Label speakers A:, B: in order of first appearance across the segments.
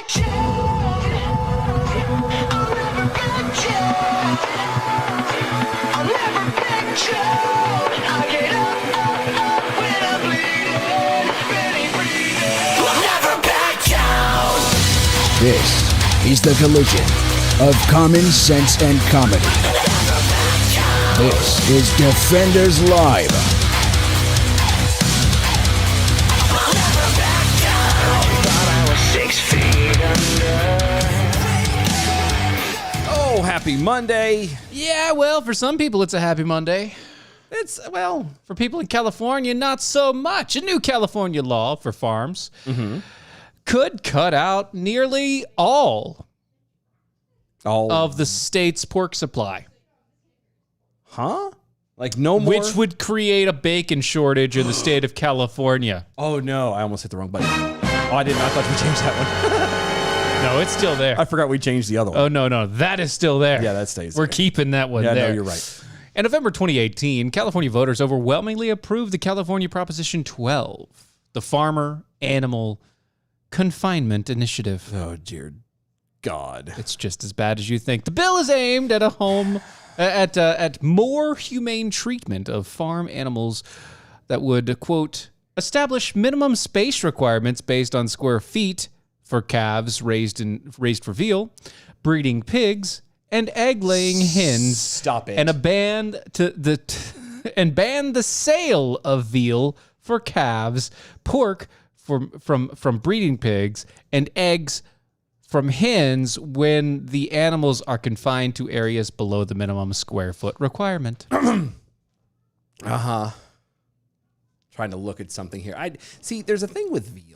A: This is the collision of common sense and comedy. This is Defenders Live.
B: Oh, happy Monday.
C: Yeah, well, for some people, it's a happy Monday. For people in California, not so much. A new California law for farms could cut out nearly all of the state's pork supply.
B: Huh? Like no more?
C: Which would create a bacon shortage in the state of California.
B: Oh, no. I almost hit the wrong button. Oh, I didn't. I thought we changed that one.
C: No, it's still there.
B: I forgot we changed the other one.
C: Oh, no. That is still there.
B: Yeah, that stays
C: We're
B: there.
C: keeping that one
B: Yeah,
C: there.
B: no, you're right.
C: In November 2018, California voters overwhelmingly approved the California Proposition 12, the Farmer Animal Confinement Initiative.
B: Oh, dear God.
C: It's just as bad as you think. The bill is aimed at at more humane treatment of farm animals that would, quote, establish minimum space requirements based on square feet for calves raised for veal, breeding pigs, and egg-laying hens.
B: Stop it.
C: And ban the sale of veal for calves, pork from breeding pigs, and eggs from hens when the animals are confined to areas below the minimum square foot requirement.
B: Uh-huh. Trying to look at something here. See, there's a thing with veal.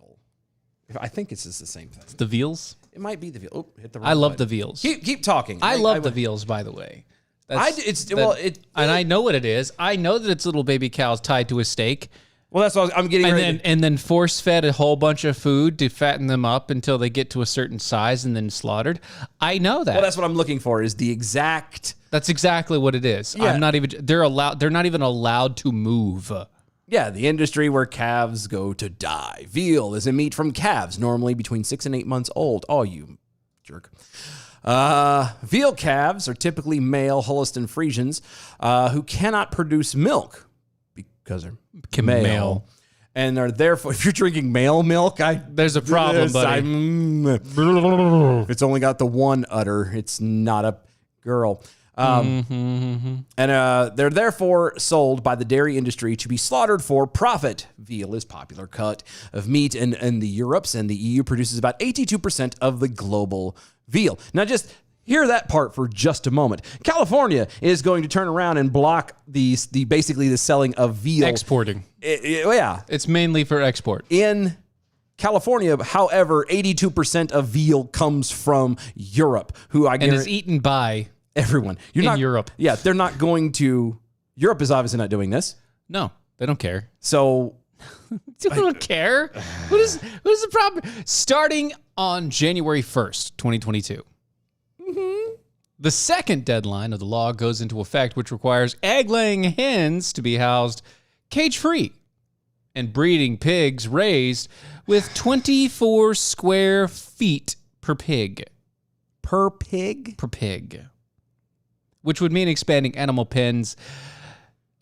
B: I think it's just the same thing.
C: The veals?
B: It might be the veal. Oh, hit the wrong
C: I love
B: button.
C: the veals.
B: Keep talking.
C: I love the veals, by the way.
B: And
C: I know what it is. I know that it's little baby cows tied to a stake.
B: Well, that's what I'm getting ready.
C: And then force fed a whole bunch of food to fatten them up until they get to a certain size and then slaughtered. I know that.
B: Well, that's what I'm looking for is the exact.
C: That's exactly what it is.
B: Yeah.
C: They're not even allowed to move.
B: Yeah, the industry where calves go to die. Veal is a meat from calves, normally between 6 and 8 months old. Oh, you jerk. Veal calves are typically male Holstein Friesians who cannot produce milk because they're male. And are therefore, if you're drinking male milk,
C: there's a problem, buddy.
B: If it's only got the one udder, it's not a girl. And they're therefore sold by the dairy industry to be slaughtered for profit. Veal is a popular cut of meat in the Europes, and the EU produces about 82% of the global veal. Now, just hear that part for just a moment. California is going to turn around and block basically the selling of veal.
C: Exporting.
B: Yeah.
C: It's mainly for export.
B: In California, however, 82% of veal comes from Europe, who I guarantee
C: is eaten by
B: everyone.
C: Europe.
B: Yeah, they're not going to. Europe is obviously not doing this.
C: No, they don't care.
B: So
C: They don't care. What is the problem? Starting on January 1st, 2022. The second deadline of the law goes into effect, which requires egg-laying hens to be housed cage-free and breeding pigs raised with 24 square feet per pig.
B: per pig?
C: Per pig. Which would mean expanding animal pens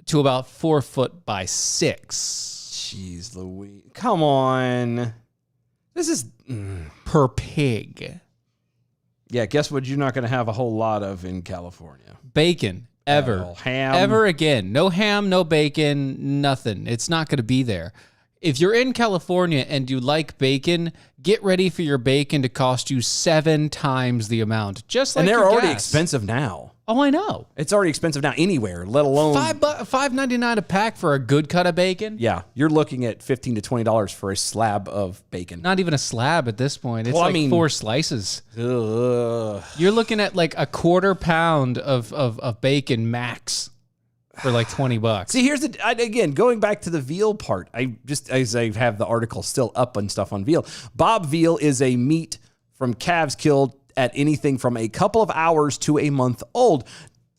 C: to about 4 foot by 6.
B: Jeez Louise. Come on. This is...
C: Per pig.
B: Yeah, guess what you're not going to have a whole lot of in California?
C: Bacon. Ever.
B: Well, ham.
C: Ever again. No ham, no bacon, nothing. It's not going to be there. If you're in California and you like bacon, get ready for your bacon to cost you 7 times the amount. Just like
B: and they're
C: your
B: already
C: gas.
B: expensive now.
C: Oh, I know.
B: It's already expensive now anywhere, let alone...
C: $5.99 a pack for a good cut of bacon?
B: Yeah, you're looking at $15 to $20 for a slab of bacon.
C: Not even a slab at this point. It's
B: Well,
C: 4 slices.
B: Ugh.
C: You're looking at like a quarter pound of bacon max for like $20.
B: See, here's again, going back to the veal part. As I have the article still up and stuff on veal. Bob veal is a meat from calves killed at anything from a couple of hours to a month old.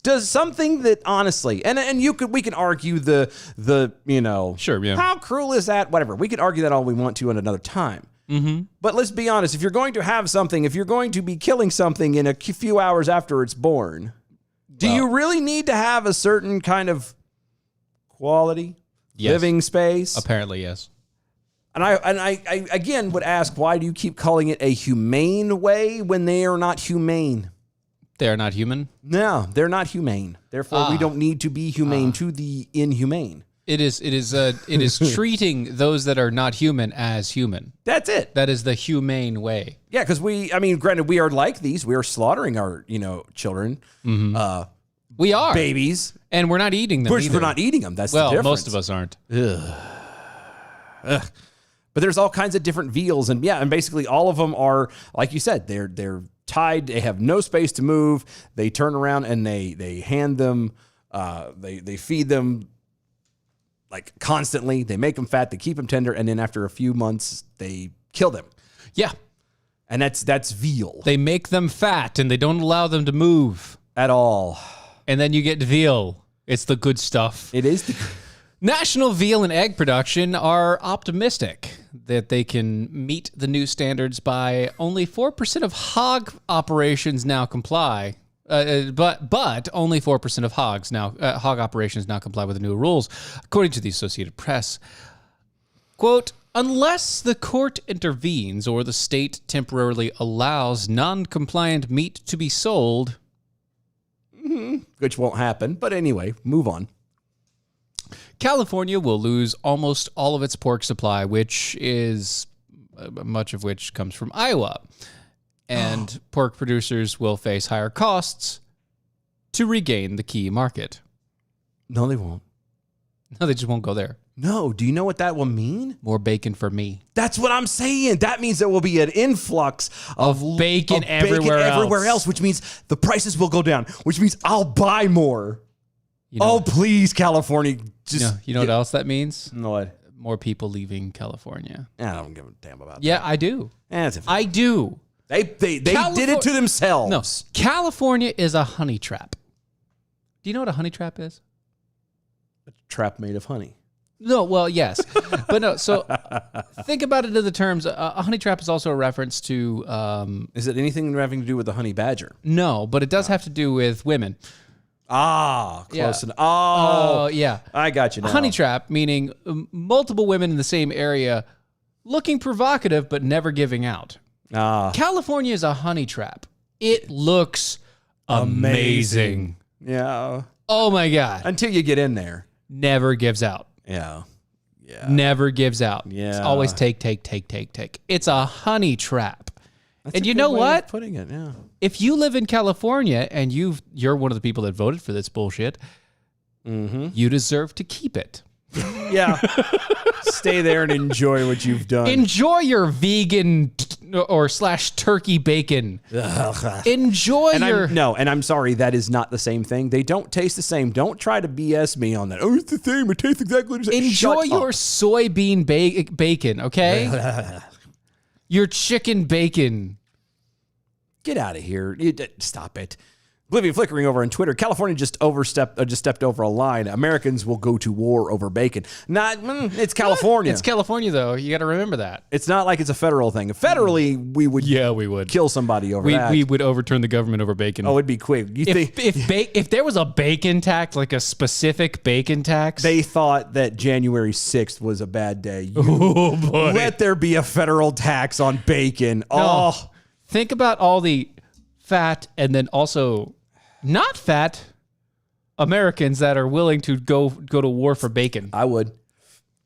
B: Does something that honestly, and we can argue the
C: Sure, yeah.
B: how cruel is that? Whatever. We could argue that all we want to at another time. But let's be honest. If you're going to have something, if you're going to be killing something in a few hours after it's born, do you really need to have a certain kind of quality living space?
C: Apparently, yes.
B: And I again would ask, why do you keep calling it a humane way when they are not humane?
C: They are not human.
B: No, they're not humane. Therefore, we don't need to be humane to the inhumane.
C: It is treating those that are not human as human.
B: That's it.
C: That is the humane way.
B: Yeah, because granted, we are like these. We are slaughtering our, children,
C: We are.
B: babies.
C: And we're not eating them either.
B: We're not eating them. That's the
C: Well,
B: difference.
C: most of us aren't.
B: But there's all kinds of different veals, and basically all of them are, like you said, they're tied. They have no space to move. They turn around and they hand them, they feed them like constantly. They make them fat. They keep them tender, and then after a few months, they kill them.
C: Yeah.
B: And that's veal
C: They make them fat and they don't allow them to move.
B: at all.
C: And then you get veal. It's the good stuff.
B: It is the
C: National veal and egg production are optimistic that they can meet the new standards by only 4% of hog operations now comply. But only 4% of hog operations now comply with the new rules, according to the Associated Press. Quote, unless the court intervenes or the state temporarily allows non-compliant meat to be sold,
B: which won't happen. But anyway, move on.
C: California will lose almost all of its pork supply, which is much of which comes from Iowa. And pork producers will face higher costs to regain the key market.
B: No, they won't.
C: No, they just won't go there.
B: No. Do you know what that will mean?
C: More bacon for me.
B: That's what I'm saying. That means there will be an influx of
C: bacon everywhere else.
B: which means the prices will go down, which means I'll buy more.
C: You know,
B: Please, California.
C: you know what else that means?
B: What?
C: More people leaving California.
B: I don't give a damn about that.
C: Yeah, I do.
B: That's
C: I do.
B: They did it to themselves.
C: No, California is a honey trap. Do you know what a honey trap is?
B: A trap made of honey.
C: No, well, yes. But no, so think about it in the terms, a honey trap is also a reference to...
B: Is it anything having to do with the honey badger?
C: no, but it does have to do with women.
B: Close enough. Oh,
C: yeah.
B: I got you now.
C: A honey trap, meaning multiple women in the same area looking provocative but never giving out. California is a honey trap. It looks amazing.
B: Yeah.
C: Oh, my God.
B: Until you get in there.
C: Never gives out.
B: Yeah. Yeah.
C: Never gives out.
B: Yeah.
C: It's always take. It's a honey trap.
B: That's
C: and
B: a
C: you
B: good
C: know
B: way
C: what?
B: of putting it, yeah.
C: If you live in California and you're one of the people that voted for this bullshit, you deserve to keep it.
B: Yeah. Stay there and enjoy what you've done.
C: Enjoy your vegan or / turkey bacon. Enjoy
B: and I'm sorry, that is not the same thing. They don't taste the same. Don't try to BS me on that. Oh, it's the same. It tastes exactly the same.
C: Enjoy your soybean bacon, okay? Your chicken bacon.
B: Get out of here. Stop it. Oblivion flickering over on Twitter. California just stepped over a line. Americans will go to war over bacon. It's California.
C: It's California, though. You got to remember that.
B: It's not like it's a federal thing. Federally, we would kill somebody over that.
C: We would overturn the government over bacon.
B: Oh, it'd be quick.
C: If there was a bacon tax, like a specific bacon tax,
B: they thought that January 6th was a bad day.
C: Oh boy!
B: Let there be a federal tax on bacon.
C: No. Think about all the fat and then also not fat Americans that are willing to go to war for bacon.
B: I would.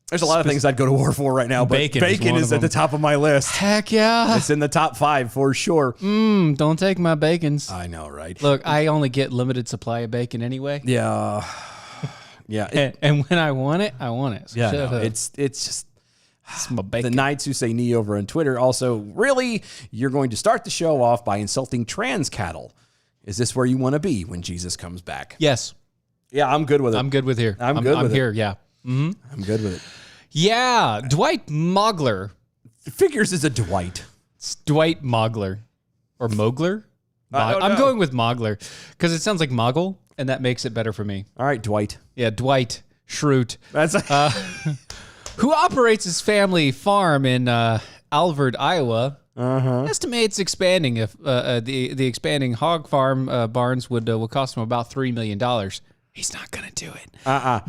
B: There's a lot of things I'd go to war for right now, but bacon is at the top of my list.
C: Heck yeah.
B: It's in the top 5 for sure.
C: Don't take my bacons.
B: I know, right?
C: Look, I only get limited supply of bacon anyway.
B: Yeah. Yeah.
C: And when I want it, I want it. So
B: yeah, no, it's just...
C: It's my bacon.
B: The Knights Who Say Knee over on Twitter also, really, you're going to start the show off by insulting trans cattle. Is this where you want to be when Jesus comes back?
C: Yes.
B: Yeah, I'm good with it.
C: I'm good with here.
B: I'm good with
C: here,
B: it.
C: yeah. Mm-hmm.
B: I'm good with it.
C: Yeah, Dwight Mogler.
B: Figures is a Dwight.
C: It's Dwight Mogler. Or Mogler? I'm going with Mogler because it sounds like Moggle, and that makes it better for me.
B: All right, Dwight.
C: Yeah, Dwight Schrute.
B: That's
C: who operates his family farm in Alvord, Iowa, estimates expanding if the expanding hog farm barns would cost him about $3 million. He's not going to do it.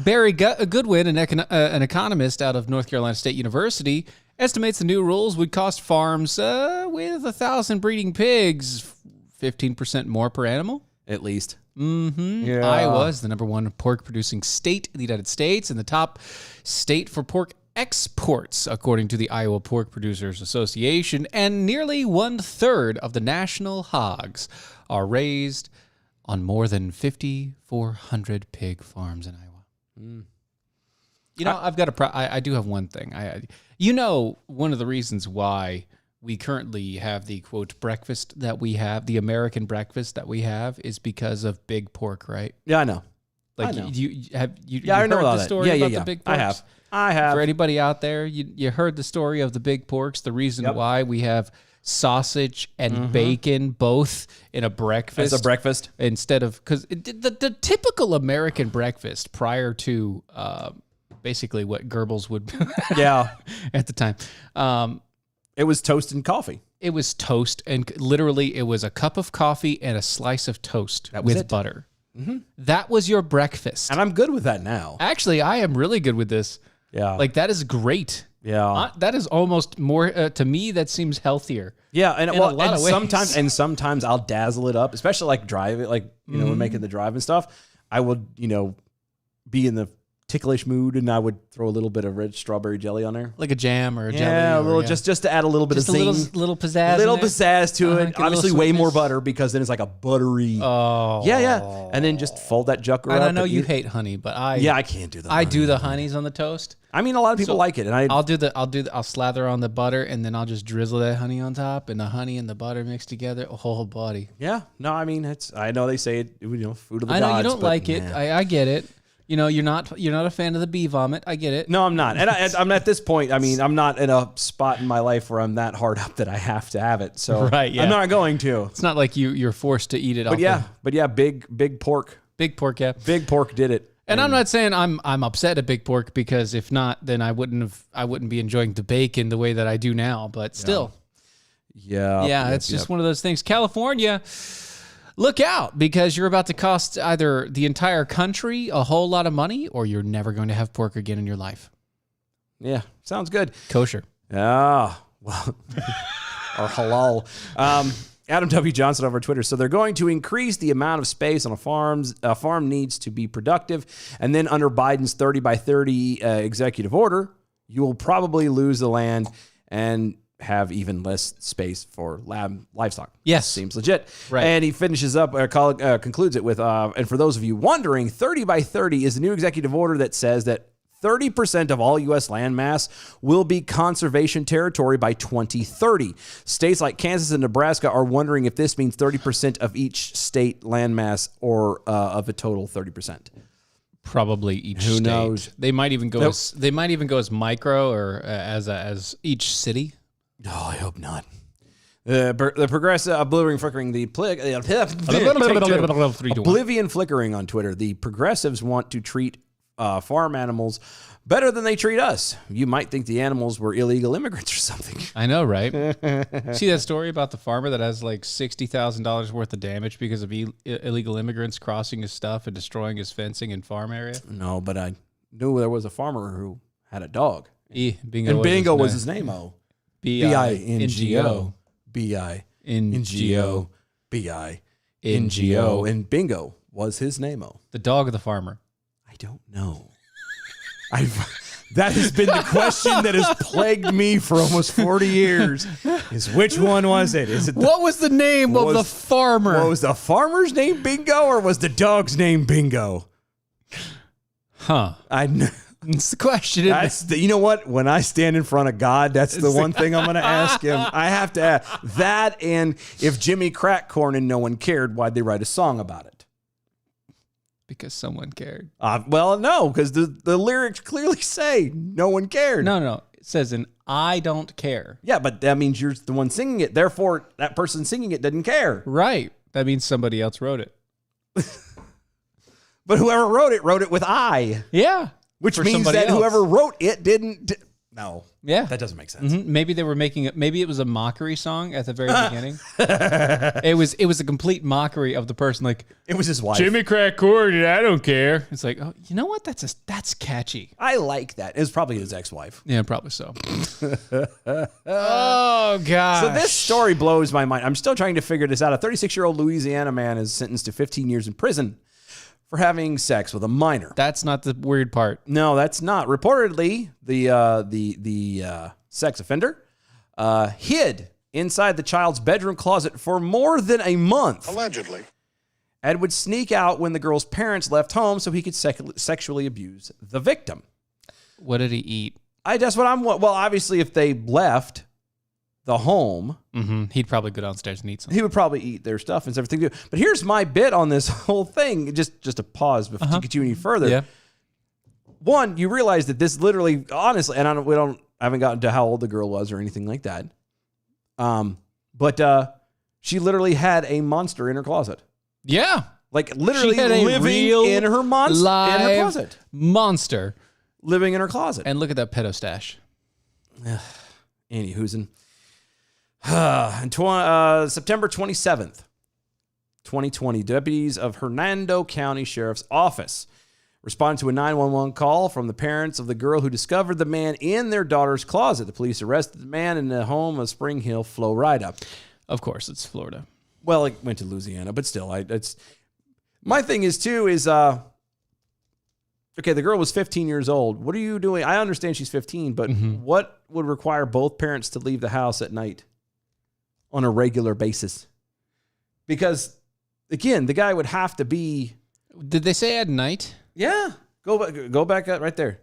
C: Barry Goodwin, an economist out of North Carolina State University, estimates the new rules would cost farms with 1,000 breeding pigs 15% more per animal.
B: At least.
C: Yeah. Iowa is the number one pork producing state in the United States and the top state for pork exports, according to the Iowa Pork Producers Association. And nearly 1/3 of the national hogs are raised on more than 5,400 pig farms in Iowa. You know, I do have one thing. One of the reasons why we currently have the quote breakfast that we have, the American breakfast that we have, is because of big pork, right?
B: Yeah, I know.
C: Like,
B: I know.
C: you
B: I know
C: heard
B: about
C: the story about the big porks?
B: I have.
C: For anybody out there, you heard the story of the big porks, the reason why we have sausage and bacon both in a breakfast.
B: As a breakfast?
C: Instead of, because the typical American breakfast prior to basically what Goebbels would
B: Yeah.
C: at the time.
B: It was toast and coffee.
C: It was toast, and literally it was a cup of coffee and a slice of toast with butter. That was your breakfast.
B: And I'm good with that now.
C: Actually, I am really good with this.
B: Yeah.
C: Like, that is great.
B: Yeah.
C: That is almost more, to me, that seems healthier.
B: Yeah, and
C: in a lot of ways.
B: sometimes I'll dazzle it up, especially like drive it, like when making the drive and stuff. I would be in the ticklish mood, and I would throw a little bit of red strawberry jelly on there.
C: Like a jam or a jelly.
B: Yeah, a little just to add a little bit
C: just
B: of zing,
C: little pizzazz.
B: little pizzazz to it.
C: Get a
B: Obviously,
C: little
B: way more
C: sweetness.
B: butter because then it's like a buttery.
C: Oh,
B: Yeah, and then just fold that jucker up.
C: And I know you hate honey, but I
B: can't do that.
C: I do the honeys on the toast.
B: I mean, a lot of people like it, and
C: I'll slather on the butter, and then I'll just drizzle that honey on top, and the honey and the butter mixed together, a whole body.
B: Yeah, no, I mean I know they say it, food of the
C: I
B: gods.
C: know you don't
B: but,
C: like it.
B: man.
C: I get it. You're not a fan of the bee vomit. I get it.
B: No, I'm not. And I'm at this point, I mean, I'm not in a spot in my life where I'm that hard up that I have to have it. So
C: Right, yeah.
B: I'm not going to.
C: It's not like you're forced to eat it.
B: But yeah, big pork.
C: Big pork, yeah.
B: Big pork did it.
C: And I'm not saying I'm upset at big pork, because if not, then I wouldn't be enjoying the bacon the way that I do now. But still,
B: Yeah.
C: it's just one of those things. California, look out, because you're about to cost either the entire country a whole lot of money, or you're never going to have pork again in your life.
B: Yeah, sounds good.
C: Kosher.
B: Ah, well, or halal. Adam W. Johnson over Twitter. So they're going to increase the amount of space on a farm needs to be productive. And then under Biden's 30 by 30 executive order, you will probably lose the land and have even less space for livestock.
C: Yes.
B: Seems legit.
C: Right.
B: And he finishes up, concludes it with, and for those of you wondering, 30 by 30 is a new executive order that says that 30% of all U.S. land mass will be conservation territory by 2030. States like Kansas and Nebraska are wondering if this means 30% of each state land mass, or of a total 30%.
C: Probably each state.
B: Who knows?
C: They might even go as micro, or as each city.
B: Oh, I hope not. The progressive oblivion flickering oblivion flickering on Twitter. The progressives want to treat farm animals better than they treat us. You might think the animals were illegal immigrants or something.
C: I know, right? See that story about the farmer that has like $60,000 worth of damage because of illegal immigrants crossing his stuff and destroying his fencing and farm area?
B: No, but I knew there was a farmer who had a dog.
C: Bingo,
B: and Bingo was his name.
C: B-I-N-G-O.
B: B-I-N-G-O. B-I-N-G-O. And Bingo was his name.
C: The dog of the farmer.
B: I don't know. That has been the question that has plagued me for almost 40 years. Is which one was it?
C: What was the name of the farmer?
B: Was the farmer's name Bingo, or was the dog's name Bingo?
C: Huh. It's the question.
B: You know what? When I stand in front of God, that's the one thing I'm going to ask him. I have to ask that, and if Jimmy cracked corn and no one cared, why'd they write a song about it?
C: Because someone cared.
B: Well, no, because the lyrics clearly say no one cared.
C: No. It says I don't care.
B: Yeah, but that means you're the one singing it. Therefore, that person singing it didn't care.
C: Right. That means somebody else wrote it.
B: But whoever wrote it with I.
C: Yeah.
B: Which means that whoever wrote it didn't. No.
C: Yeah.
B: That doesn't make sense.
C: Maybe they were making it. Maybe it was a mockery song at the very beginning. It was a complete mockery of the person. Like,
B: It was his wife.
C: Jimmy crack corn, and I don't care. It's like, oh, you know what? That's catchy.
B: I like that. It was probably his ex-wife.
C: Yeah, probably so. Oh gosh.
B: So this story blows my mind. I'm still trying to figure this out. A 36-year-old Louisiana man is sentenced to 15 years in prison for having sex with a minor.
C: That's not the weird part.
B: No, that's not. Reportedly, the sex offender hid inside the child's bedroom closet for more than a month.
D: Allegedly.
B: And would sneak out when the girl's parents left home so he could sexually abuse the victim.
C: What did he eat?
B: That's what I'm. Well, obviously, if they left the home,
C: He'd probably go downstairs and eat something.
B: he would probably eat their stuff and everything. But here's my bit on this whole thing. Just a pause before to get you any further.
C: Yeah.
B: One, you realize that this literally, honestly, and I haven't gotten to how old the girl was or anything like that. But she literally had a monster in her closet,
C: Yeah.
B: like literally
C: She had a
B: living
C: real
B: in her
C: live
B: in her closet,
C: monster.
B: living in her closet.
C: And look at that pedo stash.
B: Annie Hoosen. And September 27th, 2020, deputies of Hernando County Sheriff's Office responded to a 911 call from the parents of the girl who discovered the man in their daughter's closet. The police arrested the man in the home of Spring Hill, Florida.
C: Of course, it's Florida.
B: Well, it went to Louisiana, but still, it's my thing is too is okay, the girl was 15 years old. What are you doing? I understand she's 15, but what would require both parents to leave the house at night on a regular basis? Because again, the guy would have to be.
C: Did they say at night?
B: Yeah, go back up right there,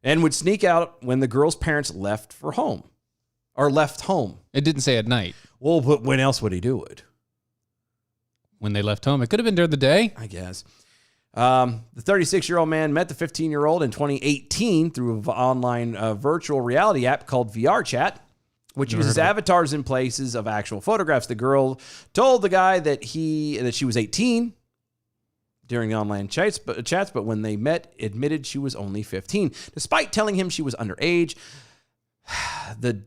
B: and would sneak out when the girl's parents left home.
C: It didn't say at night.
B: Well, but when else would he do it?
C: When they left home. It could have been during the day.
B: I guess. The 36-year-old man met the 15-year-old in 2018 through an online virtual reality app called VRChat, which uses avatars in places of actual photographs. The girl told the guy that she was 18 during the online chats, but when they met, admitted she was only 15. Despite telling him she was underage, the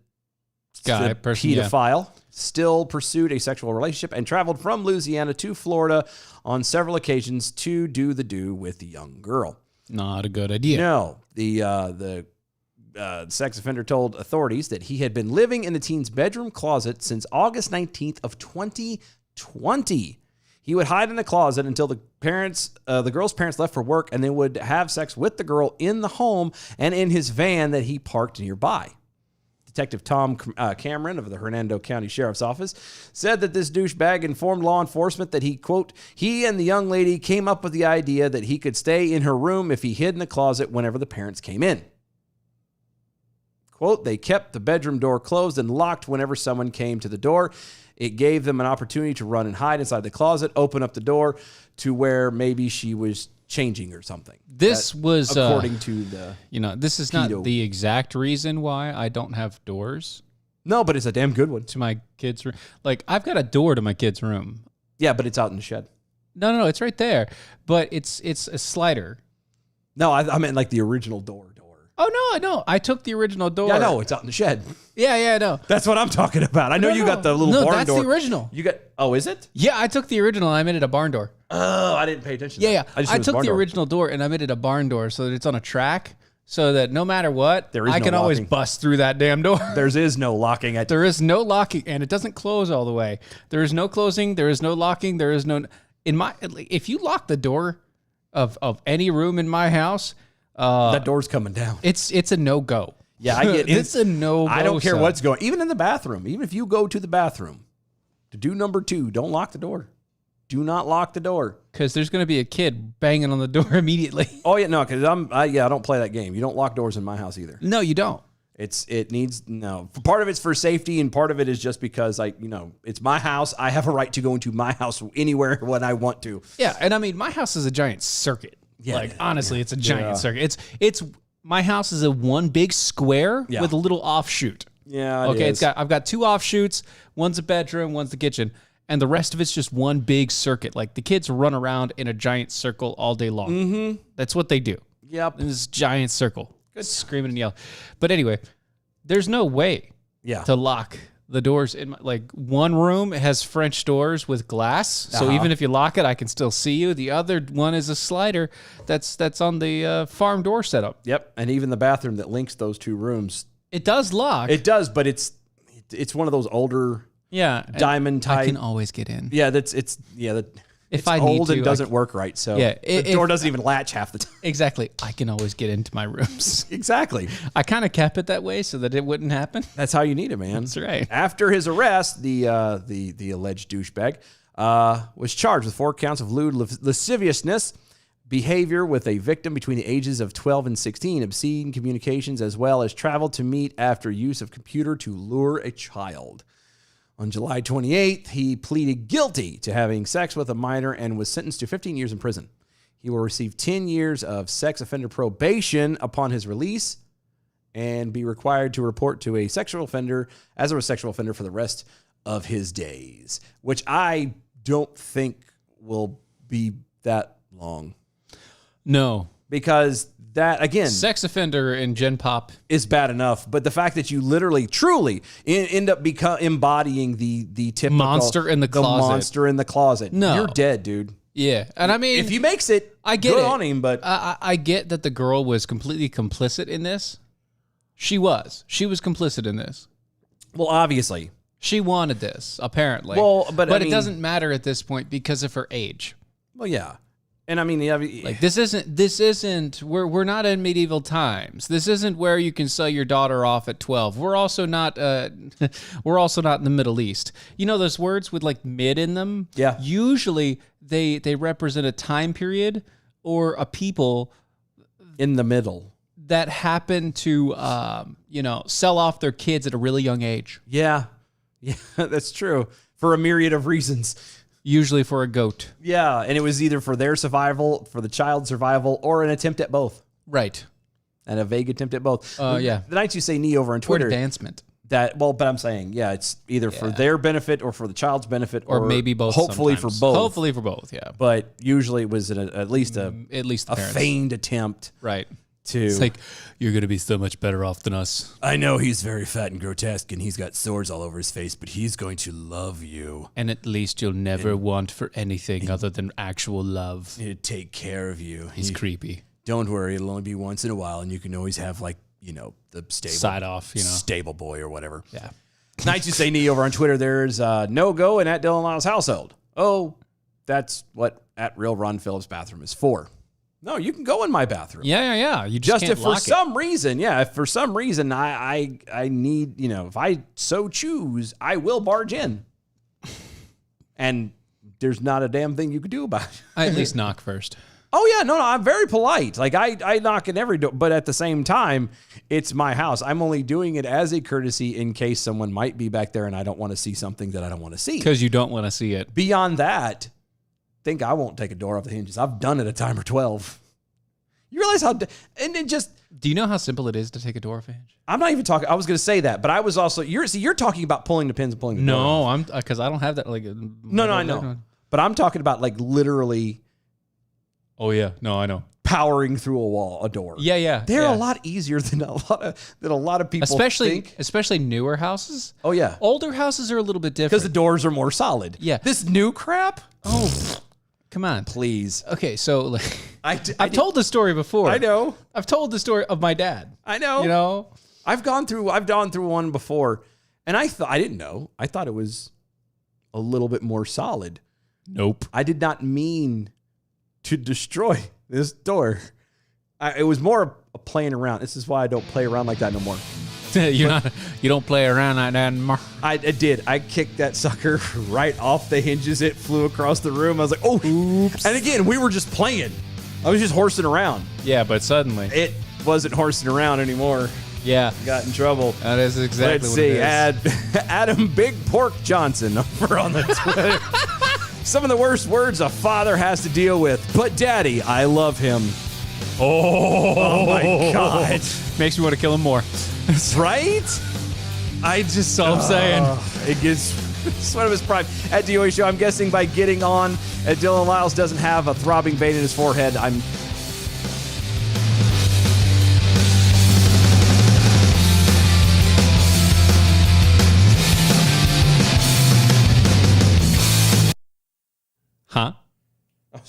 B: pedophile still pursued a sexual relationship and traveled from Louisiana to Florida on several occasions to do the do with the young girl.
C: Not a good idea.
B: No, the sex offender told authorities that he had been living in the teen's bedroom closet since August 19th of 2020. He would hide in the closet until the girl's parents left for work, and then would have sex with the girl in the home and in his van that he parked nearby. Detective Tom Cameron of the Hernando County Sheriff's Office said that this douchebag informed law enforcement that he, quote, he and the young lady came up with the idea that he could stay in her room if he hid in the closet whenever the parents came in. Quote, they kept the bedroom door closed and locked whenever someone came to the door. It gave them an opportunity to run and hide inside the closet, open up the door to where maybe she was changing or something.
C: This was
B: according to the
C: this is not the exact reason why I don't have doors
B: No, but it's a damn good one.
C: to my kids' room. Like, I've got a door to my kids' room.
B: Yeah, but it's out in the shed.
C: No, it's right there. But it's a slider.
B: No, I meant like the original door.
C: Oh no, I know. I took the original door.
B: Yeah, I know. It's out in the shed.
C: Yeah, I know.
B: That's what I'm talking about. I know you got the little
C: No,
B: barn
C: that's
B: door.
C: the original.
B: You got? Oh, is it?
C: Yeah, I took the original and I made it a barn door.
B: Oh, I didn't pay attention.
C: Yeah.
B: I just knew
C: I
B: it was a
C: took
B: barn
C: the
B: door.
C: original door and I made it a barn door so that it's on a track, so that no matter what,
B: There is
C: I
B: no
C: can always
B: locking.
C: bust through that damn door.
B: There is no locking at.
C: There is no locking, and it doesn't close all the way. There is no closing. There is no locking. There is no. If you lock the door of any room in my house,
B: That door's coming down.
C: it's a no go.
B: Yeah, I get it.
C: It's a no go.
B: I don't care what's going. Even in the bathroom. Even if you go to the bathroom to do number 2, don't lock the door. Do not lock the door.
C: because there's going to be a kid banging on the door immediately.
B: Oh yeah, no, because I don't play that game. You don't lock doors in my house either.
C: No, you don't.
B: It needs no. Part of it's for safety, and part of it is just because it's my house. I have a right to go into my house anywhere when I want to.
C: Yeah, and I mean, my house is a giant circuit.
B: Yeah,
C: like honestly, it's a giant
B: Yeah.
C: circuit. It's my house is a one big square
B: Yeah.
C: with a little offshoot.
B: Yeah.
C: Okay, I've got 2 offshoots. One's a bedroom, one's the kitchen, and the rest of it's just one big circuit. Like the kids run around in a giant circle all day long. Mm-hmm. That's what they do.
B: Yep.
C: In this giant circle, screaming and yelling. But anyway, there's no way
B: Yeah.
C: to lock the doors in like one room has French doors with glass, so
B: Uh-huh.
C: even if you lock it, I can still see you. The other one is a slider that's on the farm door setup.
B: Yep. And even the bathroom that links those two rooms,
C: It does lock.
B: it does, but it's one of those older
C: yeah, and
B: diamond
C: I
B: type.
C: can always get in.
B: Yeah, it's
C: If
B: it's
C: I need
B: old
C: to,
B: and
C: I
B: doesn't
C: can-
B: work right. So
C: Yeah,
B: the door doesn't even latch half the time.
C: Exactly. I can always get into my rooms.
B: Exactly.
C: I kind of kept it that way so that it wouldn't happen.
B: That's how you need it, man.
C: That's right.
B: After his arrest, the alleged douchebag was charged with 4 counts of lewd lasciviousness, behavior with a victim between the ages of 12 and 16, obscene communications, as well as travel to meet after use of computer to lure a child. On July 28th, he pleaded guilty to having sex with a minor and was sentenced to 15 years in prison. He will receive 10 years of sex offender probation upon his release and be required to report to a sexual offender as a sexual offender for the rest of his days, which I don't think will be that long.
C: No.
B: Because that, again,
C: Sex offender in Gen Pop.
B: is bad enough, but the fact that you literally, truly end up embodying the typical
C: Monster in the closet.
B: monster in the closet.
C: No.
B: You're dead, dude.
C: Yeah. And I mean,
B: If he makes it,
C: I get
B: good
C: it.
B: on him, but
C: I get that the girl was completely complicit in this. She was. She was complicit in this.
B: well, obviously,
C: She wanted this, apparently.
B: Well, but I
C: it
B: mean-
C: doesn't matter at this point because of her age.
B: well, yeah, and I mean, yeah,
C: Like this isn't we're not in medieval times. This isn't where you can sell your daughter off at 12. We're also not we're also not in the Middle East. You know those words with like mid in them?
B: Yeah.
C: Usually they represent a time period or a people
B: in the middle.
C: that happen to sell off their kids at a really young age.
B: Yeah, that's true for a myriad of reasons.
C: Usually for a goat.
B: Yeah, and it was either for their survival, for the child's survival, or an attempt at both,
C: Right.
B: and a vague attempt at both.
C: Yeah.
B: The night you say knee over on
C: Or
B: Twitter,
C: advancement.
B: but I'm saying, yeah, it's either for their benefit or for the child's benefit,
C: Or maybe both.
B: Hopefully
C: sometimes.
B: for both.
C: Hopefully for both, yeah.
B: But usually it was at least a
C: Parents.
B: feigned attempt
C: Right.
B: to.
C: It's like, you're going to be so much better off than us.
B: I know he's very fat and grotesque, and he's got sores all over his face, but he's going to love you.
C: And at least you'll never want for anything other than actual love.
B: He'd take care of you.
C: He's creepy.
B: Don't worry, it'll only be once in a while, and you can always have the stable
C: Side off,
B: stable boy or whatever.
C: Yeah.
B: Nights you say knee over on Twitter. There's no go in at Dylan Lyle's household. Oh, that's what at Real Ron Phillips' bathroom is for. No, you can go in my bathroom.
C: Yeah. You just
B: Just
C: can't
B: if for
C: lock it.
B: some reason, if for some reason I need, if I so choose, I will barge in. And there's not a damn thing you could do about it.
C: I at least knock first.
B: Oh yeah, no, I'm very polite. Like I knock at every door, but at the same time, it's my house. I'm only doing it as a courtesy in case someone might be back there and I don't want to see something that I don't want to see.
C: Because you don't want to see it.
B: Beyond that, think I won't take a door off the hinges. I've done it a time or 12. You realize how, and then just,
C: Do you know how simple it is to take a door off a hinge?
B: I'm not even talking, I was going to say that, but I was also, you're talking about pulling the pins and pulling the door off.
C: No, I'm because I don't have that. Like,
B: No, I know. But I'm talking about like literally
C: Oh yeah, no, I know.
B: powering through a door.
C: Yeah.
B: They're
C: yeah.
B: a lot easier than a lot of people think.
C: Especially newer houses.
B: Oh yeah.
C: Older houses are a little bit
B: Because
C: different.
B: the doors are more solid.
C: Yeah.
B: This new crap?
C: Oh, come on.
B: Please.
C: Okay, so like,
B: I've
C: told the story before.
B: I know.
C: I've told the story of my dad.
B: I know.
C: You know,
B: I've gone through one before, and I didn't know. I thought it was a little bit more solid.
C: nope.
B: I did not mean to destroy this door. It was more a playing around. This is why I don't play around like that no more.
C: You don't play around like that anymore.
B: I did. I kicked that sucker right off the hinges. It flew across the room. I was like, oh, oops. And again, we were just playing. I was just horsing around.
C: Yeah, but suddenly,
B: It wasn't horsing around anymore.
C: yeah,
B: Got in trouble.
C: that is exactly
B: Let's
C: what
B: see.
C: it is.
B: Adam Big Pork Johnson over on the Twitter. Some of the worst words a father has to deal with. But daddy, I love him. Oh my God.
C: Makes me want to kill him more.
B: Right?
C: That's all I'm saying.
B: It gets it's one of his prime. At DOA Show, I'm guessing by getting on, Dylan Lyles doesn't have a throbbing vein in his forehead.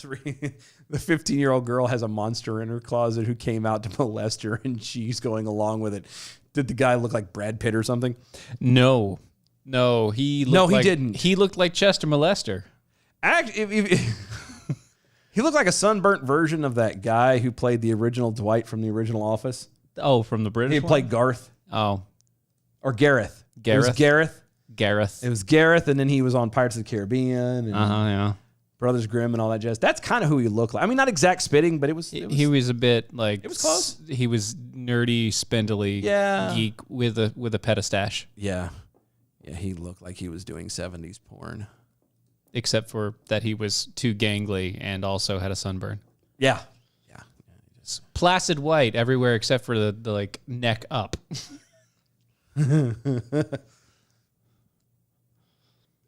B: The 15-year-old girl has a monster in her closet who came out to molest her, and she's going along with it. Did the guy look like Brad Pitt or something?
C: No, he looked
B: didn't.
C: He looked like Chester Molester.
B: He looked like a sunburnt version of that guy who played the original Dwight from the original Office.
C: Oh, from the British.
B: He played Garth.
C: Oh,
B: Or Gareth.
C: Gareth.
B: It was Gareth.
C: Gareth.
B: It was Gareth, and then he was on Pirates of the Caribbean and
C: Yeah.
B: Brothers Grimm and all that jazz. That's kind of who he looked like. I mean, not exact spitting, but it was
C: He was a bit like
B: it was close.
C: He was nerdy, spindly, geek with a petastache.
B: Yeah. Yeah, he looked like he was doing 70s porn.
C: Except for that he was too gangly and also had a sunburn.
B: Yeah. Yeah.
C: Placid white everywhere except for the like neck up.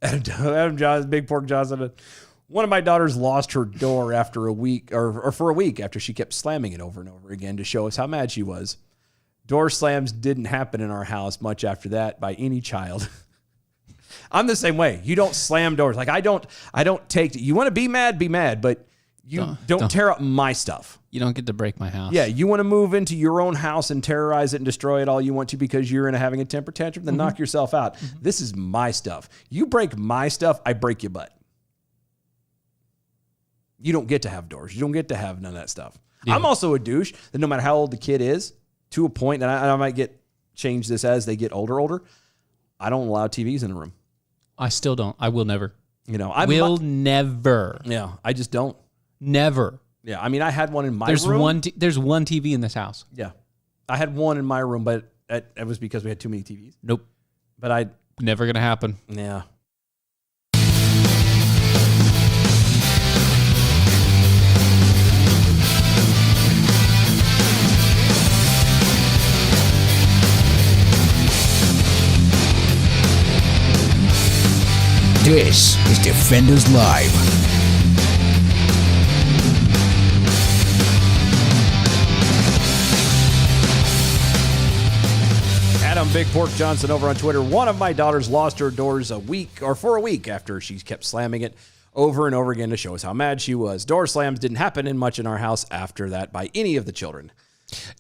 B: Adam Johnson, Big Pork Johnson. One of my daughters lost her door after a week or for a week after she kept slamming it over and over again to show us how mad she was. Door slams didn't happen in our house much after that by any child. I'm the same way. You don't slam doors. Like I don't take you want to be mad, but you don't tear up my stuff.
C: You don't get to break my house.
B: Yeah, you want to move into your own house and terrorize it and destroy it all you want to because you're having a temper tantrum, then knock yourself out. This is my stuff. You break my stuff, I break your butt. You don't get to have doors. You don't get to have none of that stuff. Yeah. I'm also a douche that no matter how old the kid is, to a point that I might change this as they get older, I don't allow TVs in the room.
C: I still don't. I will never.
B: I
C: will never.
B: Yeah, I just don't.
C: Never.
B: Yeah, I mean, I had one in my room.
C: There's one TV in this house.
B: Yeah, I had one in my room, but it was because we had too many TVs.
C: Nope.
B: But
C: never gonna happen.
B: Yeah.
A: This is Defenders Live.
B: Adam Big Pork Johnson over on Twitter. One of my daughters lost her doors for a week after she kept slamming it over and over again to show us how mad she was. Door slams didn't happen in our house after that by any of the children.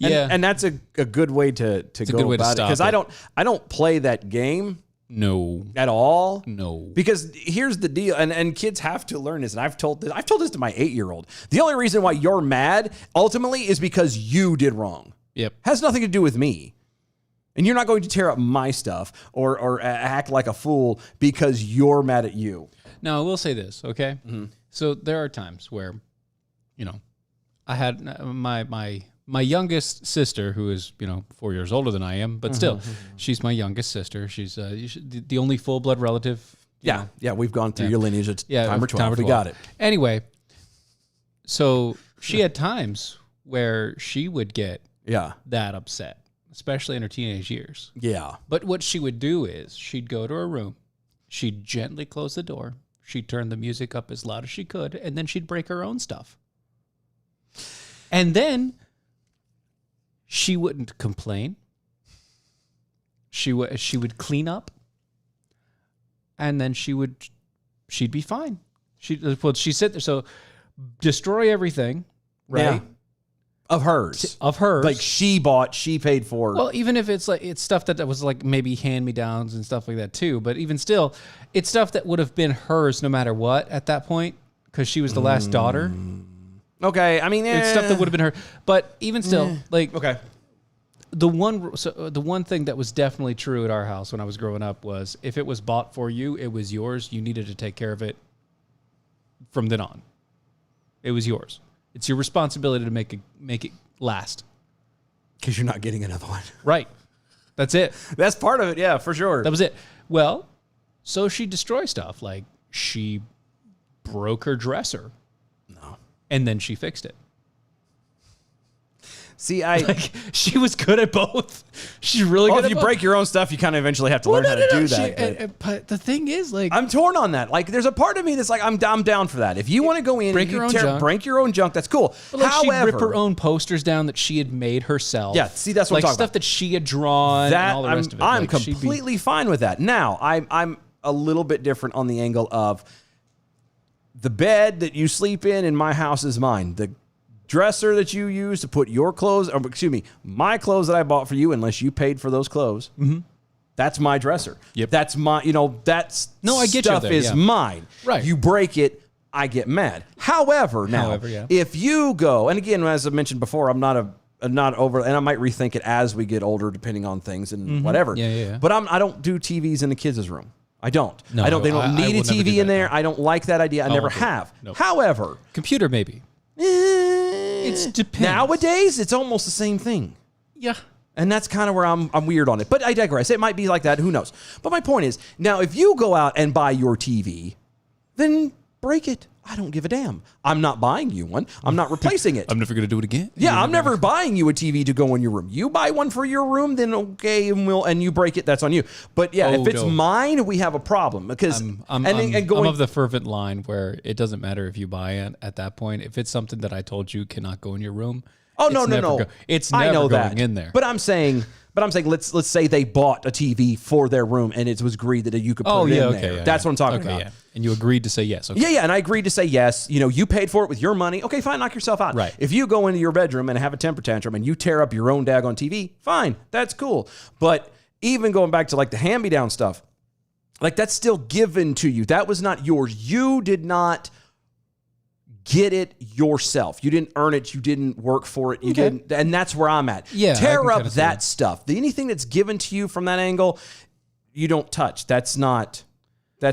B: And that's a good way to go about it because I don't play that game.
C: No.
B: At all?
C: No.
B: Because here's the deal, and kids have to learn this, and I've told this to my 8-year-old. The only reason why you're mad ultimately is because you did wrong.
C: Yep.
B: Has nothing to do with me. And you're not going to tear up my stuff or act like a fool because you're mad at you.
C: Now, I will say this, okay? Mm-hmm. So there are times where, I had my youngest sister, who is, 4 years older than I am, but still, she's my youngest sister. She's the only full-blood relative.
B: Yeah, we've gone through your lineage. It's time or 12.
C: Time or 12.
B: We got it.
C: Anyway, so she had times where she would get that upset, especially in her teenage years.
B: Yeah.
C: But what she would do is she'd go to her room, she'd gently close the door, she'd turn the music up as loud as she could, and then she'd break her own stuff. And then she wouldn't complain. She would clean up, and then she'd be fine. She'd sit there. So destroy everything, right?
B: Yeah. Of hers. Like she paid for.
C: Well, even if it's stuff that was like maybe hand-me-downs and stuff like that too, but even still, it's stuff that would have been hers no matter what at that point because she was the last daughter.
B: Okay, I mean,
C: it's stuff that would have been her, but even still,
B: okay.
C: The one thing that was definitely true at our house when I was growing up was if it was bought for you, it was yours. You needed to take care of it from then on. It was yours. It's your responsibility to make it last.
B: Because you're not getting another one.
C: Right. That's it.
B: That's part of it. Yeah, for sure.
C: That was it. Well, so she destroyed stuff. Like she broke her dresser.
B: No.
C: And then she fixed it.
B: See,
C: she was good at both. She's really good at both.
B: If you break your own stuff, you kind of eventually have to learn how to do that.
C: But the thing is,
B: I'm torn on that. Like, there's a part of me that's like, I'm down for that. If you want to go in, break your own junk, that's cool.
C: But however, she'd rip her own posters down that she had made herself.
B: Yeah, see, that's what I'm talking
C: stuff
B: about.
C: that she had drawn. And all the rest of it.
B: I'm completely fine with that. Now, I'm a little bit different on the angle of the bed that you sleep in my house is mine. The dresser that you use to put your clothes, or excuse me, my clothes that I bought for you, unless you paid for those clothes, that's my dresser.
C: Yep.
B: That's my, that's
C: No, I get you
B: stuff
C: there,
B: is
C: yeah.
B: mine.
C: Right.
B: You break it, I get mad. However,
C: yeah.
B: if you go, and again, as I mentioned before, I'm not over, and I might rethink it as we get older, depending on things and whatever.
C: Yeah.
B: But I don't do TVs in the kids' room. I don't.
C: No,
B: I don't. They don't
C: I
B: need a
C: will never
B: TV
C: do
B: in
C: that,
B: there.
C: no.
B: I don't like that idea. I never
C: won't do it.
B: have.
C: Nope.
B: However,
C: Computer, maybe.
B: it
C: depends.
B: Nowadays, it's almost the same thing.
C: Yeah.
B: And that's kind of where I'm weird on it. But I digress. It might be like that. Who knows? But my point is, now if you go out and buy your TV, then break it. I don't give a damn. I'm not buying you one. I'm not replacing it.
C: I'm never going to do it again.
B: Yeah, I'm never buying you a TV to go in your room. You buy one for your room, then okay, and you break it, that's on you. But yeah, if it's mine, we have a problem because
C: I'm of the fervent line where it doesn't matter if you buy it at that point. If it's something that I told you cannot go in your room,
B: oh no,
C: it's never
B: I know
C: going
B: that.
C: in there.
B: But I'm saying let's say they bought a TV for their room and it was agreed that you could put it in there. That's what I'm talking about.
C: Yeah. And you agreed to say yes. Okay.
B: Yeah, and I agreed to say yes. You paid for it with your money. Okay, fine, knock yourself out.
C: Right.
B: If you go into your bedroom and have a temper tantrum and you tear up your own daggone TV, fine, that's cool. But even going back to like the hand-me-down stuff, like that's still given to you. That was not yours. You did not get it yourself. You didn't earn it. You didn't work for it. You didn't, and that's where I'm at.
C: Yeah,
B: tear up
C: kinda see
B: that stuff. Anything that's given to you from that angle, you don't touch. That's not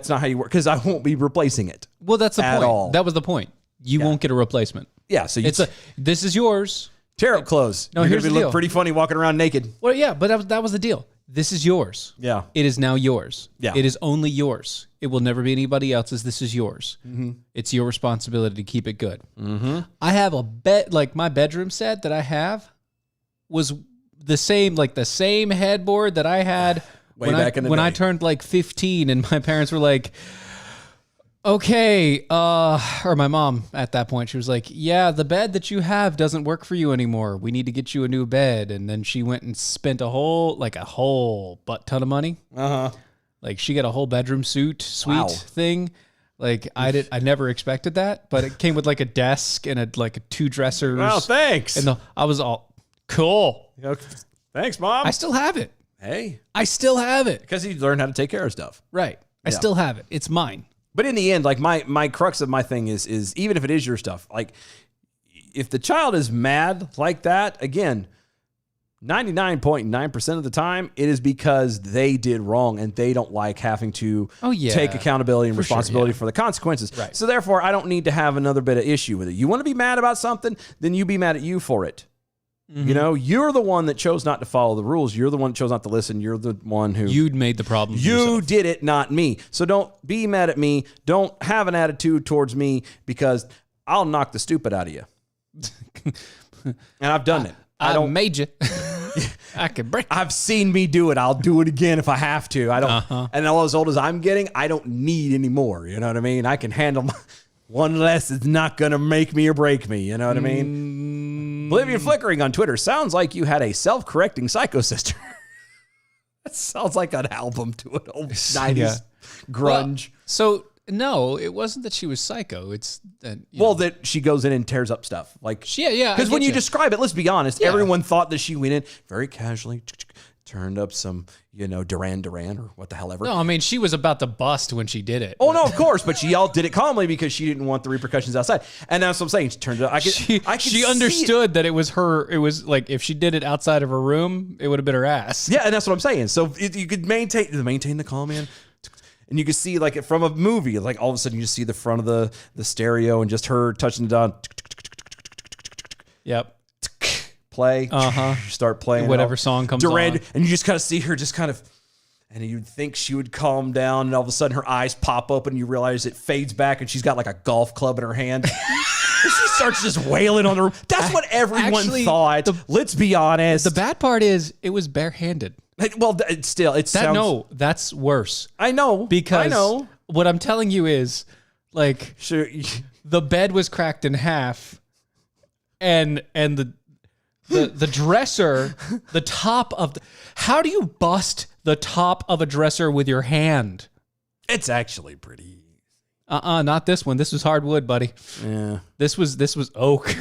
B: how you work, because I won't be replacing it.
C: Well, that's the
B: at
C: point.
B: all.
C: That was the point. You won't get a replacement.
B: Yeah, so you
C: This is yours.
B: tear up clothes.
C: No,
B: You're
C: here's
B: gonna
C: the
B: look
C: deal.
B: pretty funny walking around naked.
C: Well, yeah, but that was the deal. This is yours.
B: Yeah.
C: It is now yours.
B: Yeah.
C: It is only yours. It will never be anybody else's. This is yours. It's your responsibility to keep it good. I have a bed, like my bedroom set that I have was the same headboard that I had
B: Way back in the
C: when I
B: day.
C: turned like 15, and my parents were like, okay, or my mom at that point, she was like, yeah, the bed that you have doesn't work for you anymore. We need to get you a new bed. And then she went and spent a whole butt ton of money. Like she got a whole bedroom suite
B: Wow.
C: thing. Like I never expected that, but it came with like a desk and two dressers.
B: Oh, thanks.
C: And I was all cool.
B: Thanks, Mom.
C: I still have it.
B: Hey,
C: I still have it.
B: because you learn how to take care of stuff.
C: Right. I still have it. It's mine.
B: But in the end, like my crux of my thing is even if it is your stuff, like if the child is mad like that, again, 99.9% of the time, it is because they did wrong and they don't like having to take accountability and responsibility for the consequences.
C: Right.
B: So therefore, I don't need to have another bit of issue with it. You want to be mad about something, then you be mad at you for it. You're the one that chose not to follow the rules. You're the one that chose not to listen. You're the one who...
C: You'd made the problem for
B: You
C: yourself.
B: did it, not me. So don't be mad at me. Don't have an attitude towards me, because I'll knock the stupid out of you. And I've done it.
C: I don't made you. I could break.
B: I've seen me do it. I'll do it again if I have to. I don't. And all as old as I'm getting, I don't need any more. You know what I mean? I can handle one less. Is not going to make me or break me. You know what I mean? Oblivion Flickering on Twitter. Sounds like you had a self-correcting psycho sister. That sounds like an album to an old 90s grunge.
C: Well, so no, it wasn't that she was psycho. It's that
B: That she goes in and tears up stuff. Like,
C: yeah.
B: because when
C: I
B: you
C: get
B: describe it, let's be honest, everyone thought that she went in very casually, turned up some, Duran Duran or what the hell ever.
C: No, I mean she was about to bust when she did it.
B: Oh no, of course, but she all did it calmly because she didn't want the repercussions outside, and that's what I'm saying. She turned it up.
C: She understood that it was her. It was like if she did it outside of her room, it would have been her ass.
B: Yeah, and that's what I'm saying. So you could maintain the calm, man. And you can see like from a movie, like all of a sudden you just see the front of the stereo and just her touching it on.
C: Yep.
B: Play. Start playing
C: Whatever song comes on.
B: and you just kind of see her just kind of, and you'd think she would calm down, and all of a sudden her eyes pop open, and you realize it fades back, and she's got like a golf club in her hand. And she starts just wailing on her. That's what everyone
C: Actually,
B: thought. Let's be honest.
C: The bad part is it was barehanded.
B: Well, it sounds.
C: No, that's worse.
B: I know.
C: Because
B: I know.
C: what I'm telling you is, like,
B: Sure.
C: the bed was cracked in half, and the dresser, the top of how do you bust the top of a dresser with your hand?
B: It's actually pretty.
C: Not this one. This was hardwood, buddy.
B: Yeah.
C: This was oak.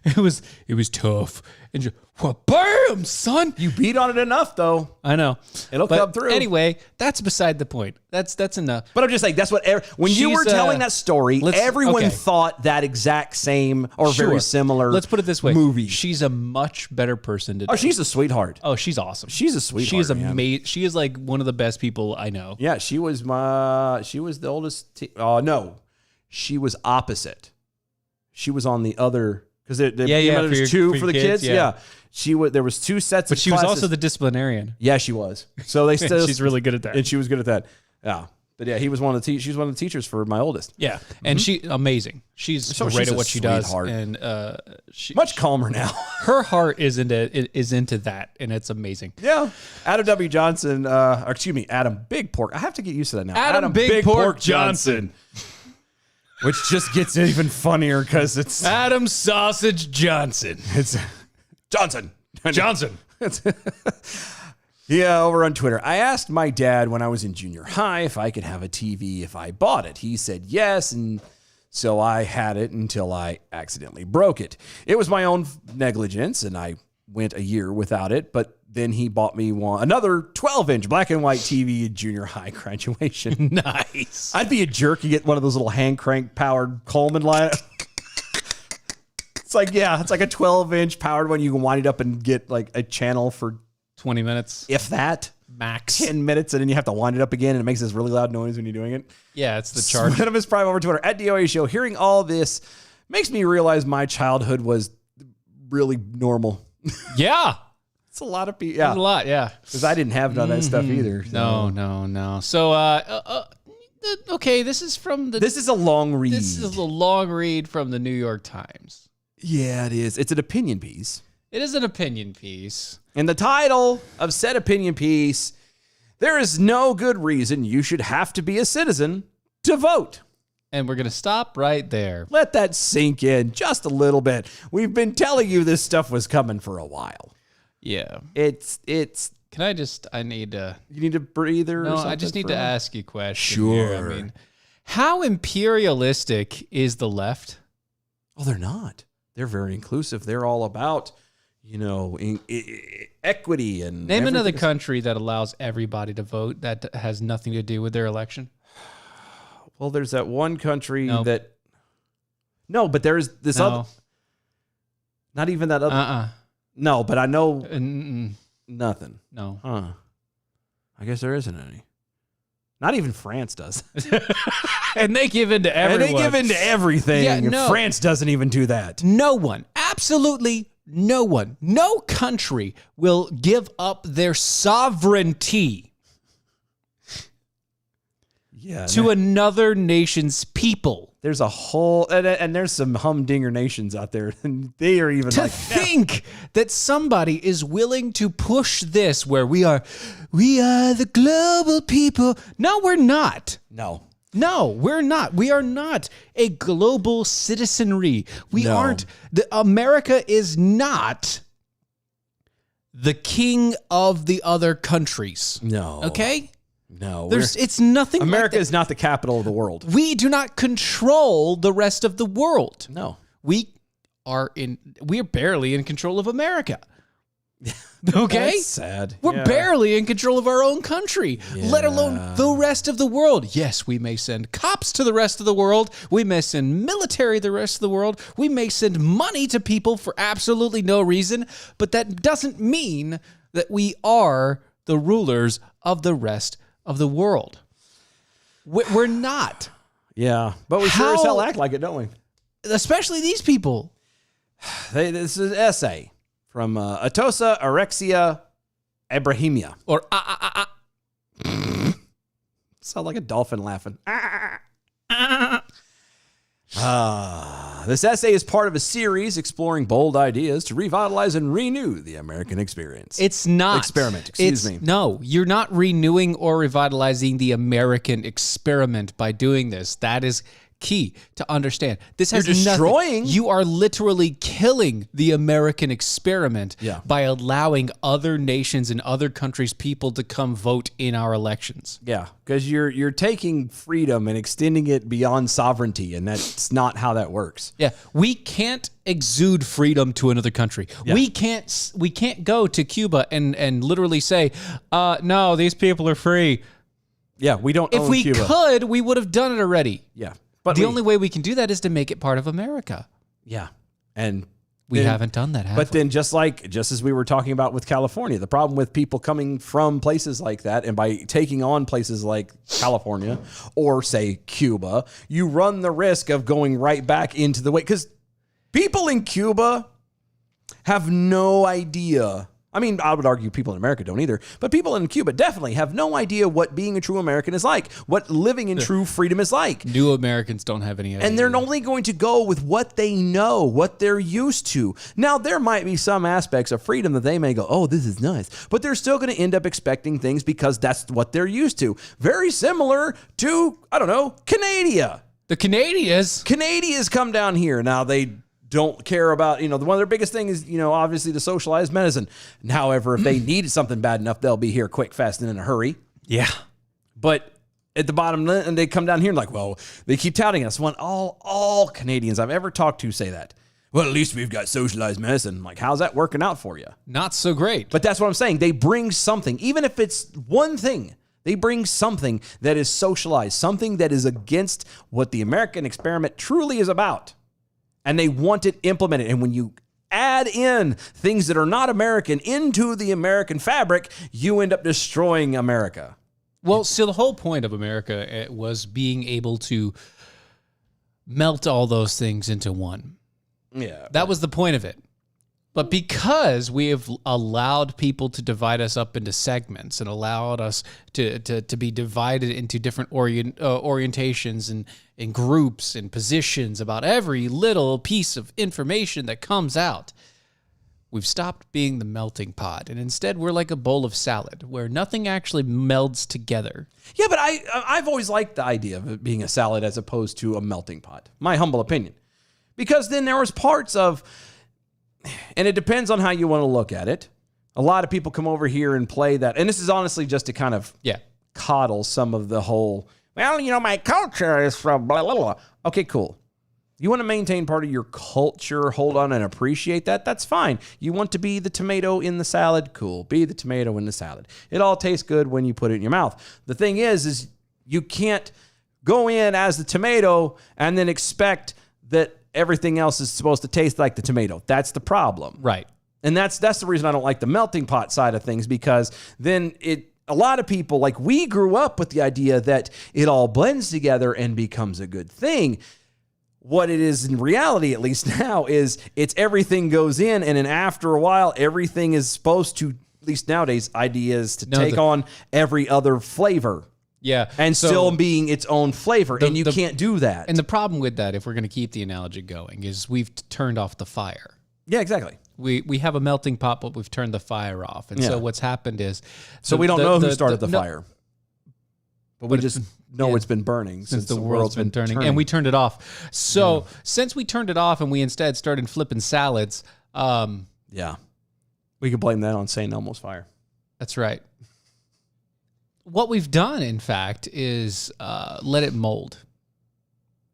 C: It was tough. And just, well, bam, son.
B: You beat on it enough, though.
C: I know.
B: It'll come through.
C: Anyway, that's beside the point. That's enough.
B: But I'm just saying, that's what, when you
C: She's,
B: were telling that story, everyone
C: okay.
B: thought that exact same or very similar
C: Let's put it this way.
B: movie.
C: She's a much better person today.
B: Oh, she's a sweetheart.
C: Oh, she's awesome.
B: She's a sweetheart.
C: She is
B: man.
C: amazing. She is like one of the best people I know.
B: Yeah, she was the oldest. No, she was opposite. She was on the other, because there's two for the kids. Yeah. There was two sets
C: But
B: of
C: she was
B: classes.
C: also the disciplinarian.
B: Yeah, she was. So they still.
C: She's really good at that.
B: And she was good at that. Yeah. But yeah, he was one of the she was one of the teachers for my oldest.
C: Yeah, and she amazing. She's great
B: she's
C: at
B: a
C: what she does,
B: sweetheart.
C: and she
B: Much calmer now.
C: her heart is into that, and it's amazing.
B: Yeah. Adam W. Johnson, Adam Big Pork. I have to get used to that now.
C: Adam Big Pork Johnson.
B: Which just gets even funnier because it's
C: Adam Sausage Johnson.
B: Johnson.
C: Johnson.
B: Yeah, over on Twitter. I asked my dad when I was in junior high if I could have a TV if I bought it. He said yes, and so I had it until I accidentally broke it. It was my own negligence, and I went a year without it, but then he bought me another 12-inch black and white TV at junior high graduation.
C: Nice.
B: I'd be a jerk to get one of those little hand crank powered Coleman line. It's like a 12-inch powered one. You can wind it up and get like a channel for
C: 20 minutes.
B: if that.
C: Max.
B: 10 minutes, and then you have to wind it up again, and it makes this really loud noise when you're doing it.
C: Yeah, it's the charge.
B: Venomous Prime over Twitter at DOA Show. Hearing all this makes me realize my childhood was really normal.
C: Yeah.
B: It's a lot of people.
C: There's
B: Yeah.
C: a lot, yeah.
B: Because I didn't have none of that stuff either. So.
C: No. So, okay, this is from the...
B: This is a long read.
C: This is a long read from the New York Times.
B: Yeah, it is. It's an opinion piece.
C: It is an opinion piece.
B: And the title of said opinion piece, there is no good reason you should have to be a citizen to vote.
C: And we're going to stop right there.
B: Let that sink in just a little bit. We've been telling you this stuff was coming for a while.
C: Yeah.
B: It's
C: Can I just, I need to...
B: you need a breather.
C: No,
B: or something
C: I just need
B: for
C: to
B: a-
C: ask you a question. Here.
B: Sure.
C: I mean, how imperialistic is the left?
B: Oh, they're not. They're very inclusive. They're all about, equity and
C: Name another
B: everything.
C: country that allows everybody to vote that has nothing to do with their election.
B: Well, there's that one country
C: Nope.
B: that. No, but there's this
C: No.
B: other. Not even that other. No, but I know nothing.
C: No.
B: Huh. I guess there isn't any. Not even France does.
C: And they give in to everyone.
B: And they give in to everything.
C: Yeah, no.
B: France doesn't even do that.
C: No one, absolutely no one, no country will give up their sovereignty to another nation's people.
B: There's a whole, and there's some humdinger nations out there, and they are even
C: To
B: like,
C: think that somebody is willing to push this where we are the global people. No, we're not.
B: no.
C: No, we're not. We are not a global citizenry. We
B: No.
C: aren't. America is not the king of the other countries.
B: No.
C: Okay?
B: No.
C: It's nothing
B: America
C: like
B: is not the capital of the world.
C: that. We do not control the rest of the world.
B: No.
C: We are barely in control of America. Okay?
B: That's sad.
C: We're
B: Yeah.
C: barely in control of our own country, let alone the rest of the world. Yes, we may send cops to the rest of the world. We may send military to the rest of the world. We may send money to people for absolutely no reason, but that doesn't mean that we are the rulers of the rest of the world. We're not.
B: Yeah. But we sure as
C: How-
B: hell act like it, don't we?
C: Especially these people.
B: This is an essay from Atosa Arexia Abrahimia.
C: Or
B: Sound like a dolphin laughing. This essay is part of a series exploring bold ideas to revitalize and renew the American experience.
C: It's not.
B: Experiment, excuse me.
C: No, you're not renewing or revitalizing the American experiment by doing this. That is key to understand. This has
B: You're destroying.
C: nothing. You are literally killing the American experiment
B: Yeah.
C: by allowing other nations and other countries' people to come vote in our elections.
B: Yeah, because you're taking freedom and extending it beyond sovereignty, and that's not how that works.
C: Yeah, we can't exude freedom to another country.
B: Yeah.
C: We can't go to Cuba and literally say, no, these people are free.
B: Yeah, we don't
C: If
B: own
C: we
B: Cuba.
C: could, we would have done it already.
B: Yeah, but
C: The only way we can do that is to make it part of America.
B: yeah, and
C: We
B: then-
C: haven't done that, have
B: But
C: we?
B: then just as we were talking about with California, the problem with people coming from places like that and by taking on places like California or say Cuba, you run the risk of going right back into the way, because people in Cuba have no idea. I mean, I would argue people in America don't either, but people in Cuba definitely have no idea what being a true American is like, what living in true freedom is like.
C: New Americans don't have any idea.
B: And they're only going to go with what they know, what they're used to. Now, there might be some aspects of freedom that they may go, oh, this is nice. But they're still going to end up expecting things because that's what they're used to. Very similar to, I don't know, Canada.
C: The Canadians.
B: Canadians come down here. Now, they don't care about, one of their biggest things is, obviously the socialized medicine. However, if they need something bad enough, they'll be here quick, fast, and in a hurry.
C: Yeah.
B: But at the bottom, and they come down here and like, well, they keep touting us. When all Canadians I've ever talked to say that. Well, at least we've got socialized medicine. I'm like, how's that working out for you?
C: Not so great.
B: But that's what I'm saying. They bring something, even if it's one thing. They bring something that is socialized, something that is against what the American experiment truly is about. And they want it implemented. And when you add in things that are not American into the American fabric, you end up destroying America.
C: Well, so the whole point of America was being able to melt all those things into one.
B: Yeah.
C: That was the point of it. But because we have allowed people to divide us up into segments and allowed us to be divided into different orientations and groups and positions about every little piece of information that comes out, we've stopped being the melting pot. And instead, we're like a bowl of salad where nothing actually melds together.
B: Yeah, but I've always liked the idea of it being a salad as opposed to a melting pot. My humble opinion. Because then there was parts of, and it depends on how you want to look at it. A lot of people come over here and play that. And this is honestly just to kind of coddle some of the whole, well, my culture is from blah, blah, blah. Okay, cool. You want to maintain part of your culture, hold on and appreciate that? That's fine. You want to be the tomato in the salad? Cool. Be the tomato in the salad. It all tastes good when you put it in your mouth. The thing is you can't go in as the tomato and then expect that everything else is supposed to taste like the tomato. That's the problem.
C: Right.
B: And that's the reason I don't like the melting pot side of things, because then a lot of people, like we grew up with the idea that it all blends together and becomes a good thing. What it is in reality, at least now, is it's everything goes in, and then after a while, everything is supposed to, at least nowadays, ideas to take on every other flavor.
C: Yeah.
B: And
C: so
B: still being its own flavor. And you can't do that.
C: And the problem with that, if we're going to keep the analogy going, is we've turned off the fire.
B: Yeah, exactly.
C: We have a melting pot, but we've turned the fire off. And so what's happened is...
B: So we don't know who started the fire. But we just know it's been burning
C: since the world's been turning. And we turned it off. So since we turned it off and we instead started flipping salads...
B: yeah. We could blame that on St. Elmo's fire.
C: That's right. What we've done, in fact, is let it mold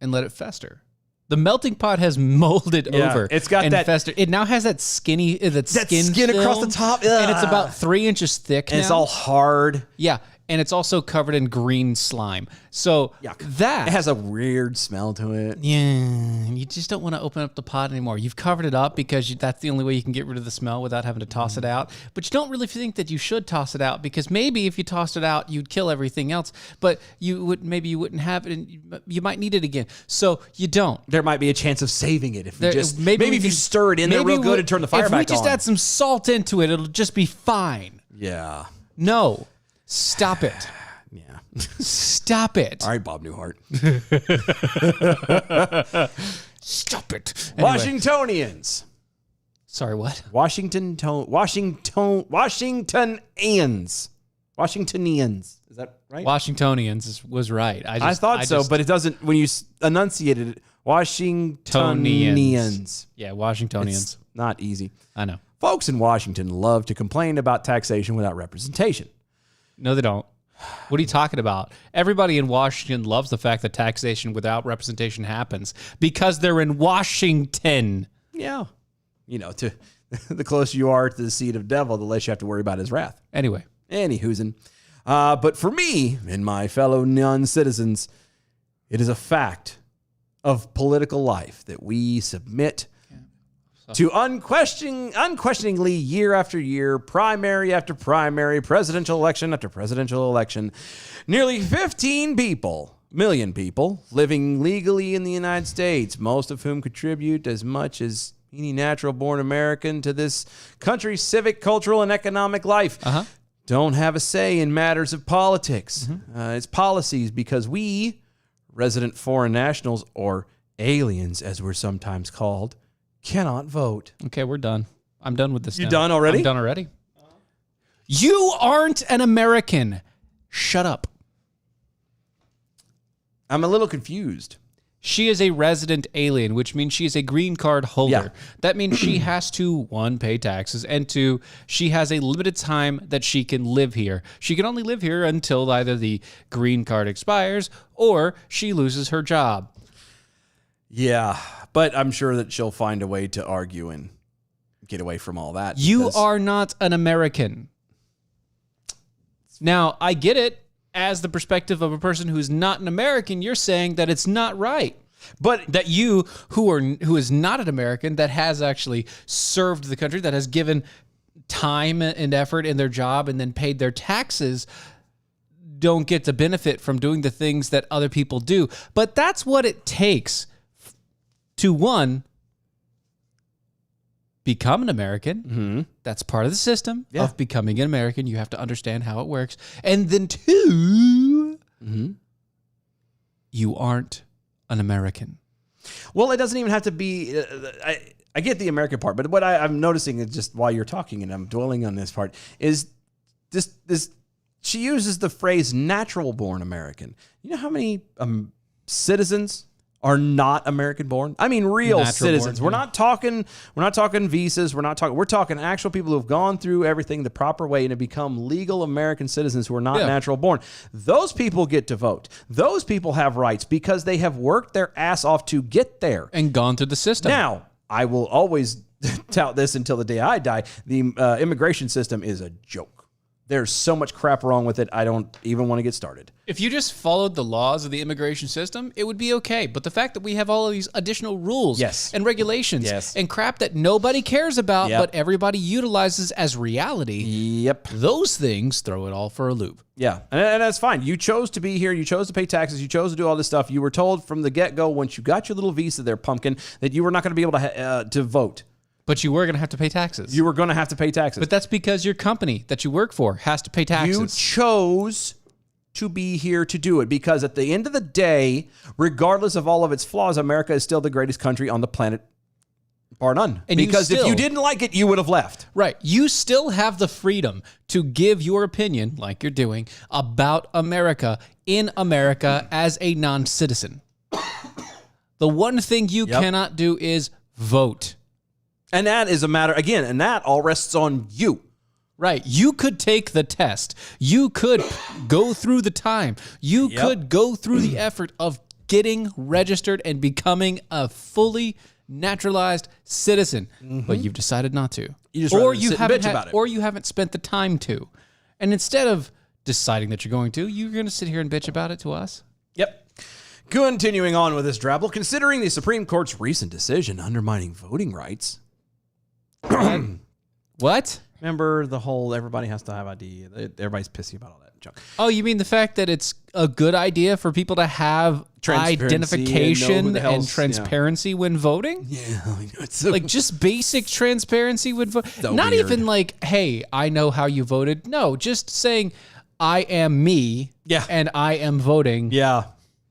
C: and let it fester. The melting pot has molded over.
B: It's got
C: and
B: that
C: festered. It now has that skinny, that skin
B: across
C: film,
B: the top,
C: and it's about 3 inches thick.
B: And
C: now.
B: it's all hard.
C: Yeah, and it's also covered in green slime. So that
B: it has a weird smell to it.
C: Yeah, you just don't want to open up the pot anymore. You've covered it up because that's the only way you can get rid of the smell without having to toss it out. But you don't really think that you should toss it out, because maybe if you tossed it out, you'd kill everything else. But you wouldn't have it, and you might need it again. So you don't.
B: There might be a chance of saving it if we maybe if you stir it in there real good and turn the fire back on.
C: If we just add some salt into it, it'll just be fine.
B: Yeah.
C: No, stop it.
B: Yeah.
C: Stop it.
B: All right, Bob Newhart.
C: Stop it. Anyway.
B: Washingtonians.
C: Sorry, what?
B: Washingtonians. Washingtonians. Is that right?
C: Washingtonians was right.
B: I thought so, but it doesn't, when you enunciated it, Washingtonians.
C: Yeah, Washingtonians.
B: It's not easy.
C: I know.
B: Folks in Washington love to complain about taxation without representation.
C: No, they don't. What are you talking about? Everybody in Washington loves the fact that taxation without representation happens because they're in Washington.
B: Yeah. You know, the closer you are to the seat of devil, the less you have to worry about his wrath.
C: Anyway.
B: Anywhoozin. But for me and my fellow non-citizens, it is a fact of political life that we submit to unquestioningly year after year, primary after primary, presidential election after presidential election. Nearly 15 million people living legally in the United States, most of whom contribute as much as any natural-born American to this country's civic, cultural, and economic life. Don't have a say in matters of politics. It's policies because we, resident foreign nationals, or aliens as we're sometimes called, cannot vote.
C: Okay, we're done. I'm done with this.
B: You done already?
C: I'm done already. You aren't an American. Shut up.
B: I'm a little confused.
C: She is a resident alien, which means she is a green card holder.
B: Yeah.
C: That means she has to, 1, pay taxes, and 2, she has a limited time that she can live here. She can only live here until either the green card expires or she loses her job.
B: Yeah, but I'm sure that she'll find a way to argue and get away from all that.
C: You are not an American. Now, I get it. As the perspective of a person who's not an American, you're saying that it's not right. But that you, who is not an American, that has actually served the country, that has given time and effort in their job and then paid their taxes, don't get to benefit from doing the things that other people do. But that's what it takes to, 1, become an American. That's part of the system of becoming an American. You have to understand how it works. And then 2, you aren't an American.
B: Well, it doesn't even have to be. I get the American part, but what I'm noticing is just while you're talking, and I'm dwelling on this part, is this. She uses the phrase "natural-born American." You know how many citizens are not American-born? I mean, real
C: Natural
B: citizens.
C: born,
B: We're not talking visas. We're talking actual people who have gone through everything the proper way and have become legal American citizens who are not natural-born. Those people get to vote. Those people have rights because they have worked their ass off to get there
C: And gone through the system.
B: Now, I will always tout this until the day I die. The immigration system is a joke. There's so much crap wrong with it, I don't even want to get started.
C: If you just followed the laws of the immigration system, it would be okay. But the fact that we have all of these additional rules and regulations and crap that nobody cares about, but everybody utilizes as reality, those things throw it all for a loop.
B: Yeah, and that's fine. You chose to be here. You chose to pay taxes. You chose to do all this stuff. You were told from the get-go, once you got your little visa there, pumpkin, that you were not going to be able to vote.
C: But you were going to have to pay taxes.
B: You were going to have to pay taxes.
C: But that's because your company that you work for has to pay taxes.
B: You chose to be here to do it because at the end of the day, regardless of all of its flaws, America is still the greatest country on the planet, bar none. And because if you didn't like it, you would have left.
C: Right. You still have the freedom to give your opinion, like you're doing, about America in America as a non-citizen. The one thing you cannot do is vote.
B: And that is a matter, again, and that all rests on you.
C: Right. You could take the test. You could go through the time. You could go through the effort of getting registered and becoming a fully naturalized citizen. But you've decided not to.
B: You just or you haven't about it.
C: Or you haven't spent the time to. And instead of deciding that you're going to sit here and bitch about it to us.
B: Yep. Continuing on with this drabble, considering the Supreme Court's recent decision undermining voting rights.
C: What?
B: Remember the whole everybody has to have ID. Everybody's pissy about all that junk.
C: Oh, you mean the fact that it's a good idea for people to have identification and transparency when voting?
B: Yeah. It's
C: like just basic transparency when voting. So not weird. Even like, hey, I know how you voted. No, just saying I am me and I am voting.
B: Yeah.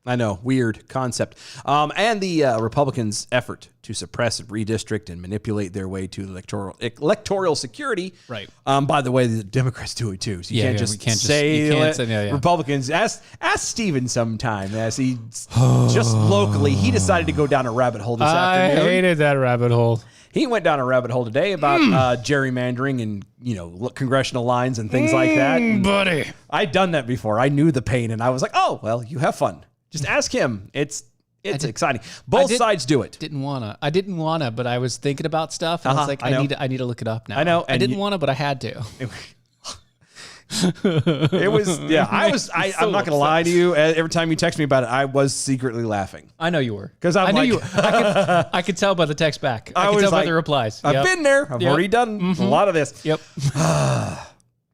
B: I know, weird concept. And the Republicans' effort to suppress and redistrict and manipulate their way to electoral security.
C: Right.
B: By the way, the Democrats do it too. So you can't just say Republicans. Ask Steven sometime, as he just locally, he decided to go down a rabbit hole this afternoon.
C: I hated that rabbit hole.
B: He went down a rabbit hole today about gerrymandering and, congressional lines and things like that. And
C: buddy.
B: I'd done that before. I knew the pain, and I was like, oh, well, you have fun. Just ask him. It's exciting. Both sides do it.
C: I didn't wanna, but I was thinking about stuff, and I was like, I need to look it up now.
B: I know.
C: I didn't wanna, but I had to.
B: It was, yeah. I'm not gonna lie to you. Every time you text me about it, I was secretly laughing.
C: I know you were,
B: because I knew you.
C: I could tell by the text back. I could tell by the replies.
B: I've been there. I've already done a lot of this.
C: Yep.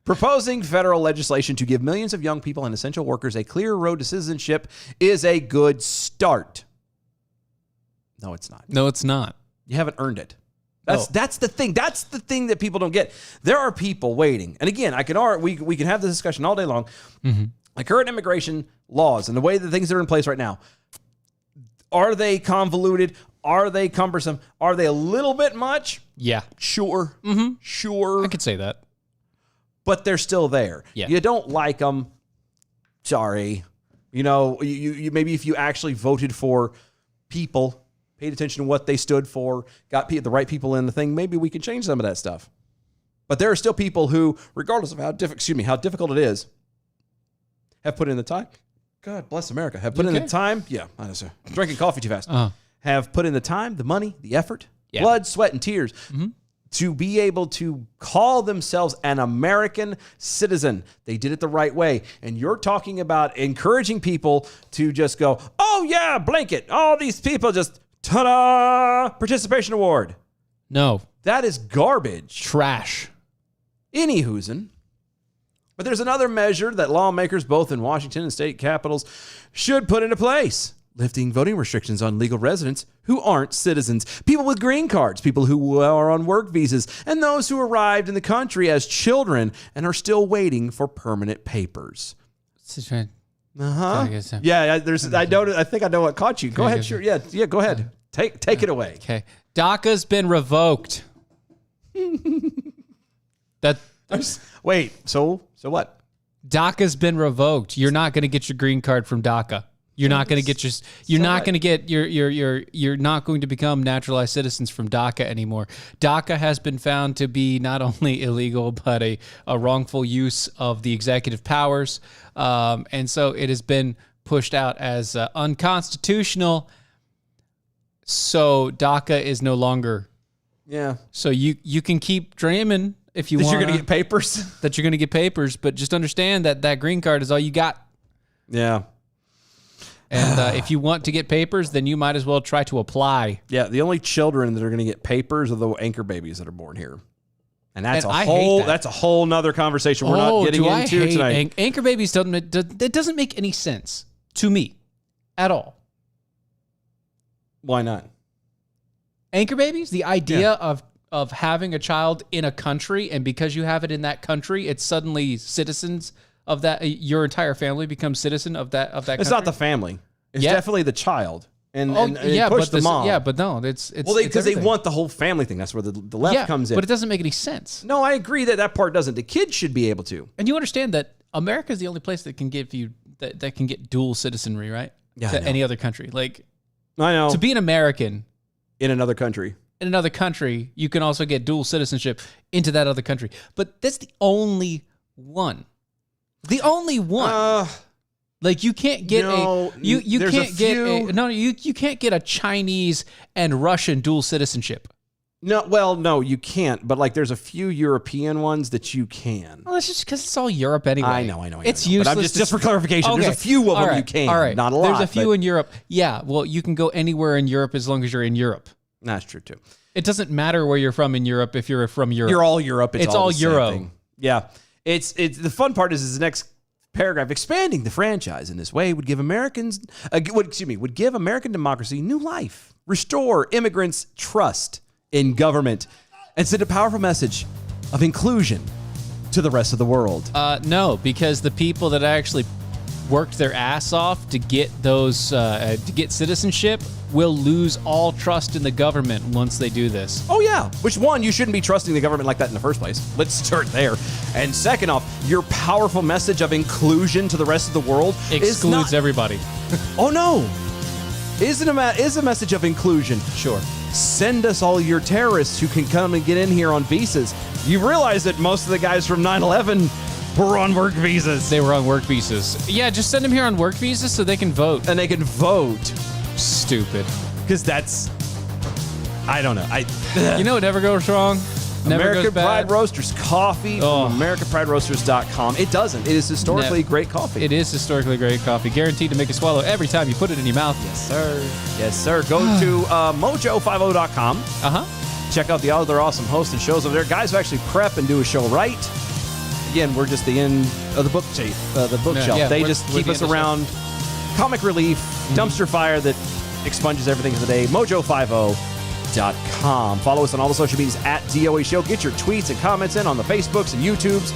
B: Proposing federal legislation to give millions of young people and essential workers a clear road to citizenship is a good start. No, it's not.
C: No, it's not.
B: You haven't earned it. That's the thing. That's the thing that people don't get. There are people waiting. And again, we can have this discussion all day long. Mm-hmm. The current immigration laws and the way the things that are in place right now, are they convoluted? Are they cumbersome? Are they a little bit much?
C: Yeah.
B: Sure.
C: Mm-hmm.
B: Sure.
C: I could say that.
B: But they're still there.
C: Yeah.
B: You don't like them. Sorry. You maybe if you actually voted for people, paid attention to what they stood for, got the right people in the thing, maybe we can change some of that stuff. But there are still people who, regardless of how difficult it is, have put in the time. God bless America. Have put in the time. Yeah, I was drinking coffee too fast. Have put in the time, the money, the effort, blood, sweat, and tears to be able to call themselves an American citizen. They did it the right way. And you're talking about encouraging people to just go, oh yeah, blanket. All these people just, ta-da, participation award.
C: No.
B: That is garbage.
C: Trash.
B: Any hoosin'. But there's another measure that lawmakers both in Washington and state capitals should put into place. Lifting voting restrictions on legal residents who aren't citizens, people with green cards, people who are on work visas, and those who arrived in the country as children and are still waiting for permanent papers. Uh-huh. Yeah, I think I know what caught you. Go ahead, sure. Yeah, go ahead. Take it away.
C: Okay. DACA's been revoked.
B: Wait, so what?
C: DACA's been revoked. You're not going to get your green card from DACA. You're not going to get you're not going to become naturalized citizens from DACA anymore. DACA has been found to be not only illegal, but a wrongful use of the executive powers. And so it has been pushed out as unconstitutional. So DACA is no longer.
B: Yeah. So
C: you can keep dreaming if you want.
B: You're going to get papers?
C: That you're going to get papers, but just understand that green card is all you got.
B: Yeah.
C: And if you want to get papers, then you might as well try to apply.
B: Yeah, the only children that are going to get papers are the anchor babies that are born here. And that's a whole nother conversation we're not getting into tonight.
C: Anchor babies doesn't make any sense to me at all.
B: Why not?
C: Anchor babies, the idea of having a child in a country, and because you have it in that country, it's suddenly citizens of that. Your entire family becomes citizen of that country.
B: It's not the family. It's definitely the child. And push the mom.
C: Yeah, but no, it's
B: because they want the whole family thing. That's where the left comes in.
C: But it doesn't make any sense.
B: No, I agree that part doesn't. The kids should be able to.
C: And you understand that America is the only place that can give you that can get dual citizenry, right?
B: Yeah,
C: to any other country. Like,
B: I know.
C: To be an American
B: in another country.
C: In another country, you can also get dual citizenship into that other country. But that's the only one. The only one. Like you can't get you can't get a Chinese and Russian dual citizenship.
B: No, you can't. But like, there's a few European ones that you can.
C: Well, that's just because it's all Europe anyway.
B: I know.
C: It's useless.
B: But I'm just for clarification. Okay. There's a few of them you can.
C: All right.
B: Not a lot.
C: There's a few in Europe. Yeah. Well, you can go anywhere in Europe as long as you're in Europe.
B: That's true too.
C: It doesn't matter where you're from in Europe if you're from Europe.
B: You're all Europe. It's all the
C: Euro.
B: Same thing. Yeah. It's the fun part is the next paragraph. Expanding the franchise in this way would give American democracy new life, restore immigrants' trust in government, and send a powerful message of inclusion to the rest of the world.
C: No, because the people that actually worked their ass off to get those to get citizenship will lose all trust in the government once they do this.
B: Oh, yeah. Which, one, you shouldn't be trusting the government like that in the first place. Let's start there. And second off, your powerful message of inclusion to the rest of the world
C: Excludes everybody.
B: Oh, no. Is a message of inclusion.
C: Sure.
B: Send us all your terrorists who can come and get in here on visas. You realize that most of the guys from 9/11 were on work visas.
C: They were on work visas. Yeah, just send them here on work visas so they can vote.
B: And they can vote.
C: Stupid.
B: Because that's... I don't know.
C: You know what never goes wrong? Never
B: American
C: goes bad.
B: Pride Roasters coffee
C: Oh.
B: from AmericanPrideRoasters.com. It doesn't. It is historically great coffee.
C: It is historically great coffee, guaranteed to make you swallow every time you put it in your mouth.
B: Yes, sir. Yes, sir. Go to mojo50.com.
C: Uh-huh.
B: Check out the other awesome hosts and shows over there. Guys who actually prep and do a show right. Again, we're just the end of the bookshelf.
C: Yeah,
B: They
C: we're
B: just
C: the
B: keep
C: end
B: us
C: of the
B: around comic relief, dumpster fire that expunges everything for the day. Mojo50.com. Follow us on all the social medias at DOA Show. Get your tweets and comments in on the Facebooks and YouTubes.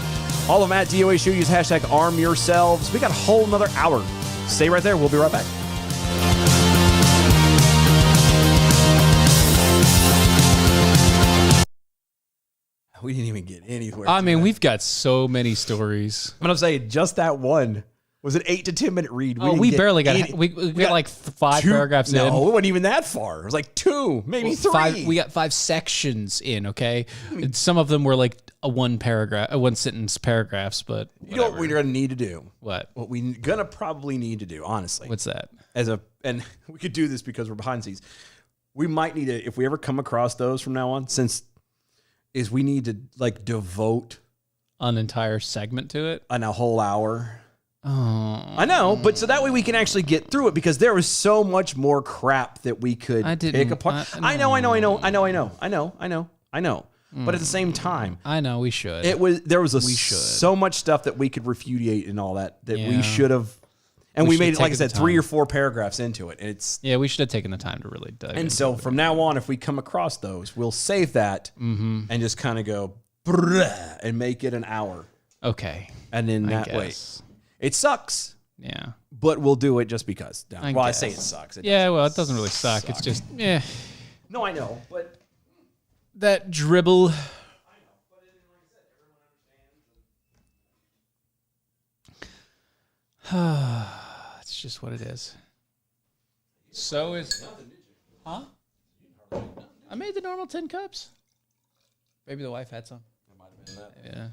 B: All of them at DOA Show. Use hashtag arm yourselves. We got a whole another hour. Stay right there. We'll be right back. We didn't even get anywhere.
C: I mean, we've got so many stories.
B: I'm saying just that one was an 8 to 10 minute read.
C: We barely got we got like 5 paragraphs
B: no,
C: in.
B: it wasn't even that far. It was like 2, maybe 3.
C: We got 5 sections in, okay? Some of them were like a one sentence paragraphs, but
B: you know what we're gonna need to do?
C: What
B: we're gonna probably need to do, honestly.
C: What's that?
B: And we could do this because we're behind the scenes. We might need to, if we ever come across those from now on, we need to like devote
C: An entire segment to it?
B: a whole hour.
C: Oh.
B: I know, but so that way we can actually get through it because there was so much more crap that we could pick apart. I know. But at the same time,
C: I know we should.
B: there was so much stuff that we could repudiate and all that we
C: Yeah.
B: should have. And
C: We
B: we made
C: should
B: it, like I
C: take
B: said,
C: the
B: 3
C: time.
B: or 4 paragraphs into it. And it's
C: Yeah, we should have taken the time to really dive
B: and
C: into
B: so
C: it.
B: from now on, if we come across those, we'll save that and just kind of go "Bruh," and make it an hour.
C: Okay.
B: And then
C: I
B: that way,
C: guess.
B: it sucks,
C: Yeah.
B: but we'll do it just because.
C: I
B: I say it
C: guess.
B: sucks.
C: Yeah, well, it doesn't really suck. It's just,
B: No, I know, but
C: that dribble. It's just what it is. So is... Huh? I made the normal 10 cups. Maybe the wife had some.
B: it might have been that.
C: Yeah.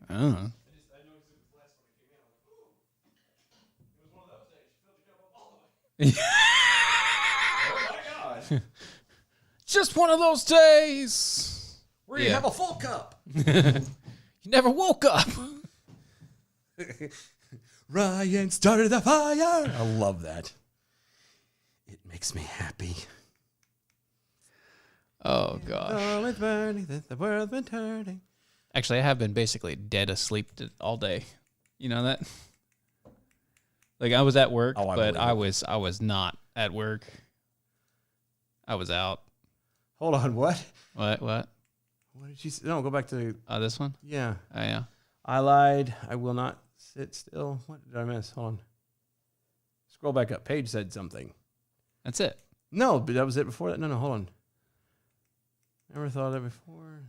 C: I don't know. Just one of those days.
B: Where you have a full cup.
C: You never woke up.
B: Ryan started the fire. I love that. It makes me happy.
C: Oh, gosh.
B: Oh, it's burning, the world's been turning.
C: Actually, I have been basically dead asleep all day. You know that? Like I was at work,
B: Oh, I
C: but
B: believe
C: I was not at work. I was out.
B: Hold on, what?
C: What?
B: What did she say? No, go back to,
C: This one?
B: yeah.
C: Oh, yeah.
B: I lied. I will not sit still. What did I miss? Hold on. Scroll back up. Paige said something.
C: That's it.
B: No, but that was it before that. No, hold on. Never thought of that before.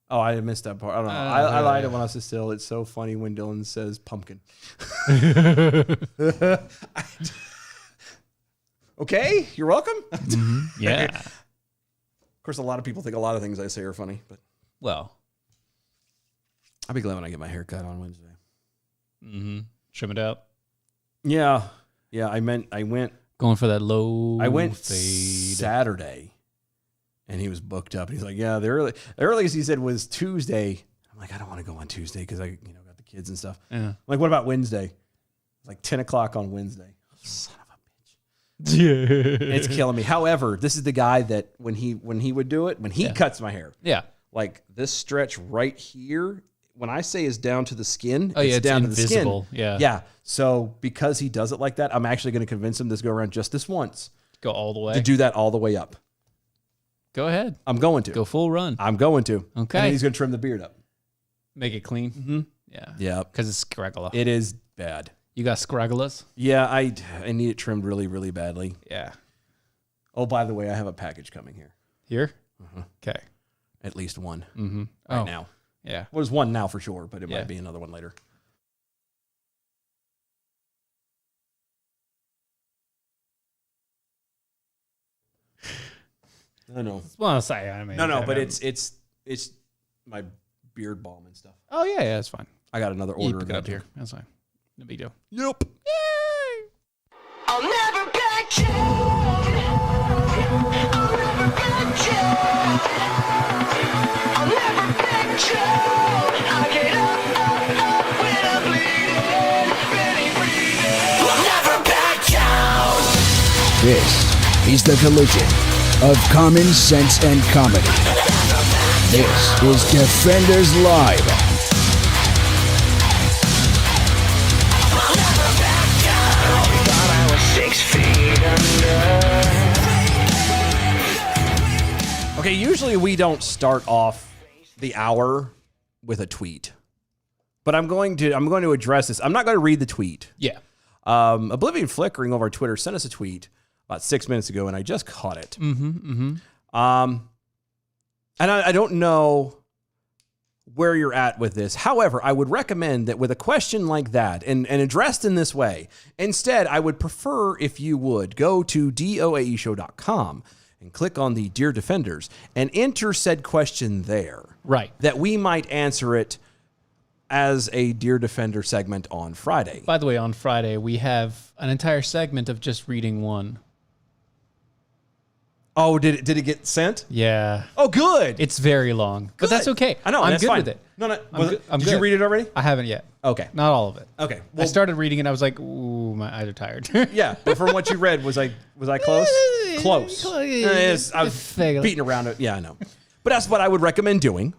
B: Oh, I missed that part. I don't know. I lied when I was still. It's so funny when Dylan says pumpkin. Okay, you're welcome.
C: Yeah.
B: Of course, a lot of people think a lot of things I say are funny, but
C: Well.
B: I'll be glad when I get my hair cut on Wednesday.
C: Mm-hmm. Trim it out.
B: Yeah. I went
C: Going for that low.
B: I went
C: fade.
B: Saturday, and he was booked up. And he's like, "Yeah, the earliest he said was Tuesday." I'm like, "I don't want to go on Tuesday because I, got the kids and stuff."
C: Yeah.
B: I'm like, "What about Wednesday?" It's like 10:00 on Wednesday. Son of a bitch!
C: Yeah.
B: It's killing me. However, this is the guy that when he would do it, when he cuts my hair,
C: Yeah.
B: like this stretch right here. When I say is down to the skin,
C: Oh, yeah, it's
B: down
C: invisible.
B: to the skin.
C: Yeah.
B: Yeah. So because he does it like that, I'm actually going to convince him to go around just this once.
C: Go all the way.
B: To do that all the way up.
C: Go ahead.
B: I'm going to.
C: Go full run.
B: I'm going to.
C: Okay.
B: And then he's going to trim the beard up.
C: Make it clean.
B: Mm-hmm.
C: Yeah.
B: Yeah.
C: Because it's scragula.
B: It is bad.
C: You got scragulas?
B: Yeah, I need it trimmed really, really badly.
C: Yeah.
B: Oh, by the way, I have a package coming here.
C: Here? Okay.
B: At least one
C: Right
B: right now.
C: Yeah.
B: Well, there's one now for sure, but it
C: Yeah.
B: might be another one later. No.
C: Well, say, I mean.
B: No, but it's my beard balm and stuff.
C: Oh, yeah, that's fine.
B: I got another
C: You
B: order
C: pick
B: of
C: it up
B: that.
C: here. That's fine. No big deal.
B: Yep.
D: I'll never back down. I'll never back down. I'll never back down. I get up when I'm bleeding, breathing. I'll never back down.
A: This is the collision of common sense and comedy. This is Defenders Live.
D: Thought I was 6 feet under.
B: Okay, usually we don't start off the hour with a tweet. But I'm going to address this. I'm not going to read the tweet.
C: Yeah.
B: Oblivion Flickering over Twitter sent us a tweet about 6 minutes ago, and I just caught it. And I don't know where you're at with this. However, I would recommend that with a question like that and addressed in this way, instead, I would prefer if you would go to doaeshow.com and click on the Dear Defenders and enter said question there.
C: Right.
B: That we might answer it as a Dear Defender segment on Friday.
C: By the way, on Friday, we have an entire segment of just reading one.
B: Oh, did it get sent?
C: Yeah.
B: Oh, good.
C: It's very long, but that's okay.
B: I know.
C: I'm
B: that's
C: good
B: fine.
C: with it.
B: No.
C: I'm
B: Did
C: good.
B: you read it already?
C: I haven't yet.
B: Okay.
C: Not all of it.
B: Okay.
C: I
B: Well,
C: started reading it. I was like, ooh, my eyes are tired.
B: yeah, but from what you read, was I close? Close.
C: Close.
B: I was beating around it. Yeah, I know. But that's what I would recommend doing.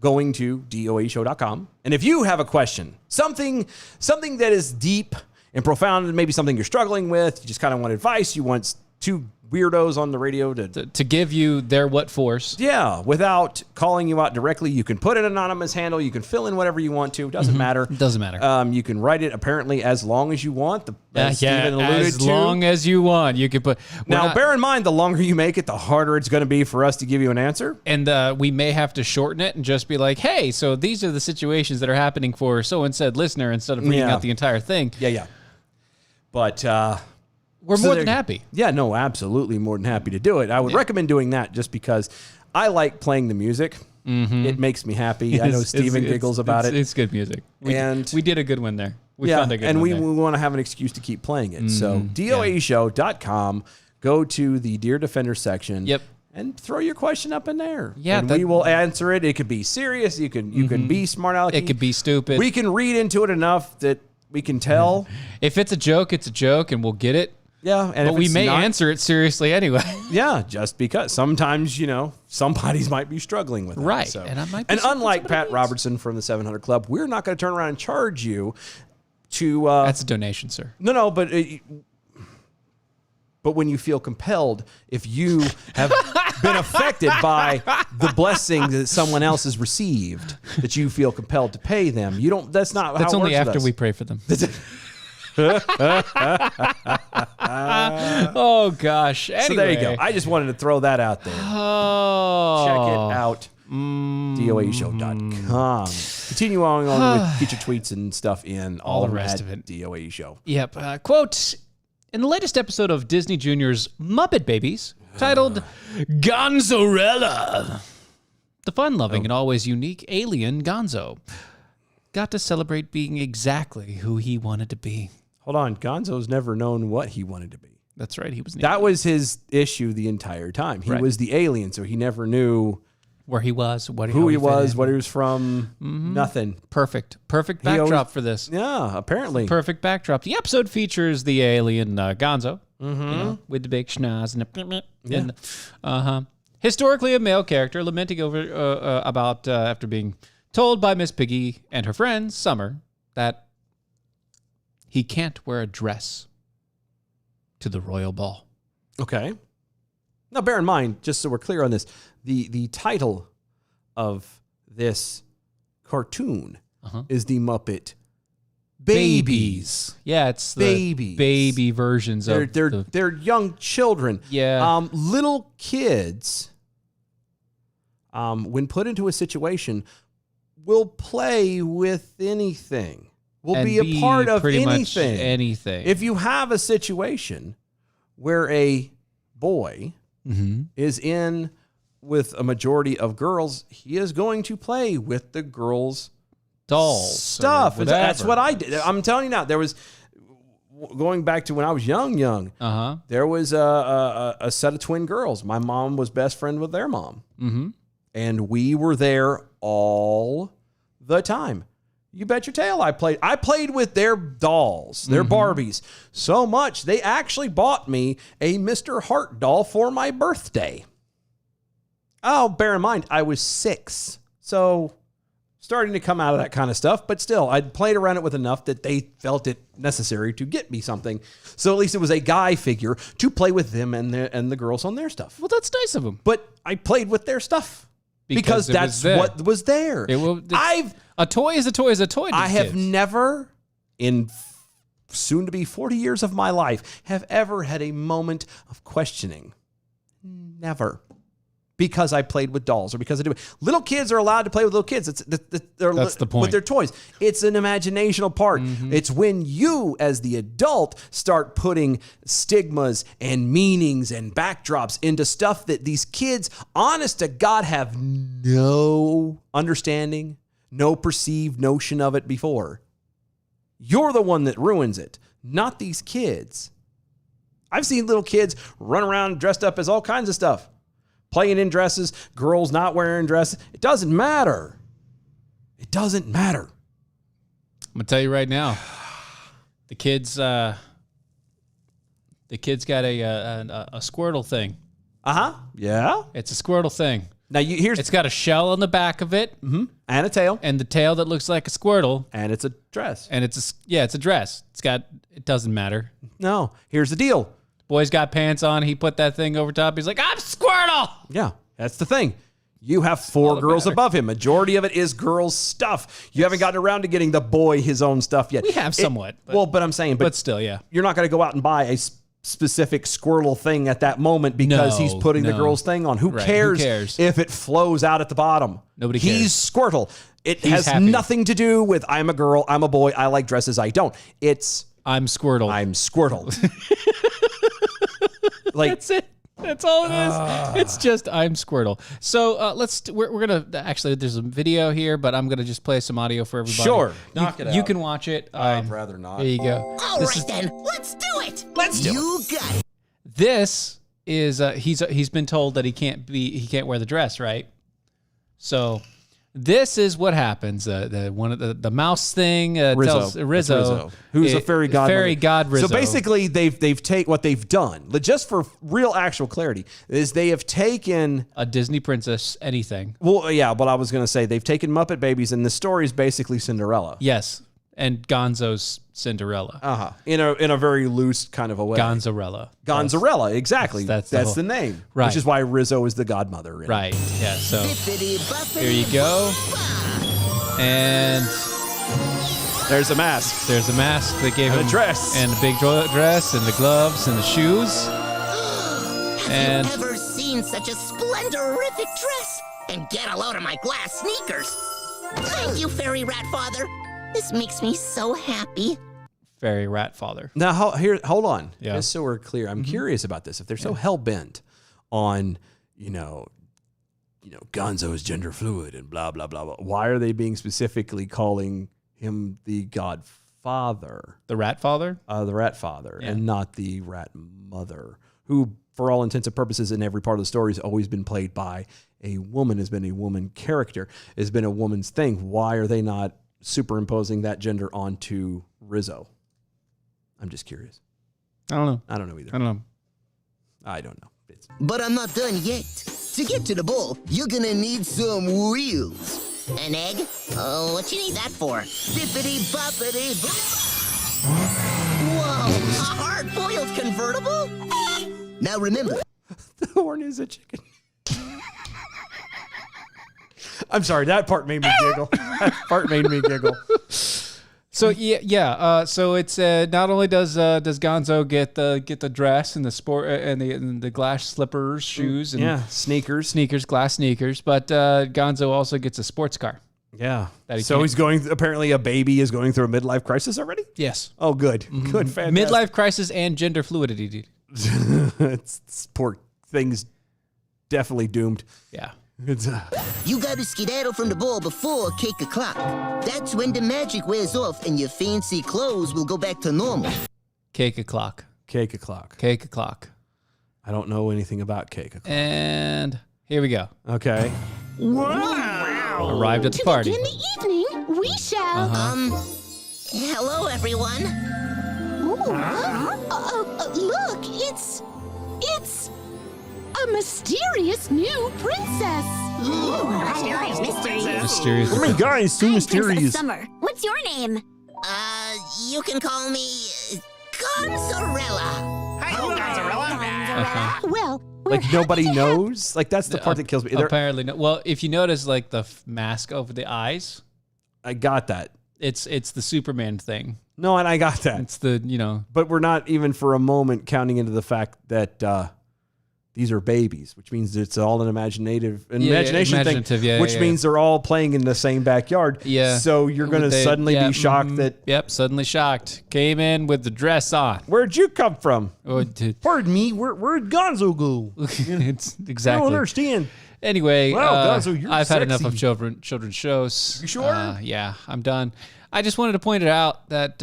B: Going to doaeshow.com. And if you have a question, something that is deep and profound, maybe something you're struggling with, you just kind of want advice, you want two weirdos on the radio
C: to give you their what force.
B: yeah, without calling you out directly, you can put an anonymous handle. You can fill in whatever you want to. Doesn't matter.
C: It doesn't matter.
B: You can write it apparently as long as you want. As Steven alluded
C: as
B: to.
C: long as you want, you can put.
B: Now, bear in mind, the longer you make it, the harder it's going to be for us to give you an answer.
C: And we may have to shorten it and just be like, hey, so these are the situations that are happening for so-and-said listener instead of reading out the entire thing.
B: Yeah. But
C: We're
B: so
C: more
B: there-
C: than happy.
B: Yeah, no, absolutely more than happy to do it. I would recommend doing that just because I like playing the music. It makes me happy. I know Steven giggles about it.
C: It's good music. We did a good one there. We found a good
B: and
C: one
B: we
C: there.
B: want to have an excuse to keep playing it. So doaeshow.com, go to the Dear Defender section.
C: Yep.
B: And throw your question up in there.
C: Yeah,
B: and we will answer it. It could be serious. You can be smart alecky.
C: It could be stupid.
B: We can read into it enough that we can tell.
C: If it's a joke, it's a joke, and we'll get it.
B: Yeah, and
C: But
B: if
C: we
B: it's
C: may
B: not-
C: answer it seriously anyway.
B: Yeah, just because sometimes some bodies might be struggling with it.
C: Right,
B: So.
C: and I might be
B: And
C: something
B: unlike
C: somebody
B: Pat
C: needs.
B: Robertson from the 700 Club, we're not going to turn around and charge you to.
C: That's a donation, sir.
B: No, but when you feel compelled, if you have been affected by the blessing that someone else has received, that you feel compelled to pay them, you don't. That's not.
C: That's
B: how it
C: only
B: works with
C: after
B: us.
C: we pray for them. Oh gosh. Anyway.
B: So there you go. I just wanted to throw that out there.
C: Oh.
B: Check it out. DOAShow.com. Continue on with get your tweets and stuff in.
C: All the rest of it.
B: DOA Show.
C: Yep. Quote, in the latest episode of Disney Junior's Muppet Babies, titled Gonzorella, the fun-loving and always unique alien Gonzo got to celebrate being exactly who he wanted to be.
B: Hold on. Gonzo's never known what he wanted to be.
C: That's right. He was
B: That was his issue the entire time. He
C: Right.
B: was the alien, so he never knew
C: where he was,
B: who
C: how
B: he
C: fit
B: was,
C: in.
B: what he was from, nothing.
C: Perfect
B: always-
C: backdrop for this.
B: Yeah, apparently.
C: Perfect backdrop. The episode features the alien Gonzo, with the big schnoz and the historically a male character lamenting over about after being told by Miss Piggy and her friend Summer that he can't wear a dress to the royal ball.
B: Okay. Now, bear in mind, just so we're clear on this, the title of this cartoon is the Muppet Babies.
C: Yeah, it's the
B: Babies.
C: baby versions of
B: They're young children.
C: Yeah.
B: Little kids, when put into a situation, will play with anything. Will
C: and
B: be a part of
C: pretty much
B: anything.
C: anything.
B: If you have a situation where a boy
C: Mm-hmm.
B: is in with a majority of girls, he is going to play with the girls'
C: dolls,
B: stuff.
C: or
B: And that's what I
C: whatever.
B: did. I'm telling you now, there was, going back to when I was young,
C: Uh-huh.
B: there was a set of twin girls. My mom was best friend with their mom.
C: Mm-hmm.
B: And we were there all the time. You bet your tail I played with their dolls, their Barbies, so much they actually bought me a Mr. Hart doll for my birthday. Oh, bear in mind, I was 6. So starting to come out of that kind of stuff, but still, I'd played around it with enough that they felt it necessary to get me something. So at least it was a guy figure to play with them and the girls on their stuff.
C: Well, that's nice of them.
B: But I played with their stuff because
C: it was
B: that's
C: there.
B: what was there.
C: A toy is a toy is a toy. To
B: I have
C: kids.
B: never, in soon to be 40 years of my life, have ever had a moment of questioning. Never. Because I played with dolls or because I do. Little kids are allowed to play with little kids. That's
C: the point.
B: With their toys. It's an imaginational part. It's when you, as the adult, start putting stigmas and meanings and backdrops into stuff that these kids, honest to God, have no understanding, no perceived notion of it before. You're the one that ruins it, not these kids. I've seen little kids run around dressed up as all kinds of stuff. Playing in dresses, girls not wearing dresses. It doesn't matter. It doesn't matter.
C: I'm gonna tell you right now, the kids got a Squirtle thing.
B: Yeah.
C: It's a Squirtle thing.
B: Now here's
C: It's got a shell on the back of it,
B: and a tail,
C: and the tail that looks like a Squirtle,
B: and it's a dress.
C: and it's a dress. It doesn't matter.
B: No, here's the deal.
C: Boy's got pants on. He put that thing over top. He's like, I'm Squirtle.
B: Yeah, that's the thing. You have 4 girls above him. Majority of it is girls' stuff. You haven't gotten around to getting the boy his own stuff yet.
C: We have somewhat,
B: But I'm saying,
C: But still, yeah.
B: you're not going to go out and buy a specific Squirtle thing at that moment because he's putting the
C: No.
B: girl's thing on. Who
C: Right,
B: cares,
C: who cares?
B: if it flows out at the bottom?
C: Nobody
B: He's
C: cares.
B: Squirtle. It
C: He's
B: has
C: happy.
B: nothing to do with I'm a girl, I'm a boy, I like dresses, I don't. It's
C: I'm Squirtle.
B: I'm Squirtle. Like,
C: That's it. That's all it is. It's just I'm Squirtle. So we're gonna actually there's a video here, but I'm gonna just play some audio for everybody.
B: Sure.
C: You,
B: Knock it
C: you
B: out.
C: can watch it.
B: I'd rather not.
C: There you go.
E: All right then, let's do it.
B: Let's do
E: You got it.
C: This is he's been told that he can't wear the dress, right? So this is what happens. The mouse thing tells Rizzo,
B: who's a fairy godmother.
C: Fairy god Rizzo.
B: So basically, they've taken what they've done, just for real actual clarity, is they have taken.
C: a Disney princess, anything.
B: Well, yeah, but I was going to say they've taken Muppet Babies, and the story is basically Cinderella.
C: Yes, and Gonzo's Cinderella.
B: In a very loose kind of a way.
C: Gonzarella.
B: Gonzarella, exactly.
C: That's
B: That's
C: the
B: the
C: whole-
B: name.
C: Right.
B: Which is why Rizzo is the godmother. In it.
C: Right. Yeah. So
E: Bippity boppity
C: here you go. And
B: There's a mask.
C: there's a mask they gave
B: And a
C: him.
B: dress.
C: And a big dress and the gloves and the shoes. And
E: Have you ever seen such a splendorific dress? And get a load of my glass sneakers. Thank you, Fairy Rat Father. This makes me so happy.
C: fairy rat father.
B: Now, hold on.
C: Yeah.
B: Just so we're clear, I'm curious about this. If they're so hell bent on, Gonzo is gender fluid and blah blah blah blah, why are they being specifically calling him the Godfather,
C: The rat father?
B: the Rat Father, and not the Rat Mother, who, for all intents and purposes, in every part of the story, has always been played by a woman, has been a woman character, has been a woman's thing. Why are they not superimposing that gender onto Rizzo? I'm just curious.
C: I don't know.
B: I don't know either.
C: I don't know.
B: I don't know.
E: But I'm not done yet. To get to the bowl, you're gonna need some wheels. An egg? Oh, what you need that for? Bippity boppity boop. Whoa, a hard-boiled convertible? Now remember,
B: The horn is a chicken. I'm sorry. That part made me giggle. That part made me giggle.
C: So so it's not only does Gonzo get the dress and the sport and the glass slippers, shoes, and
B: sneakers,
C: glass sneakers, but Gonzo also gets a sports car.
B: Yeah.
C: That he
B: So
C: can't-
B: he's going. Apparently, a baby is going through a midlife crisis already.
C: Yes,
B: Oh, good, good, fantastic.
C: midlife crisis and gender fluidity. Dude.
B: It's poor thing's definitely doomed.
C: Yeah.
B: It's,
E: You gotta skedaddle from the ball before cake o'clock. That's when the magic wears off and your fancy clothes will go back to normal.
C: Cake o'clock.
B: cake o'clock.
C: Cake o'clock.
B: I don't know anything about cake o'clock.
C: And here we go.
B: Okay.
C: Arrived at the party.
F: Begin the evening, we shall.
E: Hello, everyone.
F: Look, it's a mysterious new princess.
C: Mysterious.
B: Oh my God, it's so mysterious.
F: Summer. What's your name?
E: You can call me Gonzarella.
F: Well, we're
B: Like
F: happy
B: nobody
F: to have-
B: knows. Like that's the part that kills me.
C: Apparently, no. Well, if you notice, like the mask over the eyes,
B: I got that.
C: it's the Superman thing.
B: No, and I got that.
C: It's the
B: But we're not even for a moment counting into the fact that these are babies, which means it's all an imagination
C: imaginative,
B: thing, which means they're all playing in the same backyard.
C: Yeah.
B: So you're going to suddenly be shocked that.
C: Yep, suddenly shocked. Came in with the dress on.
B: Where'd you come from?
C: Oh,
B: Pardon me. Where'd Gonzo go?
C: it's
B: I don't
C: exactly.
B: understand.
C: Anyway,
B: Wow, Gonzo, you're
C: I've had enough
B: sexy.
C: of children's shows.
B: You sure?
C: Yeah, I'm done. I just wanted to point it out that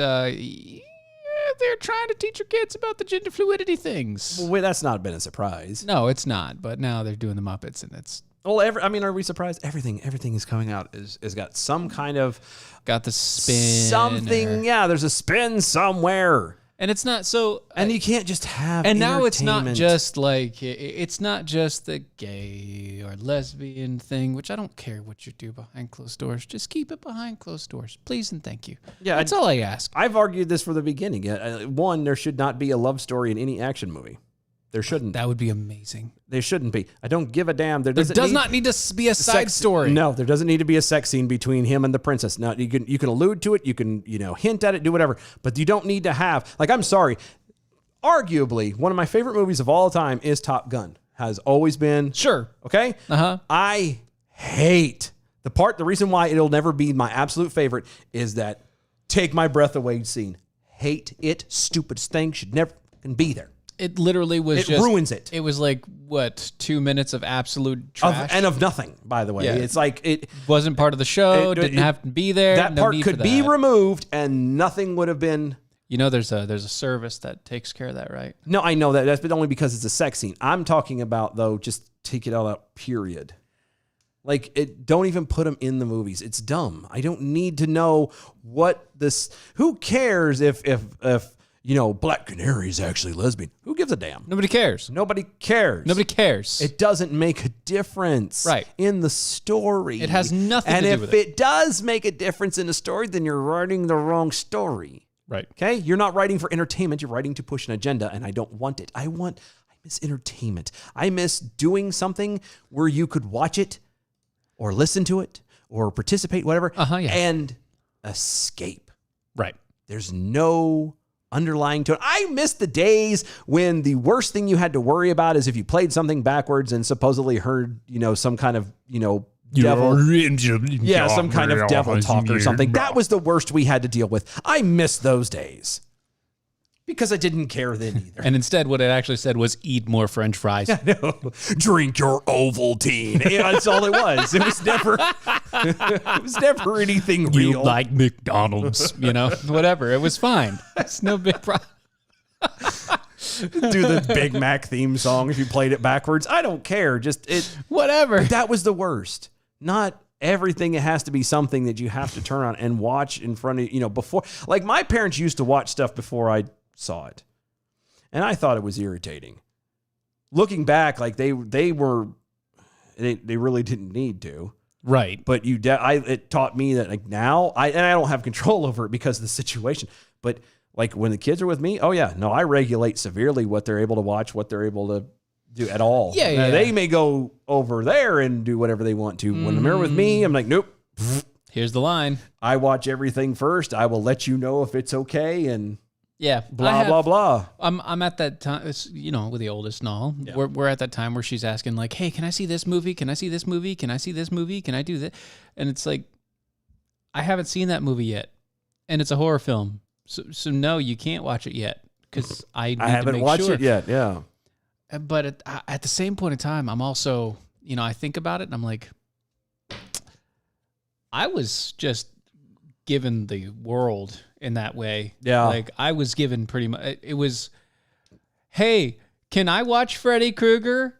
C: they're trying to teach your kids about the gender fluidity things.
B: Well, wait, that's not been a surprise.
C: No, it's not. But now they're doing the Muppets, and it's
B: Well, are we surprised? Everything is coming out has got some kind of
C: got the spin.
B: something. Yeah, there's a spin somewhere,
C: And it's not so.
B: and you can't just have.
C: And now it's not
B: entertainment.
C: just like it's not just the gay or lesbian thing, which I don't care what you do behind closed doors. Just keep it behind closed doors, please and thank you.
B: Yeah,
C: that's all I ask.
B: I've argued this from the beginning. One, there should not be a love story in any action movie. There shouldn't.
C: That would be amazing.
B: There shouldn't be. I don't give a damn. There
C: Does not need to be a side story.
B: No, there doesn't need to be a sex scene between him and the princess. Now you can allude to it. You can hint at it. Do whatever. But you don't need to have. Like, I'm sorry. Arguably, one of my favorite movies of all time is Top Gun. Has always been.
C: Sure.
B: Okay?
C: Uh-huh.
B: I hate the reason why it'll never be my absolute favorite is that take my breath away scene. Hate it. Stupidest thing. Should never fucking be there.
C: It literally was
B: It
C: just
B: ruins it.
C: It was like what, 2 minutes of absolute trash.
B: Of nothing, by the way.
C: Yeah.
B: It's like it
C: wasn't part of the show.
B: It-
C: didn't
B: it-
C: have to be there.
B: that
C: no
B: part
C: need
B: could
C: for
B: be
C: that.
B: removed and nothing would have been.
C: You know, there's a service that takes care of that, right?
B: No, I know that. That's but only because it's a sex scene. I'm talking about though, just take it all out. Period. Like don't even put them in the movies. It's dumb. I don't need to know what this. Who cares if Black Canary is actually lesbian? Who gives a damn?
C: Nobody cares.
B: Nobody cares.
C: Nobody cares.
B: It doesn't make a difference,
C: Right.
B: in the story.
C: It has nothing
B: and
C: to do
B: if
C: with it.
B: it does make a difference in the story, then you're writing the wrong story.
C: Right.
B: Okay? You're not writing for entertainment. You're writing to push an agenda, and I don't want it. I miss entertainment. I miss doing something where you could watch it or listen to it or participate, whatever,
C: Yeah.
B: and escape.
C: Right.
B: There's no underlying tone. I miss the days when the worst thing you had to worry about is if you played something backwards and supposedly heard, some kind of, devil. Yeah, some kind of devil talk or something. That was the worst we had to deal with. I miss those days. Because I didn't care then either.
C: And instead, what it actually said was eat more French fries.
B: Drink your Ovaltine. Yeah, that's all it was. It was never anything real.
C: You like McDonald's, whatever. It was fine. It's no big problem.
B: Do the Big Mac theme song if you played it backwards. I don't care. Just
C: Whatever.
B: that was the worst. Not everything has to be something that you have to turn on and watch in front of before. Like my parents used to watch stuff before I saw it, and I thought it was irritating. Looking back, like they really didn't need to.
C: Right.
B: But it taught me that like now I don't have control over it because of the situation. But like when the kids are with me, oh yeah, no, I regulate severely what they're able to watch, what they're able to do at all.
C: Yeah, yeah.
B: They may go over there and do whatever they want to. When they're with me, I'm like, nope.
C: Here's the line.
B: I watch everything first. I will let you know if it's okay and
C: Yeah.
B: blah, blah, blah.
C: I'm at that time, it's, with the oldest and all. We're at that time where she's asking, like, hey, can I see this movie? Can I see this movie? Can I see this movie? Can I do that? And it's like, I haven't seen that movie yet. And it's a horror film. So no, you can't watch it yet. Because I
B: haven't watched it yet. Yeah.
C: But at the same point in time, I'm also, I think about it and I'm like, I was just given the world in that way.
B: Yeah.
C: Like I was given pretty much, it was, hey, can I watch Freddy Krueger?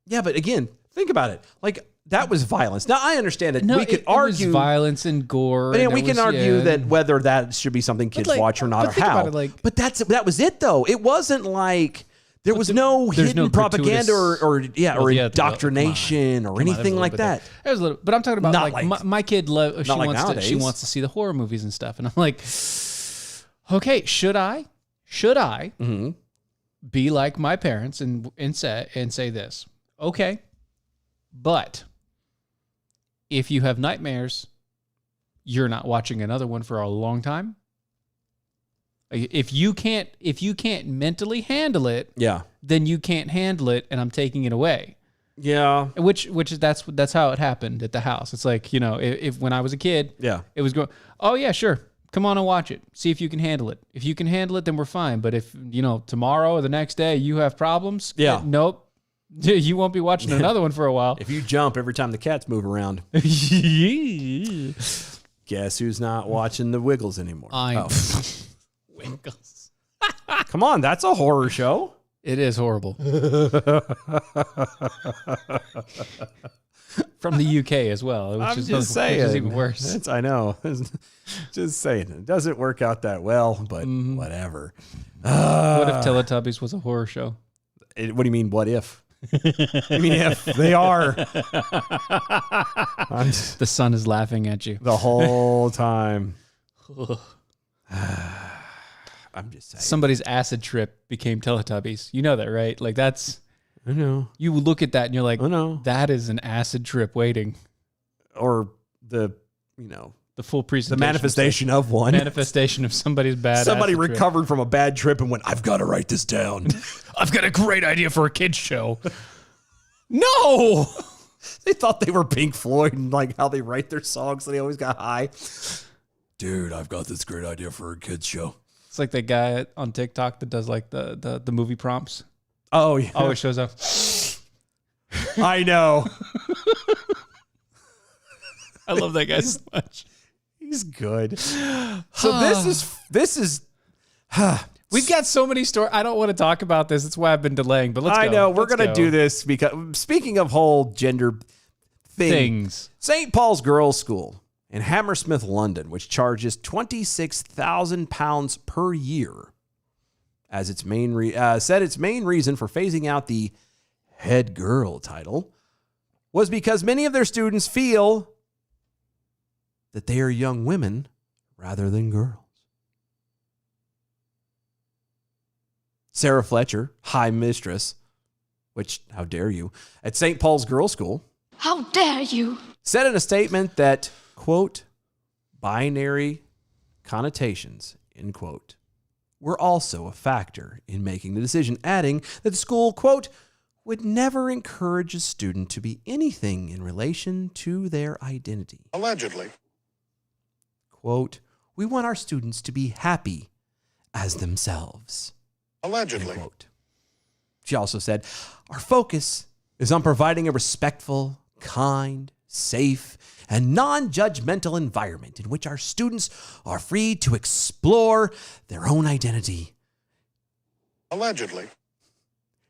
B: Yeah, but again, think about it. Like that was violence. Now I understand that
C: No,
B: we could
C: it
B: argue
C: was violence and gore.
B: But yeah,
C: and
B: we
C: there
B: can
C: was-
B: argue
C: yeah.
B: that whether that should be something kids
C: like-
B: watch or not,
C: but
B: or
C: think
B: how.
C: about it, like-
B: but that was it though. It wasn't like there was no
C: there's
B: hidden
C: no
B: propaganda
C: gratuitous-
B: or
C: Well, yeah,
B: indoctrination or
C: Come on,
B: anything
C: there's a
B: like
C: little bit
B: that.
C: there. There's a little, but I'm talking about
B: Not
C: like,
B: like-
C: my kid. She
B: not like
C: wants to. She
B: nowadays.
C: wants to see the horror movies and stuff, and I'm like, okay, should I
B: Mm-hmm.
C: be like my parents and say this? Okay, but if you have nightmares, you're not watching another one for a long time. If you can't mentally handle it,
B: Yeah.
C: then you can't handle it, and I'm taking it away.
B: Yeah.
C: Which that's how it happened at the house. It's like, if when I was a kid,
B: Yeah.
C: it was going, oh yeah, sure, come on and watch it. See if you can handle it. If you can handle it, then we're fine. But if tomorrow or the next day you have problems,
B: Yeah.
C: nope, you won't be watching another one for a while.
B: If you jump every time the cats move around, guess who's not watching the Wiggles anymore?
C: I
B: Oh.
C: Winkles.
B: Come on, that's a horror show.
C: It is horrible. From the UK as well, which
B: I'm
C: is
B: just saying.
C: which is even worse.
B: I know. Just saying. It doesn't work out that well, but
C: Mm-hmm.
B: whatever.
C: What if Teletubbies was a horror show?
B: What do you mean, what if? I mean, if they are.
C: The sun is laughing at you.
B: The whole time. I'm just saying.
C: Somebody's acid trip became Teletubbies. You know that, right? Like that's,
B: I know.
C: you look at that and you're like,
B: I know.
C: that is an acid trip waiting.
B: Or the
C: The full presentation.
B: manifestation of one.
C: Manifestation of somebody's bad
B: Somebody
C: acid trip.
B: recovered from a bad trip and went, I've got to write this down.
C: I've got a great idea for a kid's show. No!
B: They thought they were Pink Floyd and like how they write their songs, so they always got high. Dude, I've got this great idea for a kid's show.
C: It's like that guy on TikTok that does like the movie prompts.
B: Oh, yeah.
C: Always shows up.
B: I know.
C: I love that guy so much.
B: He's good. So this is
C: We've got so many stories. I don't want to talk about this. That's why I've been delaying. But let's go.
B: I know we're
C: Let's
B: gonna
C: go.
B: do this because speaking of whole gender
C: Things.
B: St. Paul's Girls' School in Hammersmith, London, which charges £26,000 per year, as its said its main reason for phasing out the head girl title was because many of their students feel that they are young women rather than girls. Sarah Fletcher, high mistress, which, how dare you, at St. Paul's Girls' School,
F: How dare you?
B: said in a statement that, quote, binary connotations, end quote, were also a factor in making the decision, adding that the school, quote, would never encourage a student to be anything in relation to their identity.
G: Allegedly.
B: Quote, we want our students to be happy as themselves.
G: Allegedly.
B: End quote. She also said, our focus is on providing a respectful, kind, safe, and non-judgmental environment in which our students are free to explore their own identity.
G: Allegedly.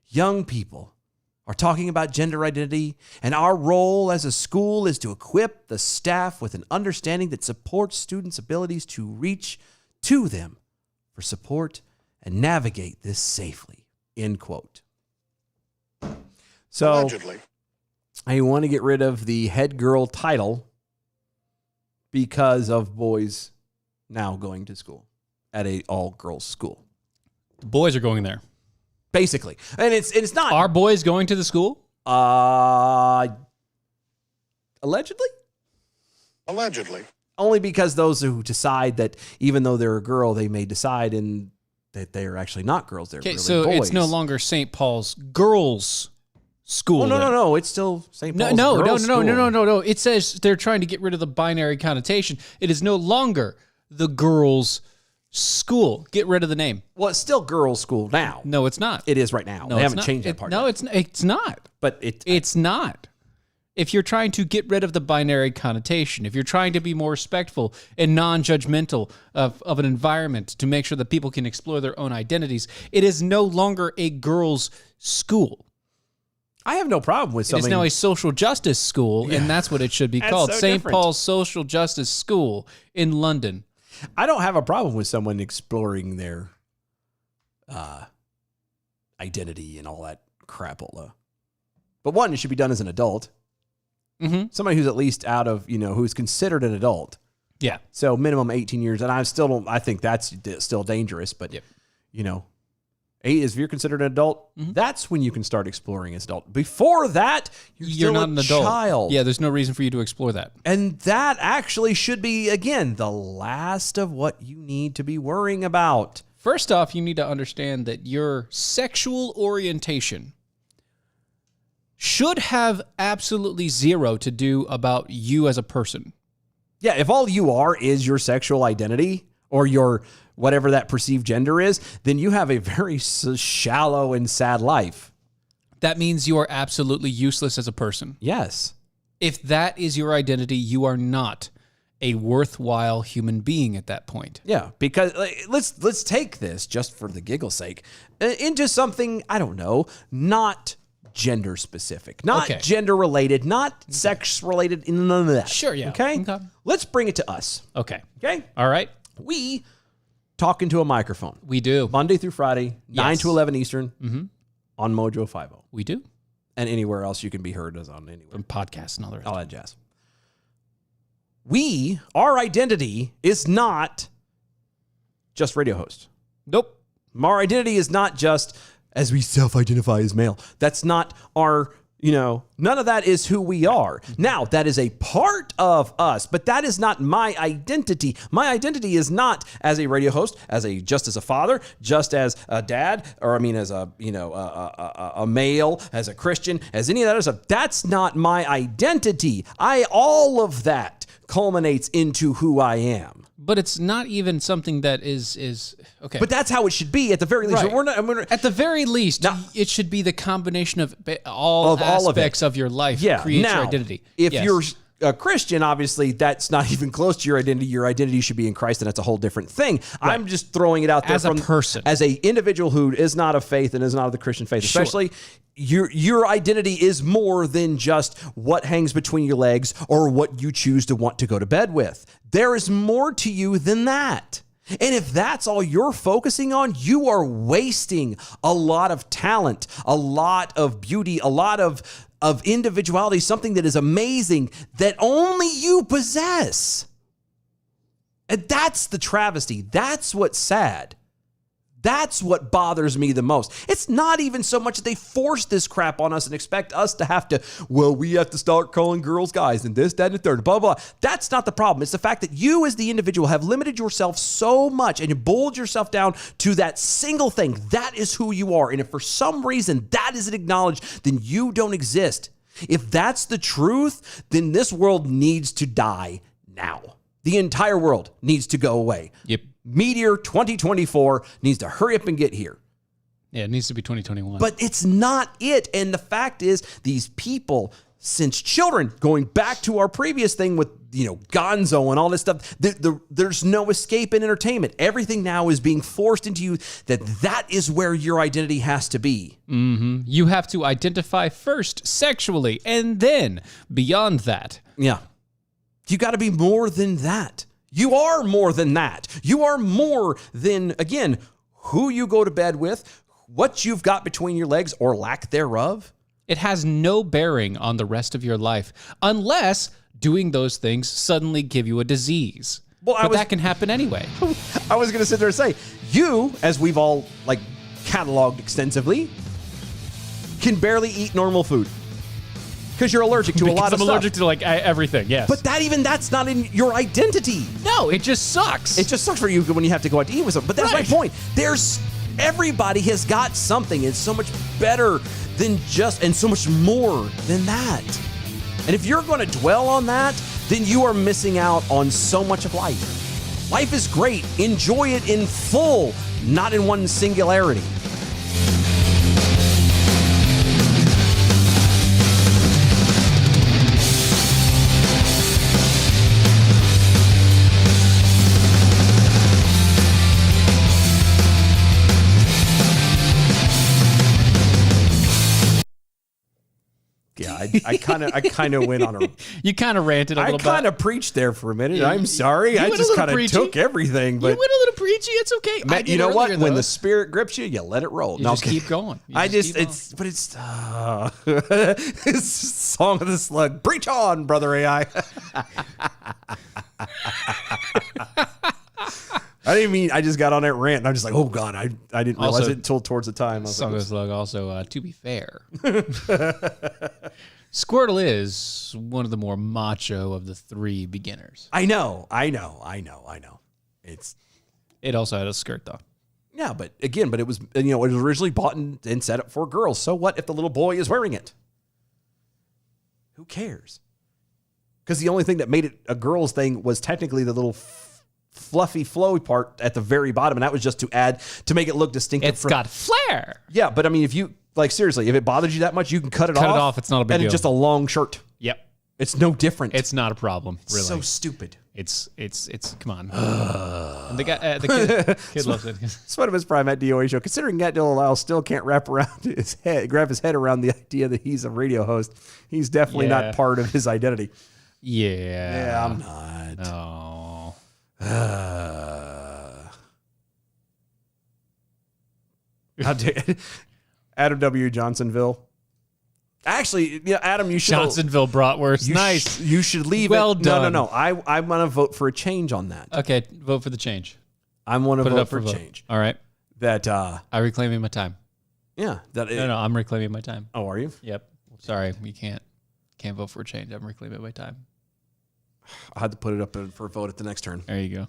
B: Young people are talking about gender identity, and our role as a school is to equip the staff with an understanding that supports students' abilities to reach to them for support and navigate this safely, end quote. So
G: Allegedly.
B: I want to get rid of the head girl title because of boys now going to school at a all-girls school.
C: The boys are going there.
B: basically. And it's not
C: Are boys going to the school?
B: Allegedly.
G: Allegedly.
B: Only because those who decide that even though they're a girl, they may decide that they are actually not girls. They're
C: Okay,
B: really
C: so
B: boys.
C: it's no longer St. Paul's Girls School.
B: Oh, no,
C: then.
B: no. It's still St.
C: No,
B: Paul's Girls School.
C: no. It says they're trying to get rid of the binary connotation. It is no longer the girls' school. Get rid of the name.
B: Well, it's still girls' school now.
C: No, it's not.
B: It is right now.
C: No,
B: They
C: it's
B: haven't
C: not.
B: changed that part.
C: No,
B: yet.
C: it's not.
B: But
C: It's not. If you're trying to get rid of the binary connotation, if you're trying to be more respectful and non-judgmental of an environment to make sure that people can explore their own identities, it is no longer a girls' school.
B: I have no problem with
C: It
B: something.
C: is now a social justice school, and that's what it should be
B: That's
C: called.
B: so
C: St.
B: different.
C: Paul's Social Justice School in London.
B: I don't have a problem with someone exploring their identity and all that crapola. But one, it should be done as an adult.
C: Mm-hmm.
B: Somebody who's at least out of, who's considered an adult.
C: Yeah.
B: So minimum 18 years. And I think that's still dangerous. But,
C: Yep.
B: if you're considered an adult, that's when you can start exploring as adult. Before that, you're still
C: not
B: a
C: an adult.
B: child.
C: Yeah, there's no reason for you to explore that.
B: And that actually should be, again, the last of what you need to be worrying about.
C: First off, you need to understand that your sexual orientation should have absolutely zero to do about you as a person.
B: Yeah, if all you are is your sexual identity or your whatever that perceived gender is, then you have a very shallow and sad life.
C: That means you are absolutely useless as a person.
B: Yes.
C: If that is your identity, you are not a worthwhile human being at that point.
B: Yeah, because let's take this just for the giggle's sake into something, I don't know, not gender specific, not
C: Okay.
B: gender related, not sex related, none of that.
C: Sure, yeah.
B: Okay?
C: Okay.
B: Let's bring it to us.
C: Okay.
B: Okay?
C: All right.
B: We talk into a microphone
C: We do.
B: Monday through Friday, 9 to 11 Eastern on Mojo 50.
C: We do.
B: And anywhere else you can be heard as on anywhere.
C: From podcasts and all the rest.
B: All that jazz. Our identity is not just radio host.
C: Nope.
B: Our identity is not just as we self-identify as male. That's not our, none of that is who we are. Now, that is a part of us, but that is not my identity. My identity is not as a radio host, just as a father, just as a dad, or as a male, as a Christian, as any of that other stuff. That's not my identity. All of that culminates into who I am.
C: But it's not even something that is okay.
B: But that's how it should be at the very least.
C: Right.
B: We're not,
C: At the very least,
B: Now-
C: it should be the combination of all aspects of your life creates
B: now,
C: your identity.
B: If
C: Yes.
B: you're a Christian, obviously that's not even close to your identity. Your identity should be in Christ, and that's a whole different thing. I'm just throwing it out there
C: As a person.
B: as a individual who is not of faith and is not of the Christian faith,
C: Sure.
B: especially. Your identity is more than just what hangs between your legs or what you choose to want to go to bed with. There is more to you than that. And if that's all you're focusing on, you are wasting a lot of talent, a lot of beauty, a lot of individuality, something that is amazing that only you possess. And that's the travesty. That's what's sad. That's what bothers me the most. It's not even so much that they force this crap on us and expect us to have to, we have to start calling girls guys and this, that, and the third, blah, blah. That's not the problem. It's the fact that you as the individual have limited yourself so much and you boiled yourself down to that single thing. That is who you are. And if for some reason that isn't acknowledged, then you don't exist. If that's the truth, then this world needs to die now. The entire world needs to go away.
C: Yep.
B: Meteor 2024 needs to hurry up and get here.
C: Yeah, it needs to be 2021.
B: But it's not it. And the fact is, these people, since children, going back to our previous thing with, Gonzo and all this stuff, there's no escape in entertainment. Everything now is being forced into you that is where your identity has to be.
C: you have to identify first sexually, and then beyond that.
B: Yeah. You got to be more than that. You are more than that. You are more than, again, who you go to bed with, what you've got between your legs or lack thereof.
C: It has no bearing on the rest of your life unless doing those things suddenly give you a disease.
B: Well,
C: but that can happen anyway.
B: I was going to sit there and say, you, as we've all cataloged extensively, can barely eat normal food because you're allergic to a lot of
C: I'm
B: stuff.
C: allergic to like everything. Yes.
B: But that's not in your identity.
C: no, it just sucks.
B: It just sucks for you when you have to go out to eat with someone. But that's
C: Right.
B: my point. Everybody has got something. It's so much better than and so much more than that. And if you're going to dwell on that, then you are missing out on so much of life. Life is great. Enjoy it in full, not in one singularity. Yeah, I kind of went on a.
C: you kind of ranted a
B: I
C: little bit.
B: kind of preached there for a minute. I'm sorry.
C: you
B: I
C: went a
B: just
C: little
B: kind of
C: preachy.
B: took everything.
C: You
B: But
C: went a little preachy. It's okay. I
B: Matt,
C: did
B: you know what?
C: earlier,
B: When
C: though.
B: the spirit grips you, you let it roll.
C: You
B: No,
C: just
B: I'm kidding.
C: keep going. You
B: I
C: just
B: just,
C: keep going.
B: it's Song of the Slug. Preach on, brother AI. I didn't mean, I just got on that rant and I'm just like, oh God, I didn't realize
C: Also-
B: it until towards the time. I was
C: Song
B: like,
C: of the Slug also, to be fair, Squirtle is one of the more macho of the three beginners.
B: I know.
C: It also had a skirt though.
B: Yeah, but again, it was, it was originally bought and set up for girls. So what if the little boy is wearing it? Who cares? Because the only thing that made it a girl's thing was technically the little fluffy, flowy part at the very bottom, and that was just to make it look distinctive.
C: It's got flair.
B: Yeah, but I mean, if you seriously, if it bothers you that much, you can cut it
C: Cut
B: off.
C: it off, it's not a big
B: and
C: deal.
B: it's just a long shirt.
C: Yep.
B: It's no different.
C: It's not a problem, really.
B: so stupid.
C: It's come on. And the kid loves it.
B: It's one of his prime at DOA show. Considering Matt Dillon still can't grab his head around the idea that he's a radio host, he's definitely
C: Yeah.
B: not part of his identity.
C: Yeah.
B: Yeah, I'm not.
C: Oh.
B: How dare Adam W. Johnsonville. Actually, Adam, you should
C: Johnsonville bratwurst. Nice.
B: You should leave
C: Well
B: it.
C: done.
B: No. I'm gonna vote for a change on that.
C: Okay, vote for the change.
B: I'm gonna
C: Put it
B: vote
C: up
B: for a
C: vote.
B: change.
C: All right.
B: That
C: I'm reclaiming my time.
B: yeah. That
C: No, I'm reclaiming my time.
B: Oh, are you?
C: Yep. Sorry, we can't vote for a change. I'm reclaiming my time.
B: I had to put it up for a vote at the next turn.
C: There you go.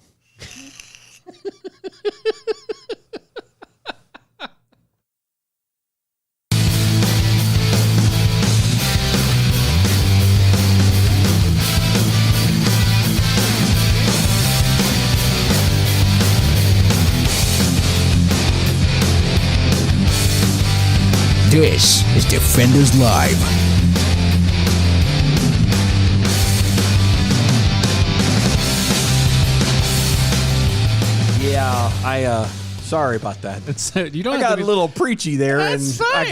A: This is Defenders Live.
B: Yeah, sorry about that.
C: You don't
B: I
C: have
B: got
C: to
B: a
C: be,
B: little preachy there,
C: That's
B: and
C: fine.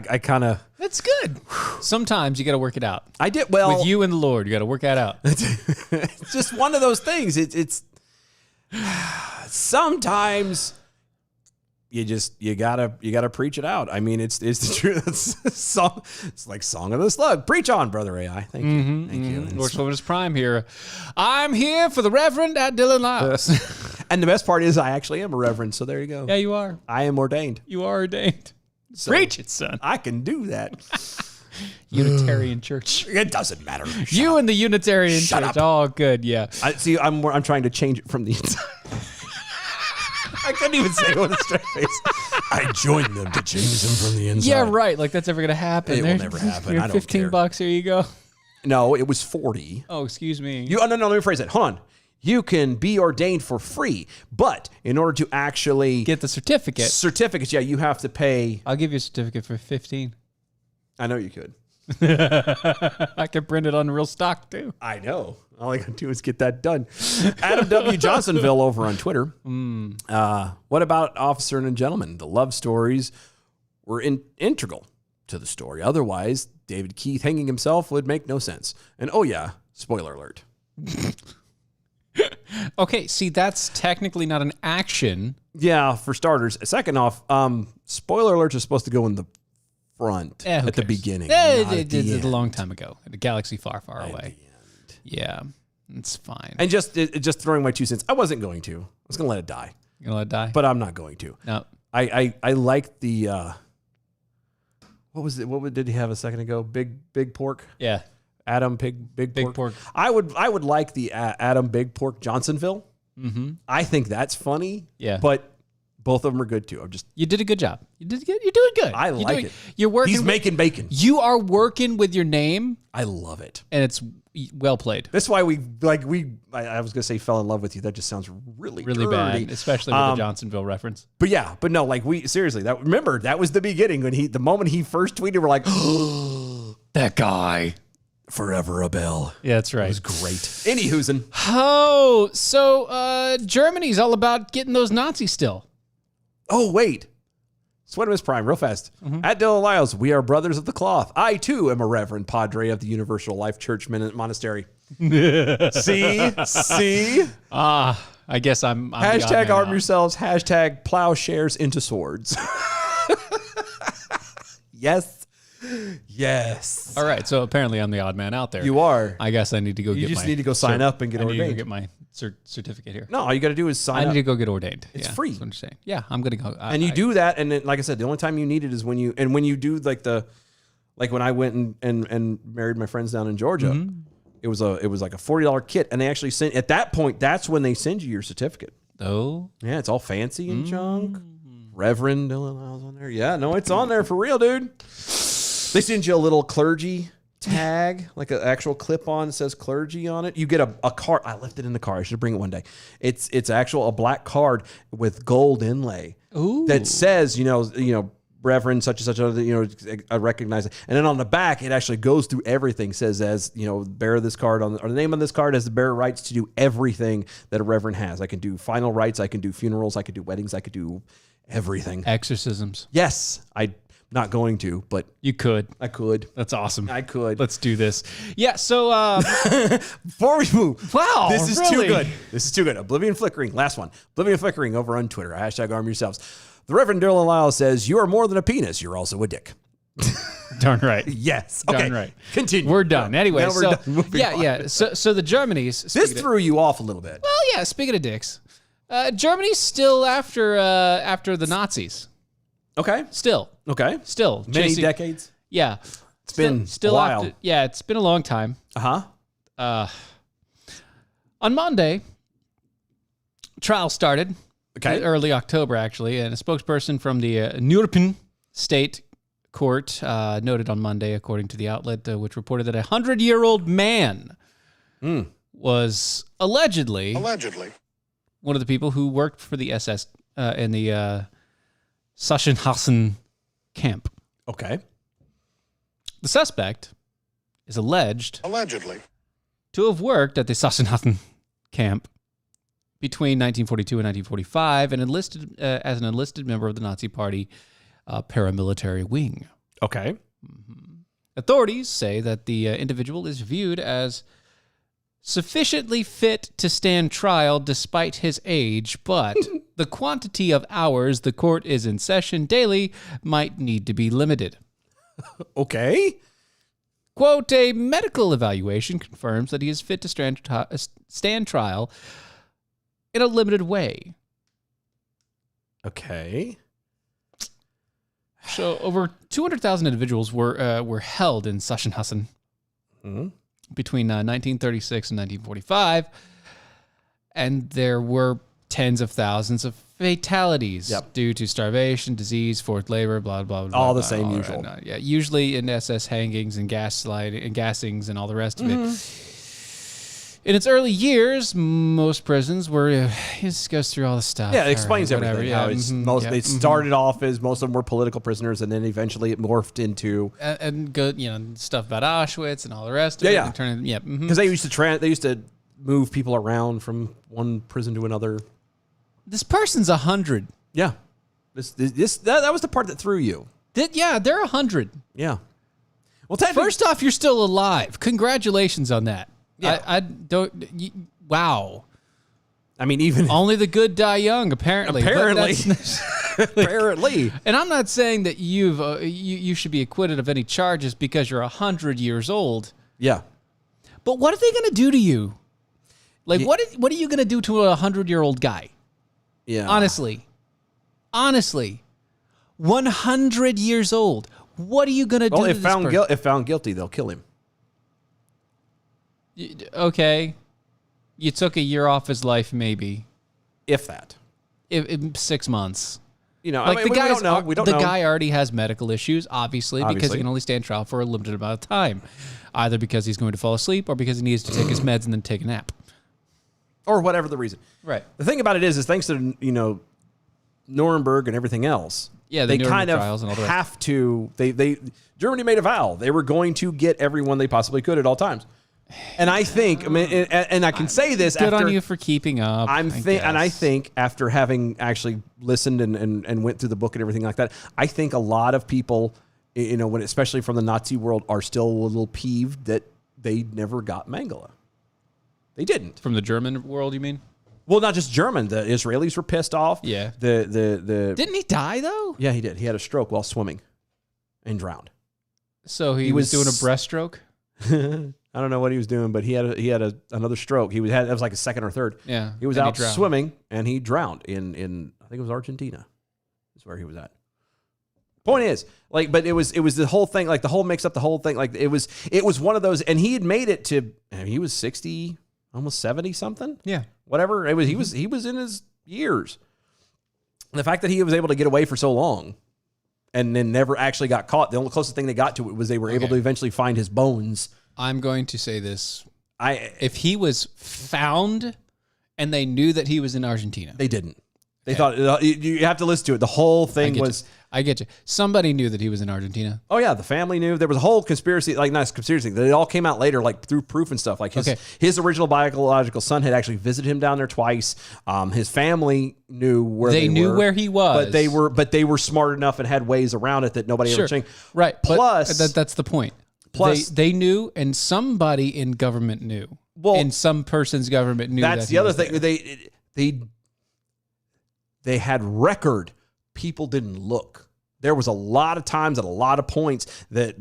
B: I kind of,
C: That's good. Sometimes you got to work it out.
B: I did well.
C: With you and the Lord, you got to work that out.
B: It's just one of those things. It's sometimes you gotta preach it out. I mean, it's the truth. It's like Song of the Slug. Preach on, brother AI. Thank you, thank you.
C: Lord Woman's Prime here. I'm here for the Reverend at Dylan Lyles.
B: And the best part is, I actually am a reverend. So there you go.
C: Yeah, you are.
B: I am ordained.
C: You are ordained.
B: So
C: Preach it, son.
B: I can do that.
C: Unitarian Church.
B: It doesn't matter.
C: You and the Unitarian
B: Shut
C: Church.
B: up.
C: Oh, good. Yeah.
B: I see. I'm trying to change it from the inside. I couldn't even say it with a straight face. I joined them to change them from the inside.
C: Yeah, right. Like that's ever gonna happen.
B: It will never happen.
C: You're
B: I don't care.
C: $15. Here you go.
B: No, it was 40.
C: Oh, excuse me.
B: No. Let me phrase it. Hold on. You can be ordained for free, but in order to actually
C: Get the certificate.
B: certificates, yeah, you have to pay.
C: I'll give you a certificate for 15.
B: I know you could.
C: I can print it on real stock too.
B: I know. All I gotta do is get that done. Adam W. Johnsonville over on Twitter. What about Officer and a Gentleman? The love stories were integral to the story. Otherwise, David Keith hanging himself would make no sense. And oh yeah, spoiler alert.
C: Okay, see, that's technically not an action.
B: Yeah, for starters. Second off, spoiler alerts are supposed to go in the front
C: Who
B: at the
C: cares?
B: beginning.
C: Eh,
B: not at
C: it
B: the
C: did a
B: end.
C: long time ago, in a galaxy far, far
B: At
C: away.
B: the end.
C: Yeah, it's fine.
B: And just throwing my 2 cents. I wasn't going to. I was going to let it die,
C: You gonna let it die?
B: but I'm not going to.
C: No.
B: I like the what was it? What did he have a second ago? Big pork.
C: Yeah.
B: Adam Big
C: Pork.
B: I would like the Adam Big Pork Johnsonville. Mm-hmm. I think that's funny.
C: Yeah.
B: But both of them are good too.
C: You did a good job. You did good. You're doing good.
B: I like it.
C: You're working.
B: He's making bacon.
C: You are working with your name,
B: I love it.
C: and it's well played.
B: That's why I was gonna say fell in love with you. That just sounds really
C: Really
B: dirty.
C: bad, especially with the Johnsonville reference.
B: But yeah, but no, like we seriously that was the beginning when the moment he first tweeted, we're like,
C: That guy.
B: forever a bell.
C: Yeah, that's right.
B: It was great. Anywho'sin.
C: Oh, so Germany's all about getting those Nazis still.
B: Oh, wait. Sweatimus Prime, real fast. At Dylan Lyles, we are brothers of the cloth. I, too, am a reverend padre of the Universal Life Church Monastery. See?
C: I guess I'm the odd
B: Hashtag
C: man
B: arm
C: out.
B: yourselves. Hashtag plowshares into swords. Yes. Yes.
C: All right, so apparently I'm the odd man out there.
B: You are.
C: I guess I need to go
B: You
C: get
B: just need to go sign up and get
C: I need to
B: ordained.
C: go get my certificate here.
B: No, all you got to do is
C: I
B: sign
C: need
B: up.
C: to go get ordained.
B: It's
C: Yeah,
B: free.
C: That's what I'm saying. Yeah, I'm gonna go.
B: And you do that, and then, like I said, the only time you need it is when you do like when I went and married my friends down in Georgia, it was like a $40 kit, and they actually sent at that point. That's when they send you your certificate.
C: Oh,
B: Yeah, it's all fancy and junk. Reverend Dylan Lyles on there. Yeah, no, it's on there for real, dude. They send you a little clergy tag, like an actual clip-on that says clergy on it. You get a card. I left it in the car. I should bring it one day. It's a black card with gold inlay that says, you know, Reverend such and such, I recognize it. And then on the back, it actually goes through everything. Says, as you know, bearer of this card or the name on this card has the bearer rights to do everything that a reverend has. I can do final rites. I can do funerals. I can do weddings. I could do everything.
C: exorcisms.
B: Yes, I'm not going to, but
C: You could.
B: I could.
C: That's awesome.
B: I could.
C: Let's do this. Yeah. So,
B: Before we move,
C: wow,
B: this is
C: really?
B: too good. This is too good. Oblivion Flickering, last one. Oblivion Flickering over on Twitter. Hashtag arm yourselves. The Reverend Dylan Lyles says, "You are more than a penis. You're also a dick."
C: Darn right.
B: Yes. Okay.
C: Darn right.
B: Continue.
C: We're done. Anyway,
B: Now we're
C: so
B: done. Moving on.
C: yeah. So the Germany's.
B: This threw you off a little bit.
C: Well, yeah. Speaking of dicks, Germany's still after the Nazis.
B: Okay.
C: Still.
B: Okay. Many
C: chasing-
B: decades.
C: Yeah.
B: It's been
C: still
B: a while.
C: yeah, it's been a long time.
B: Uh-huh.
C: On Monday, trial started.
B: Okay.
C: Early October, actually, and a spokesperson from the Nürnberg State Court noted on Monday, according to the outlet, which reported that a 100-year-old man was allegedly one of the people who worked for the SS in the Sachsenhausen camp.
B: Okay.
C: The suspect is
G: Allegedly.
C: to have worked at the Sachsenhausen camp between 1942 and 1945 and enlisted as an enlisted member of the Nazi Party paramilitary wing.
B: Okay.
C: Authorities say that the individual is viewed as sufficiently fit to stand trial despite his age, but the quantity of hours the court is in session daily might need to be limited.
B: Okay.
C: Quote, a medical evaluation confirms that he is fit to stand trial in a limited way.
B: Okay.
C: So over 200,000 individuals were held in Sachsenhausen between 1936 and 1945, and there were tens of thousands of fatalities due to starvation, disease, forced labor, blah blah blah.
B: All the
C: blah,
B: same
C: all
B: usual.
C: right, yeah, usually in SS hangings and gaslighting and gassings and all the rest of it. In its early years, most prisons were. It just goes through all the stuff.
B: Yeah, it explains
C: All right,
B: everything.
C: whatever,
B: How
C: yeah,
B: it's they started off as most of them were political prisoners, and then eventually it morphed into
C: and good, stuff about Auschwitz and all the rest of it.
B: Yeah.
C: And turn, yeah.
B: because they used to move people around from one prison to another.
C: This person's 100.
B: Yeah. That was the part that threw you.
C: Yeah, they're 100.
B: Yeah. Well, technically,
C: First off, you're still alive. Congratulations on that.
B: Yeah.
C: I don't. Wow.
B: I mean, even
C: Only the good die young, apparently. But
B: Apparently.
C: that's-
B: apparently.
C: and I'm not saying that you should be acquitted of any charges because you're 100 years old.
B: Yeah.
C: But what are they going to do to you? Like, what are you going to do to a 100-year-old guy?
B: Yeah.
C: Honestly. 100 years old. What are you gonna do?
B: Well,
C: to
B: if
C: this person?
B: if found guilty, they'll kill him.
C: Okay, you took a year off his life, maybe.
B: If that.
C: In 6 months.
B: You know,
C: Like
B: I mean,
C: the
B: we don't know. We don't
C: the
B: know.
C: guy already has medical issues, obviously, because
B: Obviously.
C: he can only stand trial for a limited amount of time, either because he's going to fall asleep or because he needs to take his meds and then take a nap.
B: Or whatever the reason.
C: Right.
B: The thing about it is thanks to, Nuremberg and everything else.
C: Yeah, the
B: they
C: Nuremberg
B: kind of
C: trials and all the rest.
B: have to. Germany made a vow. They were going to get everyone they possibly could at all times. And I think, and I can say this
C: Good
B: after
C: on you for keeping up.
B: I think after having actually listened and went through the book and everything like that, I think a lot of people, especially from the Nazi world, are still a little peeved that they never got Mengele. They didn't.
C: From the German world, you mean?
B: Well, not just German. The Israelis were pissed off.
C: Yeah.
B: The
C: Didn't he die though?
B: Yeah, he did. He had a stroke while swimming and drowned.
C: So he was doing a breaststroke.
B: I don't know what he was doing, but he had another stroke. That was like a second or third.
C: Yeah,
B: He was
C: and he
B: out
C: drowned.
B: swimming and he drowned in I think it was Argentina. Is where he was at. Point is, but it was the whole thing, like the whole mix up, the whole thing, like it was one of those, and he had made it to, he was 60, almost 70 something.
C: Yeah.
B: Whatever. He was in his years. The fact that he was able to get away for so long and then never actually got caught, the only closest thing they got to it was they were able to eventually find his bones.
C: I'm going to say this.
B: If
C: If he was found and they knew that he was in Argentina.
B: they didn't. They thought, you have to listen to it. The whole thing was,
C: I get you. Somebody knew that he was in Argentina.
B: oh yeah, the family knew. There was a whole conspiracy, like not a conspiracy, that it all came out later, like through proof and stuff. Like his original biological son had actually visited him down there twice. His family knew where
C: They knew
B: were,
C: where he was.
B: but they were smart enough and had ways around it that nobody ever changed.
C: Right.
B: Plus,
C: but that's the point.
B: Plus-
C: they knew, and somebody in government knew.
B: Well,
C: and some person's government knew.
B: that's
C: that
B: the
C: he
B: other
C: was
B: thing.
C: there.
B: They had record. People didn't look. There was a lot of times at a lot of points that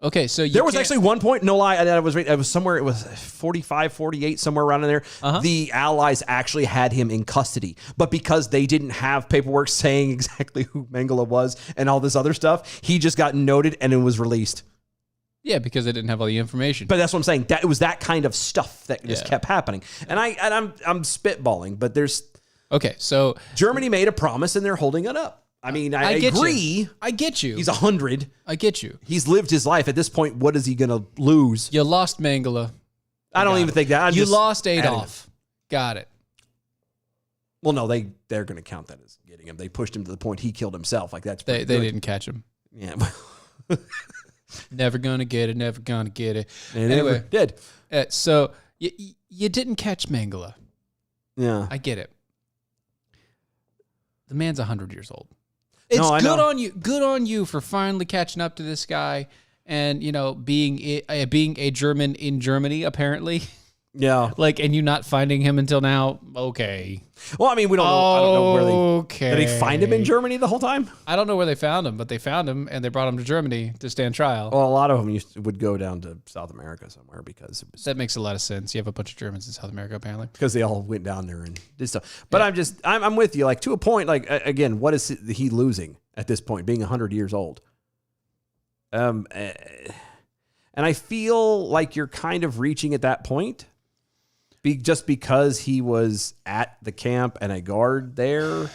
C: Okay, so
B: there was actually one point, no lie, I was somewhere, it was 45, 48, somewhere around in there. The Allies actually had him in custody. But because they didn't have paperwork saying exactly who Mengele was and all this other stuff, he just got noted and it was released.
C: Yeah, because they didn't have all the information.
B: But that's what I'm saying. That it was that kind of stuff that just kept happening. And I'm spitballing, but there's
C: okay, so
B: Germany made a promise and they're holding it up. I mean, I
C: get
B: agree.
C: you. I get you.
B: He's 100.
C: I get you.
B: He's lived his life. At this point, what is he going to lose?
C: You lost Mengele.
B: I don't even think that.
C: You lost Adolf. Got it.
B: Well, no, they're going to count that as getting him. They pushed him to the point he killed himself. Like that's
C: They
B: pretty good.
C: didn't catch him.
B: Yeah,
C: Never gonna get it. Never gonna get it.
B: they never did.
C: So you didn't catch Mengele.
B: Yeah,
C: I get it. The man's 100 years old. It's
B: I
C: good
B: know.
C: on you. Good on you for finally catching up to this guy, and being a German in Germany apparently.
B: yeah.
C: And you not finding him until now. Okay.
B: Well, I mean, we don't know. I don't know where
C: Okay.
B: did he find him in Germany the whole time?
C: I don't know where they found him, but they found him and they brought him to Germany to stand trial.
B: Well, a lot of them would go down to South America somewhere because
C: That makes a lot of sense. You have a bunch of Germans in South America, apparently.
B: they all went down there and did stuff. But I'm with you. Like to a point. Like again, what is he losing at this point? Being 100 years old. And I feel like you're kind of reaching at that point. Just because he was at the camp and a guard there.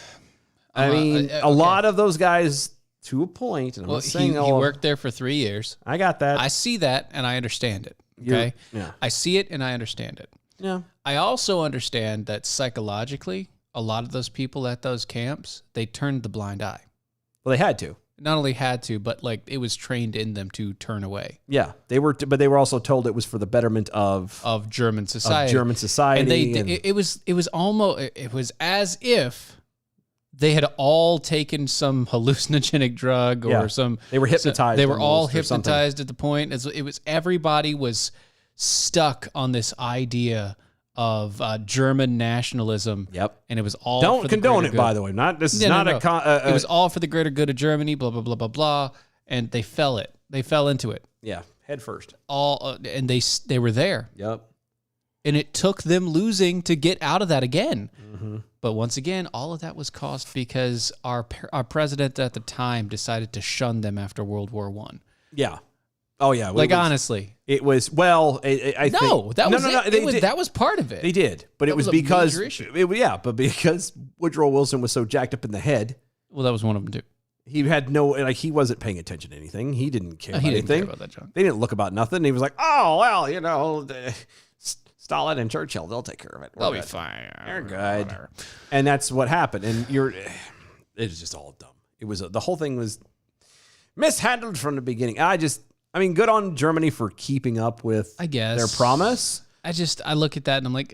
B: I mean, a lot of those guys, to a point, and I'm not saying
C: he worked there for 3 years.
B: I got that.
C: I see that and I understand it. Okay.
B: Yeah.
C: I see it and I understand it.
B: Yeah.
C: I also understand that psychologically, a lot of those people at those camps, they turned the blind eye.
B: Well, they had to.
C: Not only had to, but it was trained in them to turn away.
B: Yeah, they were, but they were also told it was for the betterment of
C: German society.
B: And
C: it was as if they had all taken some hallucinogenic drug or
B: they were hypnotized.
C: They were all
B: almost or something.
C: hypnotized at the point. It was everybody was stuck on this idea of German nationalism.
B: Yep.
C: And it was all
B: Don't
C: for the
B: condone
C: greater
B: it,
C: good.
B: by the way. This is
C: No,
B: not
C: no,
B: a.
C: no. It was all for the greater good of Germany. Blah blah blah blah blah. And they fell into it.
B: Yeah, head first.
C: And they were there.
B: Yep.
C: And it took them losing to get out of that again. But once again, all of that was caused because our president at the time decided to shun them after World War I.
B: Yeah. Oh yeah.
C: Like, honestly.
B: It was, well, I think.
C: No, that was
B: no,
C: it.
B: they,
C: That was part of it.
B: They did. But
C: That
B: it was
C: was a
B: because,
C: major issue.
B: but because Woodrow Wilson was so jacked up in the head,
C: Well, that was one of them too.
B: he had no, like, he wasn't paying attention to anything. He didn't care about
C: He didn't care
B: anything.
C: about that, John.
B: They didn't look about nothing. He was like, oh, well, you know, Stalin and Churchill, they'll take care of it.
C: They'll be
B: Good.
C: fine.
B: They're good.
C: Whatever.
B: And that's what happened. And it was just all dumb. It was, the whole thing was mishandled from the beginning. I mean, good on Germany for keeping up with
C: I guess.
B: their promise.
C: I look at that and I'm like,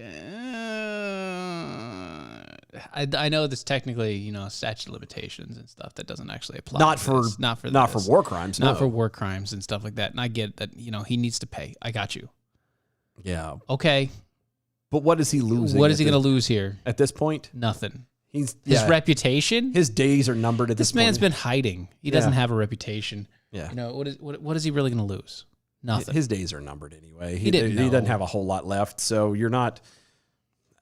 C: I know this technically, you know, statute of limitations and stuff that doesn't actually apply.
B: Not
C: to
B: for
C: this. Not for
B: war crimes.
C: Not
B: no.
C: for war crimes and stuff like that. And I get that, you know, he needs to pay. I got you.
B: Yeah.
C: Okay.
B: But what is he losing?
C: What is he going to lose here?
B: at this point?
C: Nothing.
B: His
C: His reputation?
B: His days are numbered at this
C: This man's
B: point.
C: been hiding. He doesn't
B: Yeah.
C: have a reputation.
B: Yeah.
C: You know, what is he really going to lose? Nothing.
B: His days are numbered anyway.
C: He didn't
B: He doesn't
C: know.
B: have a whole lot left. So you're not.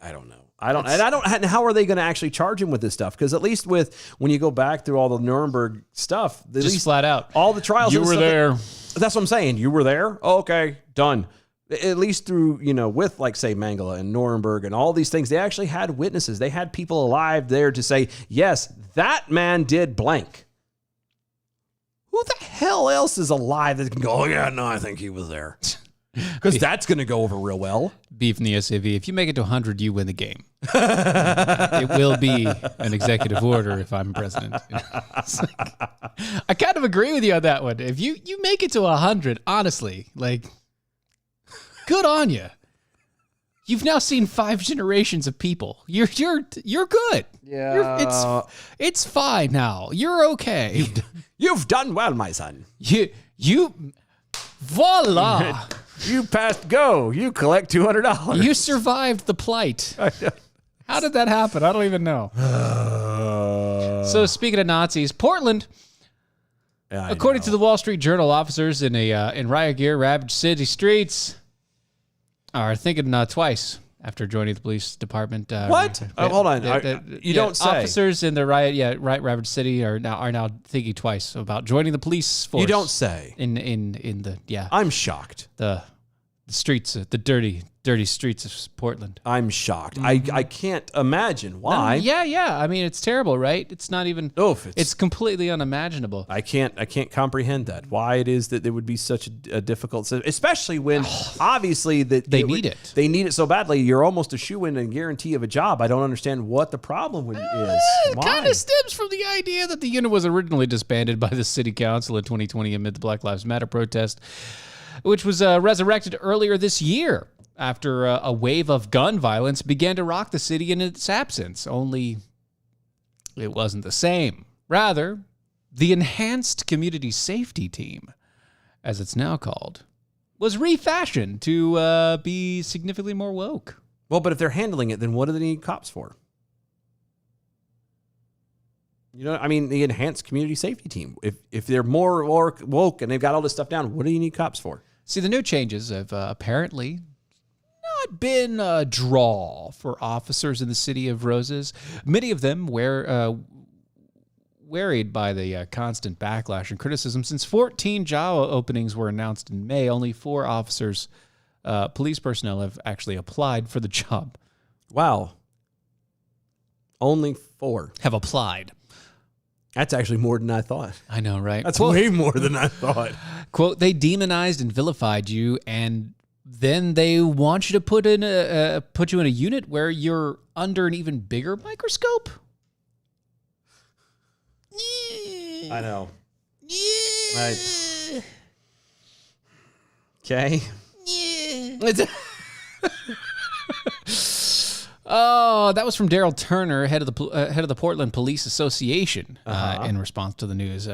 B: I don't know. And how are they going to actually charge him with this stuff? Because at least when you go back through all the Nuremberg stuff, at
C: Just
B: least
C: flat out.
B: all the trials.
C: You
B: and
C: were
B: stuff
C: there.
B: That's what I'm saying. You were there. Oh, okay, done. At least through, you know, with like say Mengele and Nuremberg and all these things, they actually had witnesses. They had people alive there to say, yes, that man did blank. Who the hell else is alive that can go, oh yeah, no, I think he was there? Because that's going to go over real well.
C: Beef in the SAV. If you make it to 100, you win the game. It will be an executive order if I'm president. It's like, I kind of agree with you on that one. If you make it to 100, honestly, like, good on you. You've now seen 5 generations of people. You're good.
B: Yeah.
C: It's fine now. You're okay.
B: You've done well, my son.
C: You voila.
B: You passed go. You collect $200.
C: You survived the plight. How did that happen? I don't even know. So speaking of Nazis, Portland, according to the Wall Street Journal, officers in riot gear ravaged city streets are thinking twice after joining the police department.
B: What? Hold on. You don't say.
C: Officers in the ravaged city are now thinking twice about joining the police force.
B: You don't say.
C: In the
B: I'm shocked.
C: the streets, the dirty streets of Portland.
B: I'm shocked. I can't imagine why.
C: Yeah. I mean, it's terrible, right? It's not even. It's completely unimaginable.
B: I can't comprehend that. Why it is that there would be such a difficult, especially when obviously that
C: They need it.
B: They need it so badly. You're almost a shoo-in and guarantee of a job. I don't understand what the problem is.
C: It
B: Why?
C: kind of stems from the idea that the unit was originally disbanded by the city council in 2020 amid the Black Lives Matter protest, which was resurrected earlier this year after a wave of gun violence began to rock the city in its absence. Only it wasn't the same. Rather, the Enhanced Community Safety Team, as it's now called, was refashioned to be significantly more woke.
B: Well, but if they're handling it, then what do they need cops for? You know, I mean, the Enhanced Community Safety Team. If they're more woke and they've got all this stuff down, what do you need cops for?
C: See, the new changes have apparently not been a draw for officers in the City of Roses. Many of them worried by the constant backlash and criticism. Since 14 job openings were announced in May, only 4 officers, police personnel, have actually applied for the job.
B: Wow. Only 4.
C: Have applied.
B: That's actually more than I thought.
C: I know, right?
B: That's way more than I thought.
C: Quote, they demonized and vilified you, and then they want you to put you in a unit where you're under an even bigger microscope.
B: I know. Okay.
C: Oh, that was from Daryl Turner, head of the Portland Police Association, in response to the news.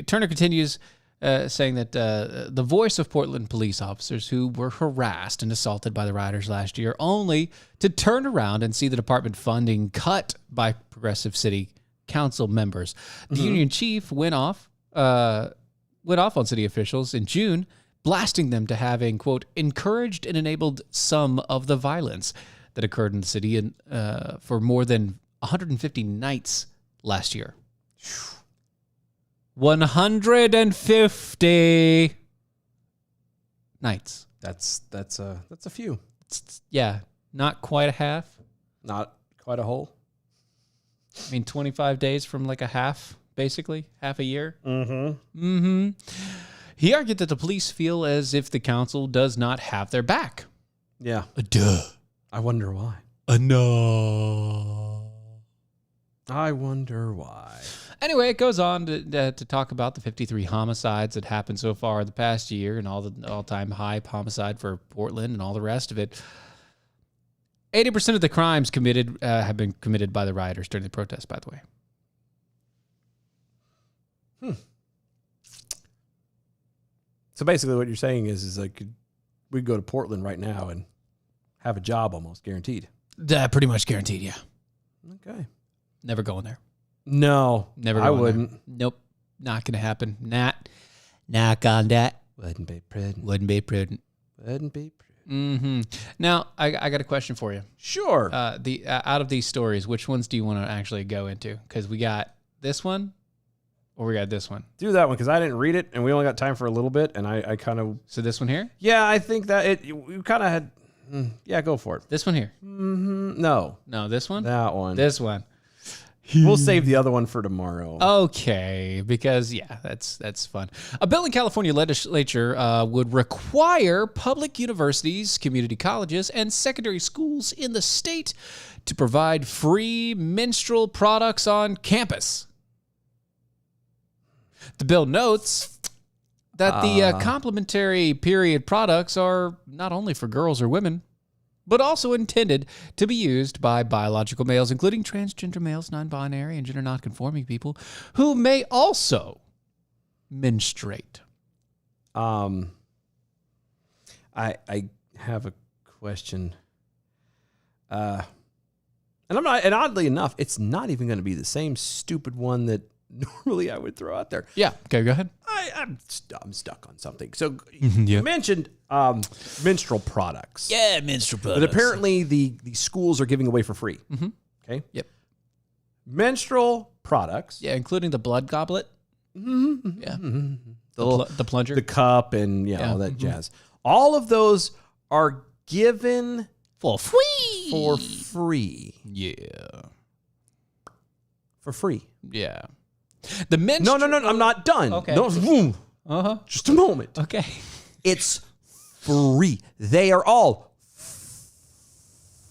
C: Turner continues saying that the voice of Portland police officers who were harassed and assaulted by the rioters last year, only to turn around and see the department funding cut by progressive city council members. The union chief went off on city officials in June blasting them to having, quote, encouraged and enabled some of the violence that occurred in the city for more than 150 nights last year. 150 nights.
B: That's a few.
C: Yeah, not quite a half.
B: Not quite a whole.
C: I mean, 25 days from like a half, basically, half a year. Mm-hmm. He argued that the police feel as if the council does not have their back.
B: Yeah.
C: Duh.
B: I wonder why.
C: No.
B: I wonder why.
C: Anyway, it goes on to talk about the 53 homicides that happened so far in the past year and all the all-time high homicide for Portland and all the rest of it. 80% of the crimes committed have been committed by the rioters during the protest, by the way.
B: So basically what you're saying is like we'd go to Portland right now and have a job almost guaranteed.
C: Pretty much guaranteed, yeah.
B: Okay.
C: Never going there.
B: No.
C: Never
B: I
C: going there.
B: wouldn't.
C: Nope. Not going to happen. Not on that.
B: Wouldn't be prudent.
C: Wouldn't be prudent.
B: Wouldn't be prudent.
C: Mm-hmm. Now, I got a question for you.
B: Sure.
C: Out of these stories, which ones do you want to actually go into? Because we got this one or we got this one.
B: Do that one because I didn't read it and we only got time for a little bit and I kind of...
C: So this one here?
B: Yeah, I think that we kind of had... Yeah, go for it.
C: This one here?
B: No.
C: No, this one?
B: That one.
C: This one.
B: We'll save the other one for tomorrow.
C: Okay, because yeah, that's fun. A bill in California legislature would require public universities, community colleges, and secondary schools in the state to provide free menstrual products on campus. The bill notes that the complementary period products are not only for girls or women, but also intended to be used by biological males, including transgender males, non-binary, and gender non-conforming people who may also menstruate.
B: I have a question. And oddly enough, it's not even going to be the same stupid one that normally I would throw out there.
C: Yeah. Okay, go ahead.
B: I'm stuck on something. So
C: Yeah.
B: you mentioned menstrual products.
C: Yeah, menstrual products.
B: But apparently the schools are giving away for free.
C: Mm-hmm.
B: Okay.
C: Yep.
B: Menstrual products.
C: Yeah, including the blood goblet.
B: Mm-hmm.
C: Yeah.
B: The
C: plunger.
B: The cup and
C: Yeah.
B: all that jazz. All of those are given
C: for free.
B: For free.
C: Yeah.
B: For free.
C: Yeah. The menstrual.
B: No. I'm not done.
C: Okay.
B: No,
C: Uh-huh.
B: just a moment.
C: Okay.
B: It's free. They are all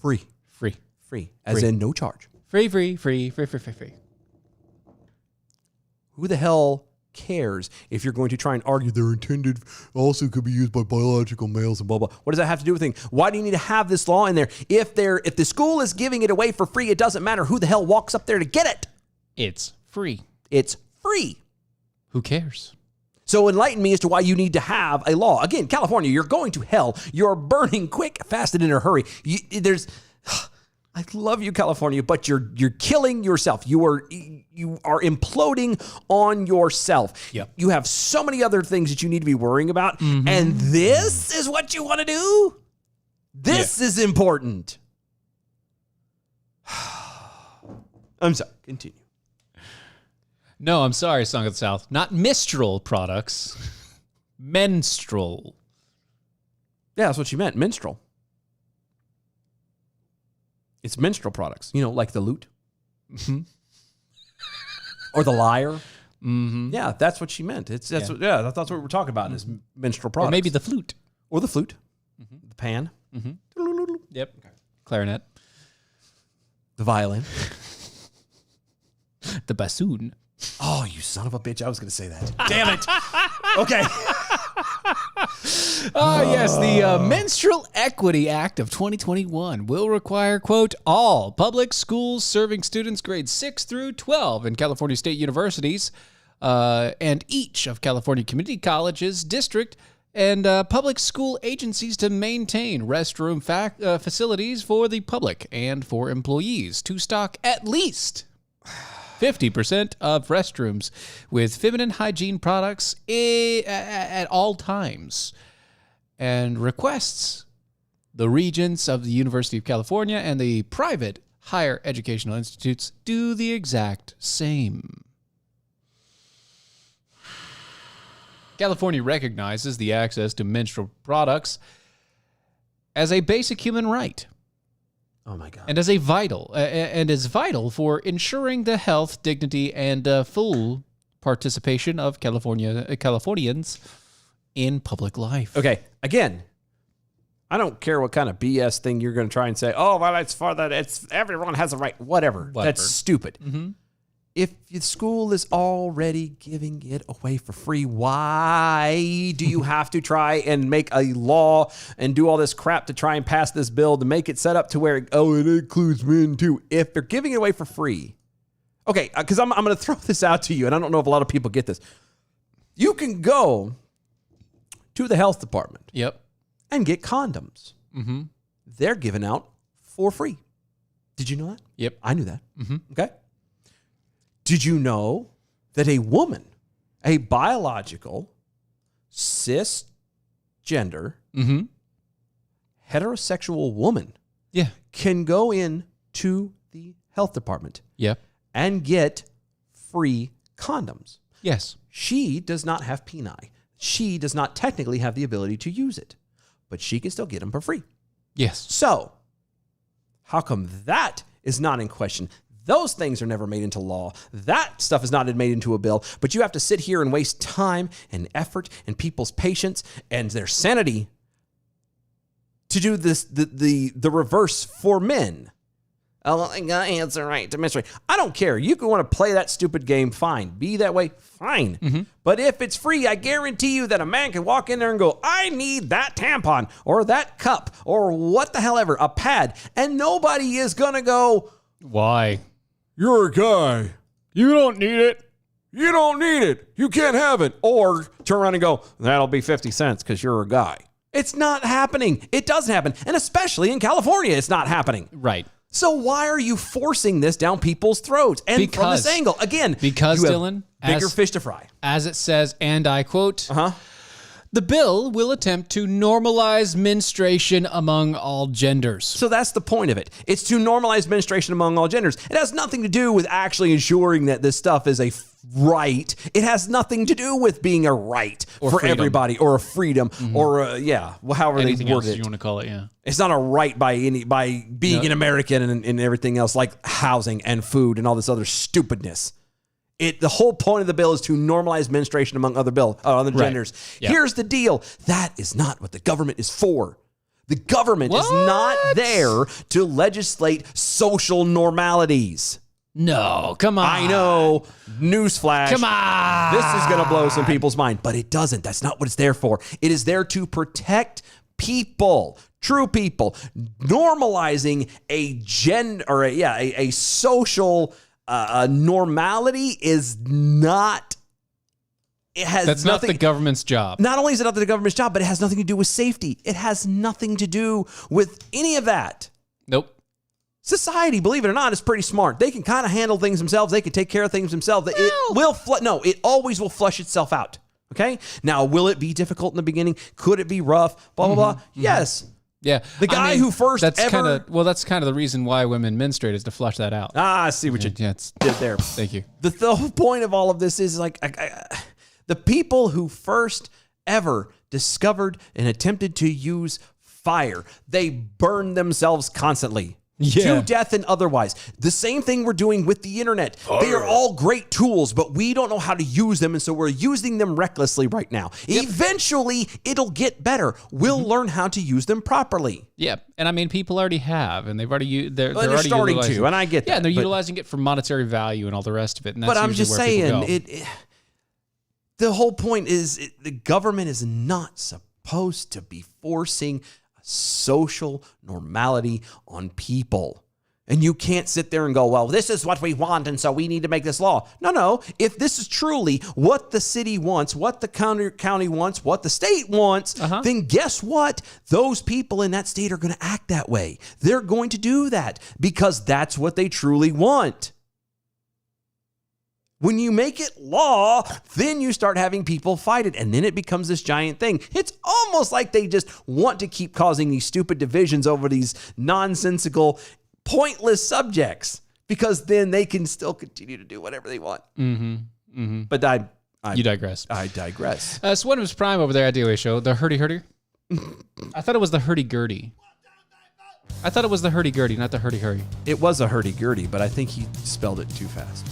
B: free.
C: Free.
B: Free. As
C: Free.
B: in no charge.
C: Free.
B: Who the hell cares if you're going to try and argue they're intended also could be used by biological males and blah, blah. What does that have to do with things? Why do you need to have this law in there? If the school is giving it away for free, it doesn't matter who the hell walks up there to get it.
C: It's free.
B: It's free.
C: Who cares?
B: So enlighten me as to why you need to have a law. Again, California, you're going to hell. You're burning quick, fast, and in a hurry. I love you, California, but you're killing yourself. You are imploding on yourself.
C: Yep.
B: You have so many other things that you need to be worrying about, and this is what you want to do? This is important. I'm sorry. Continue.
C: No, I'm sorry, Song of the South. Not Mistral products. Menstrual.
B: Yeah, that's what you meant. Minstrel. It's menstrual products. You know, like the lute. Or the lyre.
C: Mm-hmm.
B: Yeah, that's what she meant. That's what we're talking about is menstrual products.
C: Or maybe the flute.
B: Or the flute. The pan.
C: Yep. Clarinet.
B: The violin.
C: The bassoon.
B: Oh, you son of a bitch. I was going to say that. Damn it. Okay.
C: Yes, the Menstrual Equity Act of 2021 will require, quote, all public schools serving students grades 6 through 12 in California state universities and each of California community colleges, district, and public school agencies to maintain restroom facilities for the public and for employees to stock at least 50% of restrooms with feminine hygiene products at all times, and requests the regents of the University of California and the private higher educational institutes do the exact same. California recognizes the access to menstrual products as a basic human right.
B: Oh my God.
C: And as is vital for ensuring the health, dignity, and full participation of Californians in public life.
B: Okay, again, I don't care what kind of BS thing you're going to try and say. Oh, well, it's for that. It's everyone has a right. Whatever. That's stupid.
C: Mm-hmm.
B: If the school is already giving it away for free, why do you have to try and make a law and do all this crap to try and pass this bill to make it set up to where, it includes men too? If they're giving it away for free. Okay, because I'm going to throw this out to you, and I don't know if a lot of people get this. You can go to the health department.
C: Yep.
B: And get condoms.
C: Mm-hmm.
B: They're given out for free. Did you know that?
C: Yep.
B: I knew that.
C: Mm-hmm.
B: Okay. Did you know that a woman, a biological, cisgender,
C: Mm-hmm.
B: heterosexual woman
C: Yeah.
B: can go in to the health department
C: Yep.
B: and get free condoms?
C: Yes.
B: She does not have peni. She does not technically have the ability to use it, but she can still get them for free.
C: Yes.
B: So, how come that is not in question? Those things are never made into law. That stuff is not made into a bill, but you have to sit here and waste time and effort and people's patience and their sanity to do this, the reverse for men. Oh, it's a right to menstruate. I don't care. You can want to play that stupid game, fine. Be that way, fine.
C: Mm-hmm.
B: But if it's free, I guarantee you that a man can walk in there and go, I need that tampon or that cup or what the hell ever, a pad. And nobody is going to go,
C: Why?
B: you're a guy. You don't need it. You don't need it. You can't have it. Or turn around and go, that'll be 50 cents because you're a guy. It's not happening. It doesn't happen. And especially in California, it's not happening.
C: Right.
B: So why are you forcing this down people's throats? And from this angle, again,
C: because
B: you have
C: Dylan,
B: bigger fish to fry.
C: As it says, and I quote,
B: Uh-huh.
C: the bill will attempt to normalize menstruation among all genders.
B: So that's the point of it. It's to normalize menstruation among all genders. It has nothing to do with actually ensuring that this stuff is a right. It has nothing to do with being a right
C: Or
B: for
C: freedom.
B: everybody or a freedom or however
C: Anything
B: they
C: else
B: word it.
C: you want to call it, yeah.
B: It's not a right by being an American and everything else like housing and food and all this other stupidness. The whole point of the bill is to normalize menstruation among other genders.
C: Yeah.
B: Here's the deal. That is not what the government is for. The government is not there to legislate social normalities.
C: No, come on.
B: I know. Newsflash.
C: Come on.
B: This is going to blow some people's mind, but it doesn't. That's not what it's there for. It is there to protect people, true people, normalizing a social normality is not.
C: That's not the government's job.
B: Not only is it not the government's job, but it has nothing to do with safety. It has nothing to do with any of that.
C: Nope.
B: Society, believe it or not, is pretty smart. They can kind of handle things themselves. They can take care of things themselves. It always will flush itself out. Okay? Now, will it be difficult in the beginning? Could it be rough? Blah, blah, blah. Yes.
C: Yeah.
B: The guy who first
C: that's
B: ever...
C: that's kind of the reason why women menstruate is to flush that out.
B: I see what you
C: Yeah,
B: did there.
C: Thank you.
B: The whole point of all of this is like the people who first ever discovered and attempted to use fire, they burned themselves constantly.
C: Yeah.
B: To death and otherwise. The same thing we're doing with the internet. They are all great tools, but we don't know how to use them, and so we're using them recklessly right now. Yep. Eventually, it'll get better. We'll learn how to use them properly.
C: Yeah, and I mean, people already have, and they've already they're
B: They're
C: already
B: starting
C: utilizing,
B: to, and I get that.
C: Yeah, and they're
B: but-
C: utilizing it for monetary value and all the rest of it. And that's
B: But I'm
C: usually
B: just
C: where people
B: saying,
C: go.
B: the whole point is the government is not supposed to be forcing a social normality on people. And you can't sit there and go, well, this is what we want, and so we need to make this law. No. If this is truly what the city wants, what the county wants, what the state wants, then guess what? Those people in that state are going to act that way. They're going to do that because that's what they truly want. When you make it law, then you start having people fight it, and then it becomes this giant thing. It's almost like they just want to keep causing these stupid divisions over these nonsensical, pointless subjects, because then they can still continue to do whatever they want. But
C: You digress.
B: I digress.
C: Swindham's Prime over there at DOA Show. The hurdy-hurdy. I thought it was the hurdy-gurdy. I thought it was the hurdy-gurdy, not the hurdy-hurry.
B: It was a hurdy-gurdy, but I think he spelled it too fast.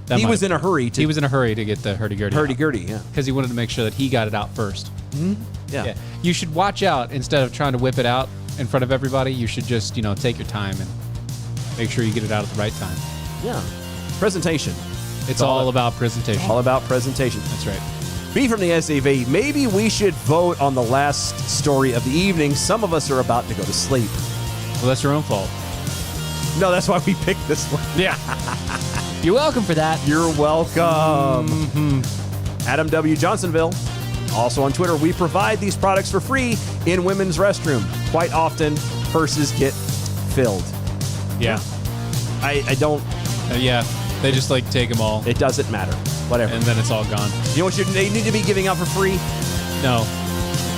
C: That
B: He
C: might
B: was
C: have
B: in a hurry to
C: He was in a hurry to get the hurdy-gurdy.
B: hurdy-gurdy, yeah.
C: Because he wanted to make sure that he got it out first.
B: Yeah.
C: You should watch out instead of trying to whip it out in front of everybody. You should just, take your time and make sure you get it out at the right time.
B: Yeah. Presentation.
C: It's all about presentation.
B: All about presentation.
C: That's right.
B: B from the SAV, maybe we should vote on the last story of the evening. Some of us are about to go to sleep.
C: Well, that's your own fault.
B: No, that's why we picked this one.
C: Yeah. You're welcome for that.
B: You're welcome. Adam W. Johnsonville. Also on Twitter, we provide these products for free in women's restroom. Quite often, purses get filled.
C: Yeah.
B: I don't,
C: Yeah. They just take them all,
B: it doesn't matter. Whatever.
C: and then it's all gone.
B: You know what they need to be giving out for free?
C: No,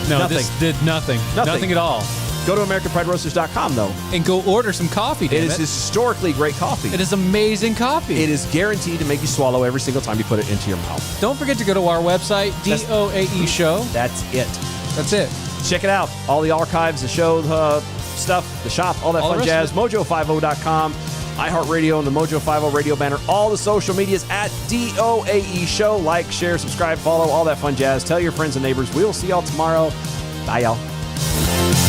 B: Nothing.
C: this did nothing. Nothing at all.
B: Go to AmericanPrideRoasters.com, though.
C: And go order some coffee. Damn
B: It is historically great coffee.
C: It is amazing coffee.
B: It is guaranteed to make you swallow every single time you put it into your mouth.
C: Don't forget to go to our website, DOAE Show.
B: That's it.
C: That's it.
B: Check it out. All the archives, the show, stuff, the shop, all that
C: All the
B: fun
C: rest
B: jazz. Mojo50.com, iHeartRadio, and the Mojo50 radio banner. All the social medias at DOAE Show. Like, share, subscribe, follow, all that fun jazz. Tell your friends and neighbors. We'll see y'all tomorrow. Bye, y'all.